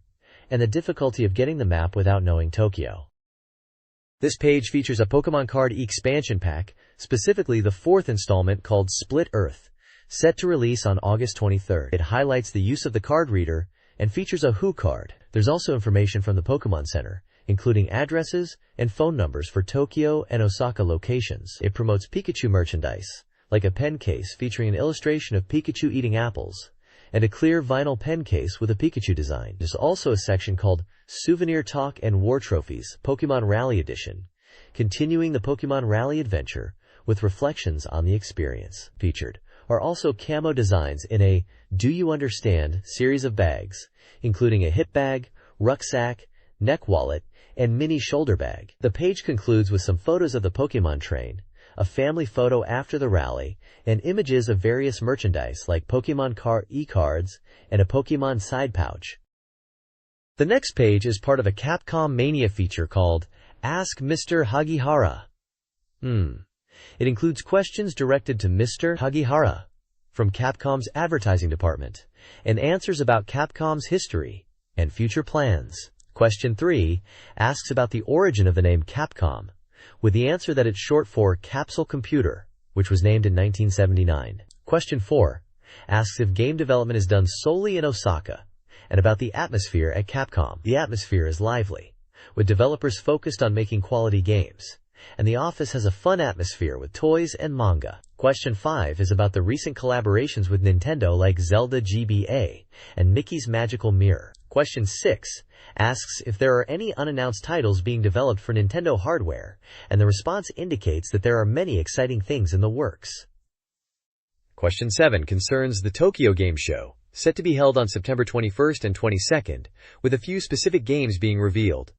and the difficulty of getting the map without knowing Tokyo. This page features a Pokémon Card expansion pack, specifically the 4th installment called Split Earth, set to release on August 23rd. It highlights the use of the card reader and features a Who card. There's also information from the Pokémon Center, including addresses and phone numbers for Tokyo and Osaka locations. It promotes Pikachu merchandise, like a pen case featuring an illustration of Pikachu eating apples, and a clear vinyl pen case with a Pikachu design. There's also a section called Souvenir Talk and War Trophies, Pokemon Rally Edition, continuing the Pokemon Rally adventure with reflections on the experience. Featured are also camo designs in a Do You Understand series of bags, including a hip bag, rucksack, neck wallet, and mini shoulder bag. The page concludes with some photos of the Pokemon train, a family photo after the rally, and images of various merchandise like Pokemon e-cards and a Pokemon side pouch. The next page is part of a Capcom Mania feature called Ask Mr. Hagihara. It includes questions directed to Mr. Hagihara from Capcom's advertising department and answers about Capcom's history and future plans. Question 3 asks about the origin of the name Capcom, with the answer that it's short for Capsule Computer, which was named in 1979. Question 4 asks if game development is done solely in Osaka, and about the atmosphere at Capcom. The atmosphere is lively, with developers focused on making quality games, and the office has a fun atmosphere with toys and manga. Question 5 is about the recent collaborations with Nintendo like Zelda GBA and Mickey's Magical Mirror. Question 6 asks if there are any unannounced titles being developed for Nintendo hardware, and the response indicates that there are many exciting things in the works. Question 7 concerns the Tokyo Game Show, set to be held on September 21st and 22nd, with a few specific games being revealed.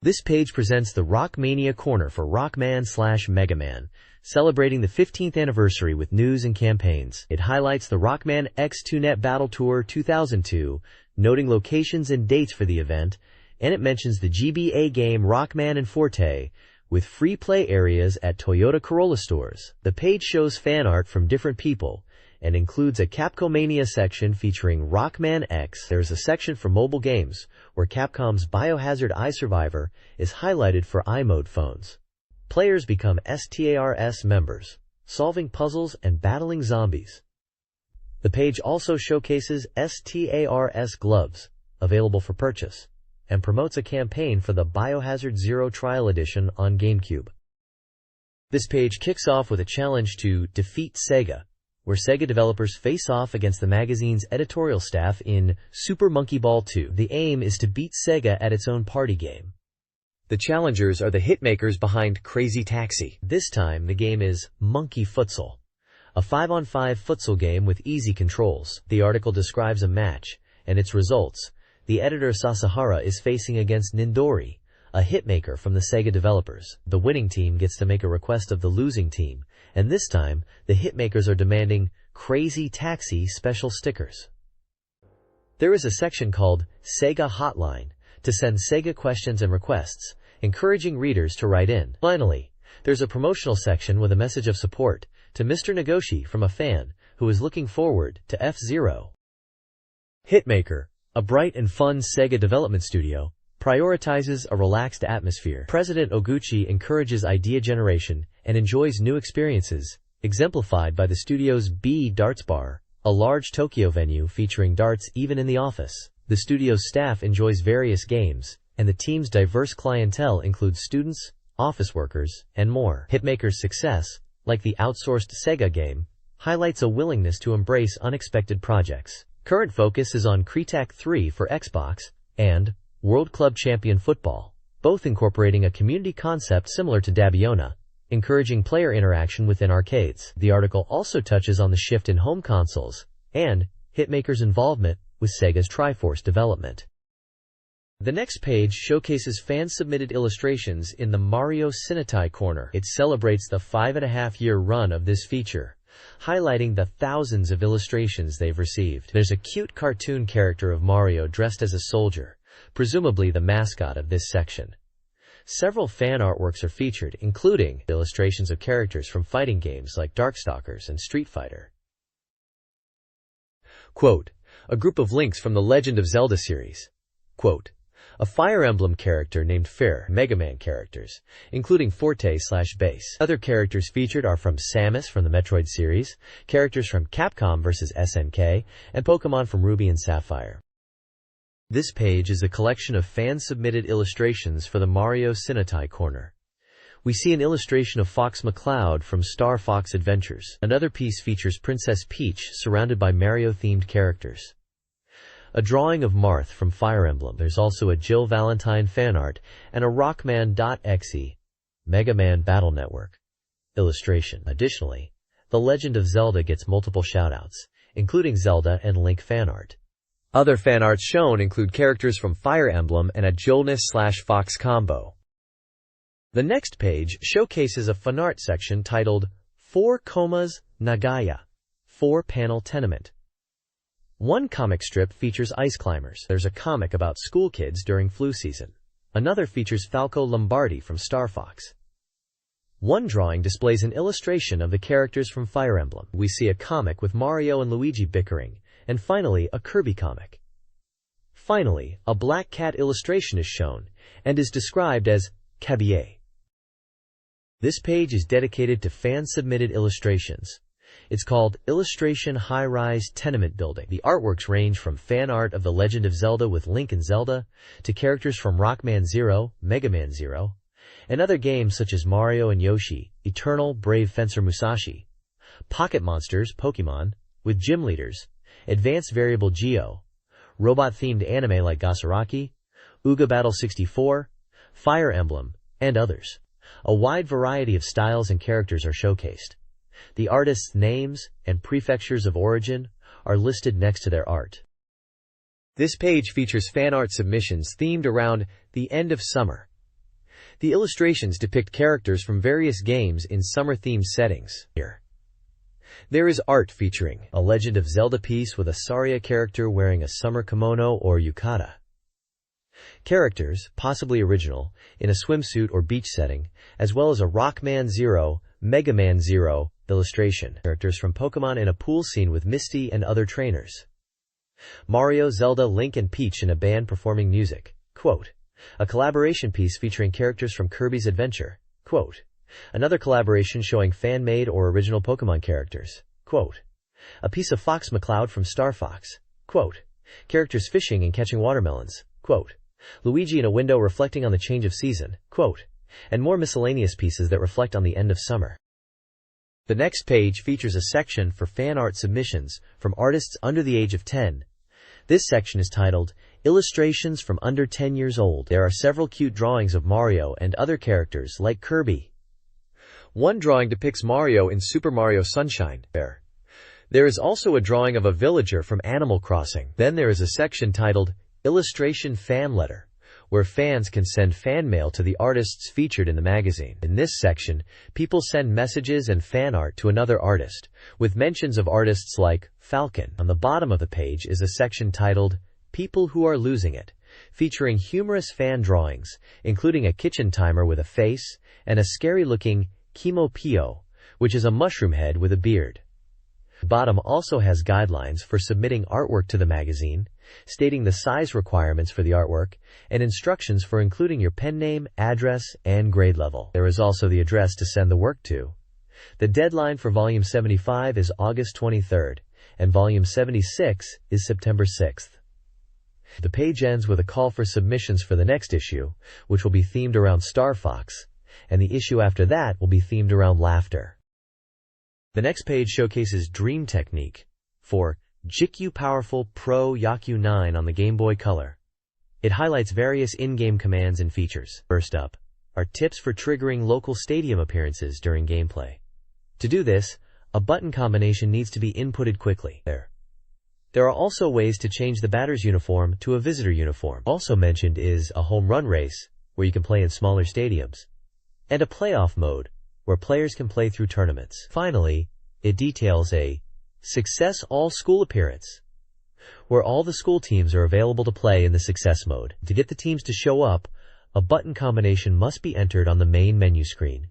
This page presents the Rockmania Corner for Rockman/Mega Man, celebrating the 15th anniversary with news and campaigns. It highlights the Rockman X2Net Battle Tour 2002, noting locations and dates for the event, and it mentions the GBA game Rockman and Forte, with free play areas at Toyota Corolla stores. The page shows fan art from different people, and includes a Capcomania section featuring Rockman X. There's a section for mobile games, where Capcom's Biohazard iSurvivor is highlighted for iMode phones. Players become STARS members, solving puzzles and battling zombies. The page also showcases STARS gloves, available for purchase, and promotes a campaign for the Biohazard Zero Trial Edition on GameCube. This page kicks off with a challenge to defeat Sega, where Sega developers face off against the magazine's editorial staff in Super Monkey Ball 2. The aim is to beat Sega at its own party game. The challengers are the hitmakers behind Crazy Taxi. This time, the game is Monkey Futsal, a 5-on-5 futsal game with easy controls. The article describes a match and its results. The editor Sasahara is facing against Nindori, a hitmaker from the Sega developers. The winning team gets to make a request of the losing team, and this time, the hitmakers are demanding Crazy Taxi special stickers. There is a section called Sega Hotline to send Sega questions and requests, encouraging readers to write in. Finally, there's a promotional section with a message of support to Mr. Nagoshi from a fan who is looking forward to F-Zero. Hitmaker, a bright and fun Sega development studio, prioritizes a relaxed atmosphere. President Oguchi encourages idea generation and enjoys new experiences, exemplified by the studio's B Darts Bar, a large Tokyo venue featuring darts even in the office. The studio's staff enjoys various games, and the team's diverse clientele includes students, office workers, and more. Hitmaker's success, like the outsourced Sega game, highlights a willingness to embrace unexpected projects. Current focus is on Kretak 3 for Xbox and World Club Champion Football, both incorporating a community concept similar to Dabiona, encouraging player interaction within arcades. The article also touches on the shift in home consoles and Hitmaker's involvement with Sega's Triforce development. The next page showcases fan-submitted illustrations in the Mario Cinetai Corner. It celebrates the 5.5-year run of this feature, highlighting the thousands of illustrations they've received. There's a cute cartoon character of Mario dressed as a soldier, presumably the mascot of this section. Several fan artworks are featured, including illustrations of characters from fighting games like Darkstalkers and Street Fighter. Quote, a group of links from the Legend of Zelda series. Quote, a Fire Emblem character named Fair, Mega Man characters, including Forte/Base. Other characters featured are from Samus from the Metroid series, characters from Capcom vs. SNK, and Pokemon from Ruby and Sapphire. This page is a collection of fan-submitted illustrations for the Mario Cinetai Corner, we see an illustration of Fox McCloud from Star Fox Adventures. Another piece features Princess Peach surrounded by Mario-themed characters. A drawing of Marth from Fire Emblem. There's also a Jill Valentine fan art and a Rockman.exe Mega Man Battle Network illustration. Additionally, The Legend of Zelda gets multiple shoutouts, including Zelda and Link fan art. Other fan arts shown include characters from Fire Emblem and a Jolnus/Fox combo. The next page showcases a fanart section titled 4 Komas Nagaya, 4-panel tenement. One comic strip features ice climbers. There's a comic about school kids during flu season. Another features Falco Lombardi from Star Fox. One drawing displays an illustration of the characters from Fire Emblem. We see a comic with Mario and Luigi bickering, and finally a Kirby comic. Finally, a black cat illustration is shown, and is described as cabier. This page is dedicated to fan-submitted illustrations. It's called Illustration High-Rise Tenement Building. The artworks range from fan art of The Legend of Zelda with Link and Zelda, to characters from Rockman Zero, Mega Man Zero, and other games such as Mario and Yoshi, Eternal, Brave Fencer Musashi, Pocket Monsters, Pokemon, with gym leaders, Advanced Variable Geo, robot-themed anime like Gasaraki, Ooga Battle 64, Fire Emblem, and others. A wide variety of styles and characters are showcased. The artists' names and prefectures of origin are listed next to their art. This page features fan art submissions themed around the end of summer. The illustrations depict characters from various games in summer-themed settings. Here, there is art featuring a Legend of Zelda piece with a Saria character wearing a summer kimono or yukata. Characters, possibly original, in a swimsuit or beach setting, as well as a Rockman Zero, Mega Man Zero illustration. Characters from Pokemon in a pool scene with Misty and other trainers. Mario, Zelda, Link, and Peach in a band performing music. Quote, a collaboration piece featuring characters from Kirby's Adventure. Quote, another collaboration showing fan-made or original Pokemon characters. Quote, a piece of Fox McCloud from Star Fox. Quote, characters fishing and catching watermelons. Quote, Luigi in a window reflecting on the change of season. Quote, and more miscellaneous pieces that reflect on the end of summer. The next page features a section for fan art submissions from artists under the age of 10. This section is titled, Illustrations from Under 10 Years Old. There are several cute drawings of Mario and other characters like Kirby. One drawing depicts Mario in Super Mario Sunshine. There is also a drawing of a villager from Animal Crossing. Then there is a section titled, Illustration Fan Letter, where fans can send fan mail to the artists featured in the magazine. In this section, people send messages and fan art to another artist, with mentions of artists like Falcon. On the bottom of the page is a section titled, People Who Are Losing It, featuring humorous fan drawings, including a kitchen timer with a face, and a scary-looking Kimo-Pio, which is a mushroom head with a beard. The bottom also has guidelines for submitting artwork to the magazine, stating the size requirements for the artwork, and instructions for including your pen name, address, and grade level. There is also the address to send the work to. The deadline for Volume 75 is August 23rd, and Volume 76 is September 6th. The page ends with a call for submissions for the next issue, which will be themed around Star Fox, and the issue after that will be themed around laughter. The next page showcases Dream Technique for JICU Powerful Pro Yaku 9 on the Game Boy Color. It highlights various in-game commands and features. First up are tips for triggering local stadium appearances during gameplay. To do this, a button combination needs to be inputted quickly. There are also ways to change the batter's uniform to a visitor uniform. Also mentioned is a home run race, where you can play in smaller stadiums, and a playoff mode, where players can play through tournaments. Finally, it details a Success All-School appearance, where all the school teams are available to play in the success mode. To get the teams to show up, a button combination must be entered on the main menu screen.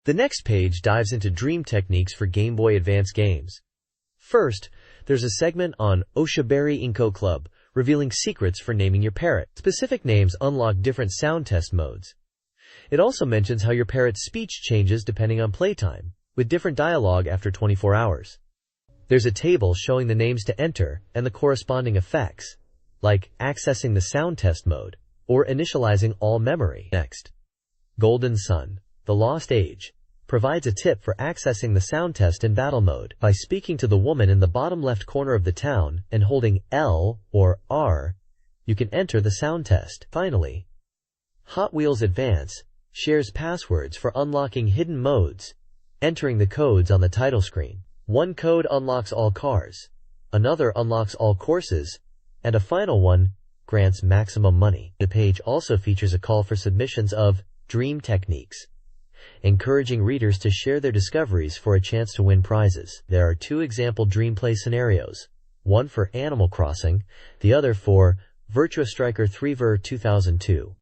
The next page dives into dream techniques for Game Boy Advance games. First, there's a segment on Oshaberi Inko Club, revealing secrets for naming your parrot. Specific names unlock different sound test modes. It also mentions how your parrot's speech changes depending on playtime, with different dialogue after 24 hours. There's a table showing the names to enter and the corresponding effects, like accessing the sound test mode or initializing all memory. Next, Golden Sun, The Lost Age, provides a tip for accessing the sound test in battle mode. By speaking to the woman in the bottom left corner of the town and holding L or R, you can enter the sound test. Finally, Hot Wheels Advance shares passwords for unlocking hidden modes, entering the codes on the title screen. One code unlocks all cars, another unlocks all courses, and a final one grants maximum money. The page also features a call for submissions of dream techniques, encouraging readers to share their discoveries for a chance to win prizes. There are 2 example dream play scenarios, one for Animal Crossing, the other for Virtua Striker 3 Ver 2002.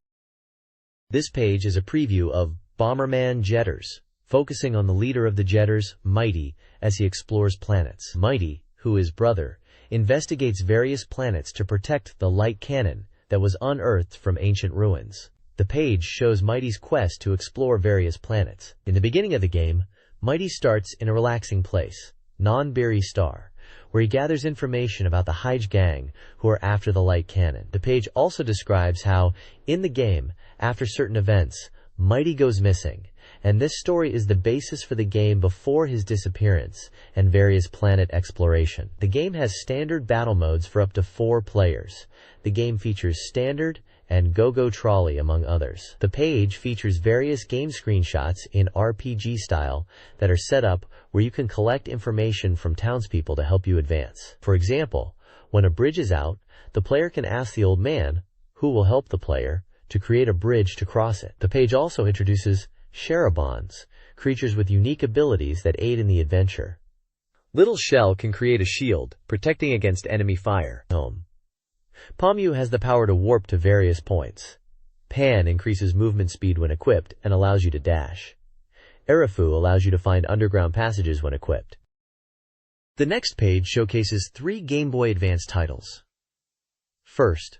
This page is a preview of Bomberman Jetters, focusing on the leader of the Jetters, Mighty, as he explores planets. Mighty, who is brother, investigates various planets to protect the light cannon that was unearthed from ancient ruins. The page shows Mighty's quest to explore various planets. In the beginning of the game, Mighty starts in a relaxing place, Non-Berry Star, where he gathers information about the Hyde gang who are after the light cannon. The page also describes how, in the game, after certain events, Mighty goes missing, and this story is the basis for the game before his disappearance and various planet exploration. The game has standard battle modes for up to 4 players. The game features Standard and Go-Go Trolley, among others. The page features various game screenshots in RPG style that are set up where you can collect information from townspeople to help you advance. For example, when a bridge is out, the player can ask the old man, who will help the player, to create a bridge to cross it. The page also introduces Sharabons, creatures with unique abilities that aid in the adventure. Little Shell can create a shield, protecting against enemy fire. Pomu has the power to warp to various points. Pan increases movement speed when equipped and allows you to dash. Erifu allows you to find underground passages when equipped. The next page showcases 3 Game Boy Advance titles. First,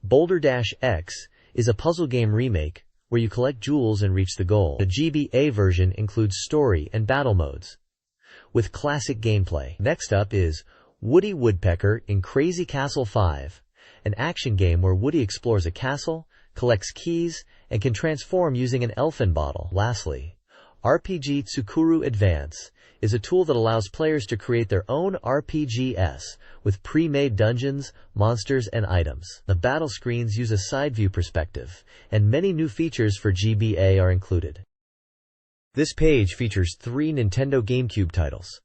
Boulder Dash X is a puzzle game remake where you collect jewels and reach the goal. The GBA version includes story and battle modes, with classic gameplay. Next up is Woody Woodpecker in Crazy Castle 5, an action game where Woody explores a castle, collects keys, and can transform using an elfin bottle. Lastly, RPG Tsukuru Advance is a tool that allows players to create their own RPGs with pre-made dungeons, monsters, and items. The battle screens use a side view perspective, and many new features for GBA are included. This page features 3 Nintendo GameCube titles.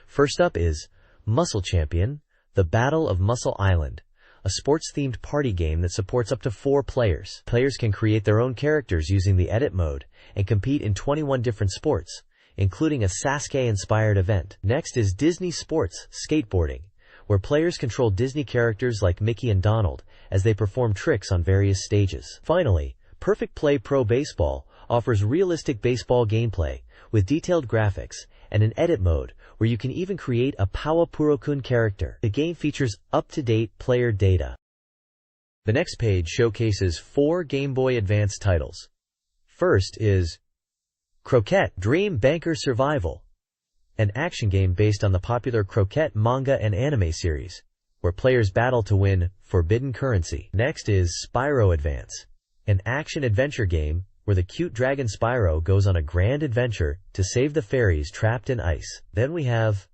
First up is Muscle Champion, The Battle of Muscle Island, a sports-themed party game that supports up to 4 players. Players can create their own characters using the edit mode and compete in 21 different sports, including a Sasuke-inspired event. Next is Disney Sports Skateboarding, where players control Disney characters like Mickey and Donald as they perform tricks on various stages. Finally, Perfect Play Pro Baseball offers realistic baseball gameplay with detailed graphics and an edit mode where you can even create a Powa Puro-kun character. The game features up-to-date player data. The next page showcases 4 Game Boy Advance titles. First is Croquette Dream Banker Survival, an action game based on the popular Croquette manga and anime series, where players battle to win forbidden currency. Next is Spyro Advance, an action-adventure game where the cute dragon Spyro goes on a grand adventure to save the fairies trapped in ice. Then we have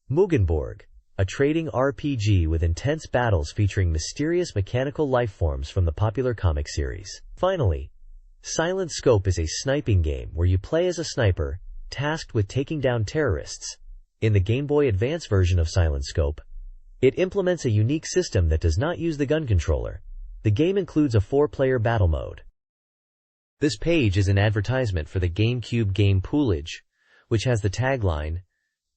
Mugenborg, a trading RPG with intense battles featuring mysterious mechanical lifeforms from the popular comic series. Finally, Silent Scope is a sniping game where you play as a sniper, tasked with taking down terrorists. In the Game Boy Advance version of Silent Scope, it implements a unique system that does not use the gun controller. The game includes a 4-player battle mode. This page is an advertisement for the GameCube game Poolage, which has the tagline,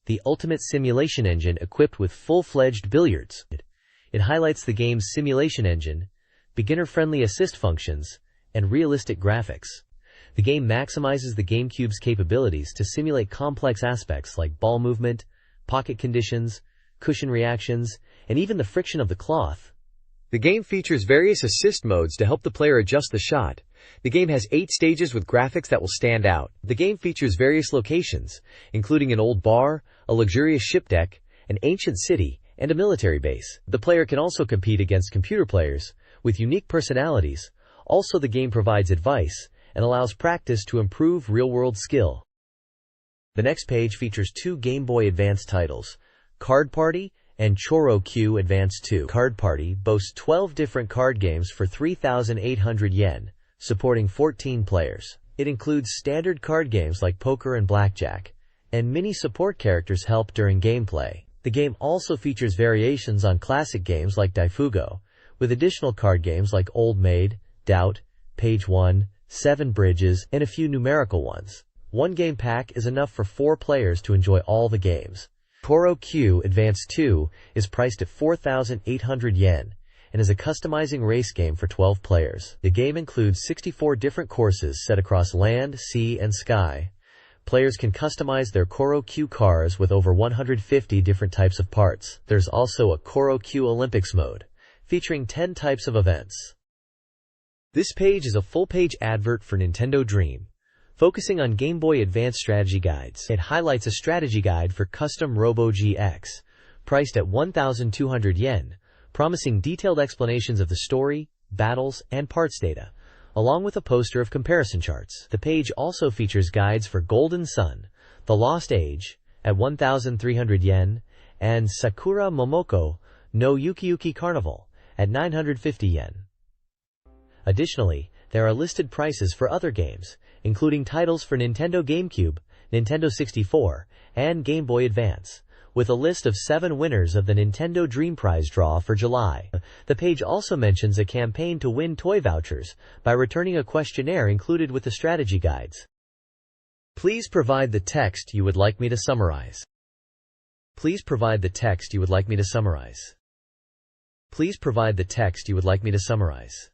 "The ultimate simulation engine equipped with full-fledged billiards." It highlights the game's simulation engine, beginner-friendly assist functions, and realistic graphics. The game maximizes the GameCube's capabilities to simulate complex aspects like ball movement, pocket conditions, cushion reactions, and even the friction of the cloth. The game features various assist modes to help the player adjust the shot. The game has 8 stages with graphics that will stand out. The game features various locations, including an old bar, a luxurious ship deck, an ancient city, and a military base. The player can also compete against computer players with unique personalities. Also, the game provides advice and allows practice to improve real-world skill. The next page features two Game Boy Advance titles, Card Party and Choro Q Advance 2. Card Party boasts 12 different card games for 3,800 yen, supporting 14 players. It includes standard card games like poker and blackjack, and mini support characters help during gameplay. The game also features variations on classic games like Daifugo, with additional card games like Old Maid, Doubt, Page 1, 7 Bridges, and a few numerical ones. One game pack is enough for 4 players to enjoy all the games. Choro Q Advance 2 is priced at 4,800 yen and is a customizing race game for 12 players. The game includes 64 different courses set across land, sea, and sky. Players can customize their Choro Q cars with over 150 different types of parts. There's also a Choro Q Olympics mode, featuring 10 types of events. This page is a full-page advert for Nintendo Dream, focusing on Game Boy Advance strategy guides. It highlights a strategy guide for Custom Robo GX, priced at 1,200 yen, promising detailed explanations of the story, battles, and parts data, along with a poster of comparison charts. The page also features guides for Golden Sun, The Lost Age, at 1,300 yen, and Sakura Momoko no Yukiyuki Carnival, at 950 yen. Additionally, there are listed prices for other games, including titles for Nintendo GameCube, Nintendo 64, and Game Boy Advance, with a list of 7 winners of the Nintendo Dream Prize draw for July. The page also mentions a campaign to win toy vouchers by returning a questionnaire included with the strategy guides. Please provide the text you would like me to summarize. Please provide the text you would like me to summarize. Please provide the text you would like me to summarize.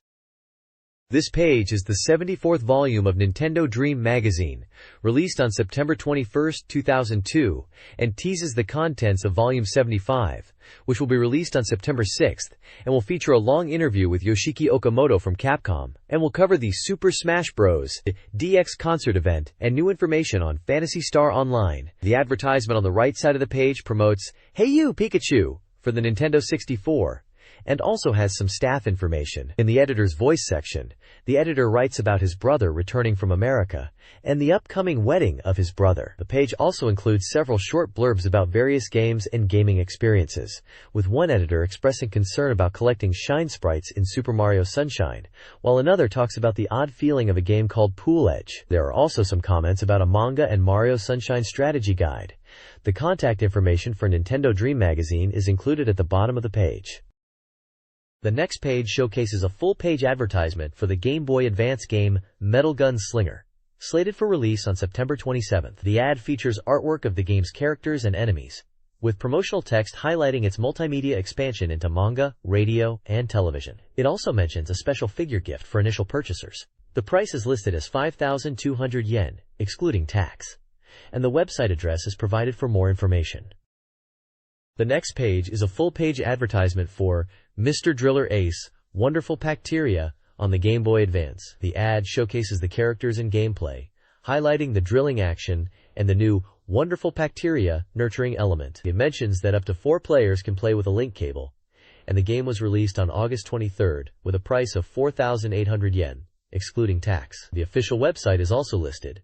This page is the 74th volume of Nintendo Dream magazine, released on September 21, 2002, and teases the contents of Volume 75, which will be released on September 6, and will feature a long interview with Yoshiki Okamoto from Capcom, and will cover the Super Smash Bros. DX concert event and new information on Phantasy Star Online. The advertisement on the right side of the page promotes "Hey You, Pikachu" for the Nintendo 64, and also has some staff information. In the editor's voice section, the editor writes about his brother returning from America and the upcoming wedding of his brother. The page also includes several short blurbs about various games and gaming experiences, with one editor expressing concern about collecting shine sprites in Super Mario Sunshine, while another talks about the odd feeling of a game called Pool Edge. There are also some comments about a manga and Mario Sunshine strategy guide. The contact information for Nintendo Dream magazine is included at the bottom of the page. The next page showcases a full-page advertisement for the Game Boy Advance game Metal Gun Slinger, slated for release on September 27. The ad features artwork of the game's characters and enemies, with promotional text highlighting its multimedia expansion into manga, radio, and television. It also mentions a special figure gift for initial purchasers. The price is listed as 5,200 yen, excluding tax, and the website address is provided for more information. The next page is a full-page advertisement for Mr. Driller Ace, Wonderful Bacteria on the Game Boy Advance. The ad showcases the characters and gameplay, highlighting the drilling action and the new Wonderful Bacteria nurturing element. It mentions that up to 4 players can play with a link cable, and the game was released on August 23 with a price of 4,800 yen, excluding tax. The official website is also listed,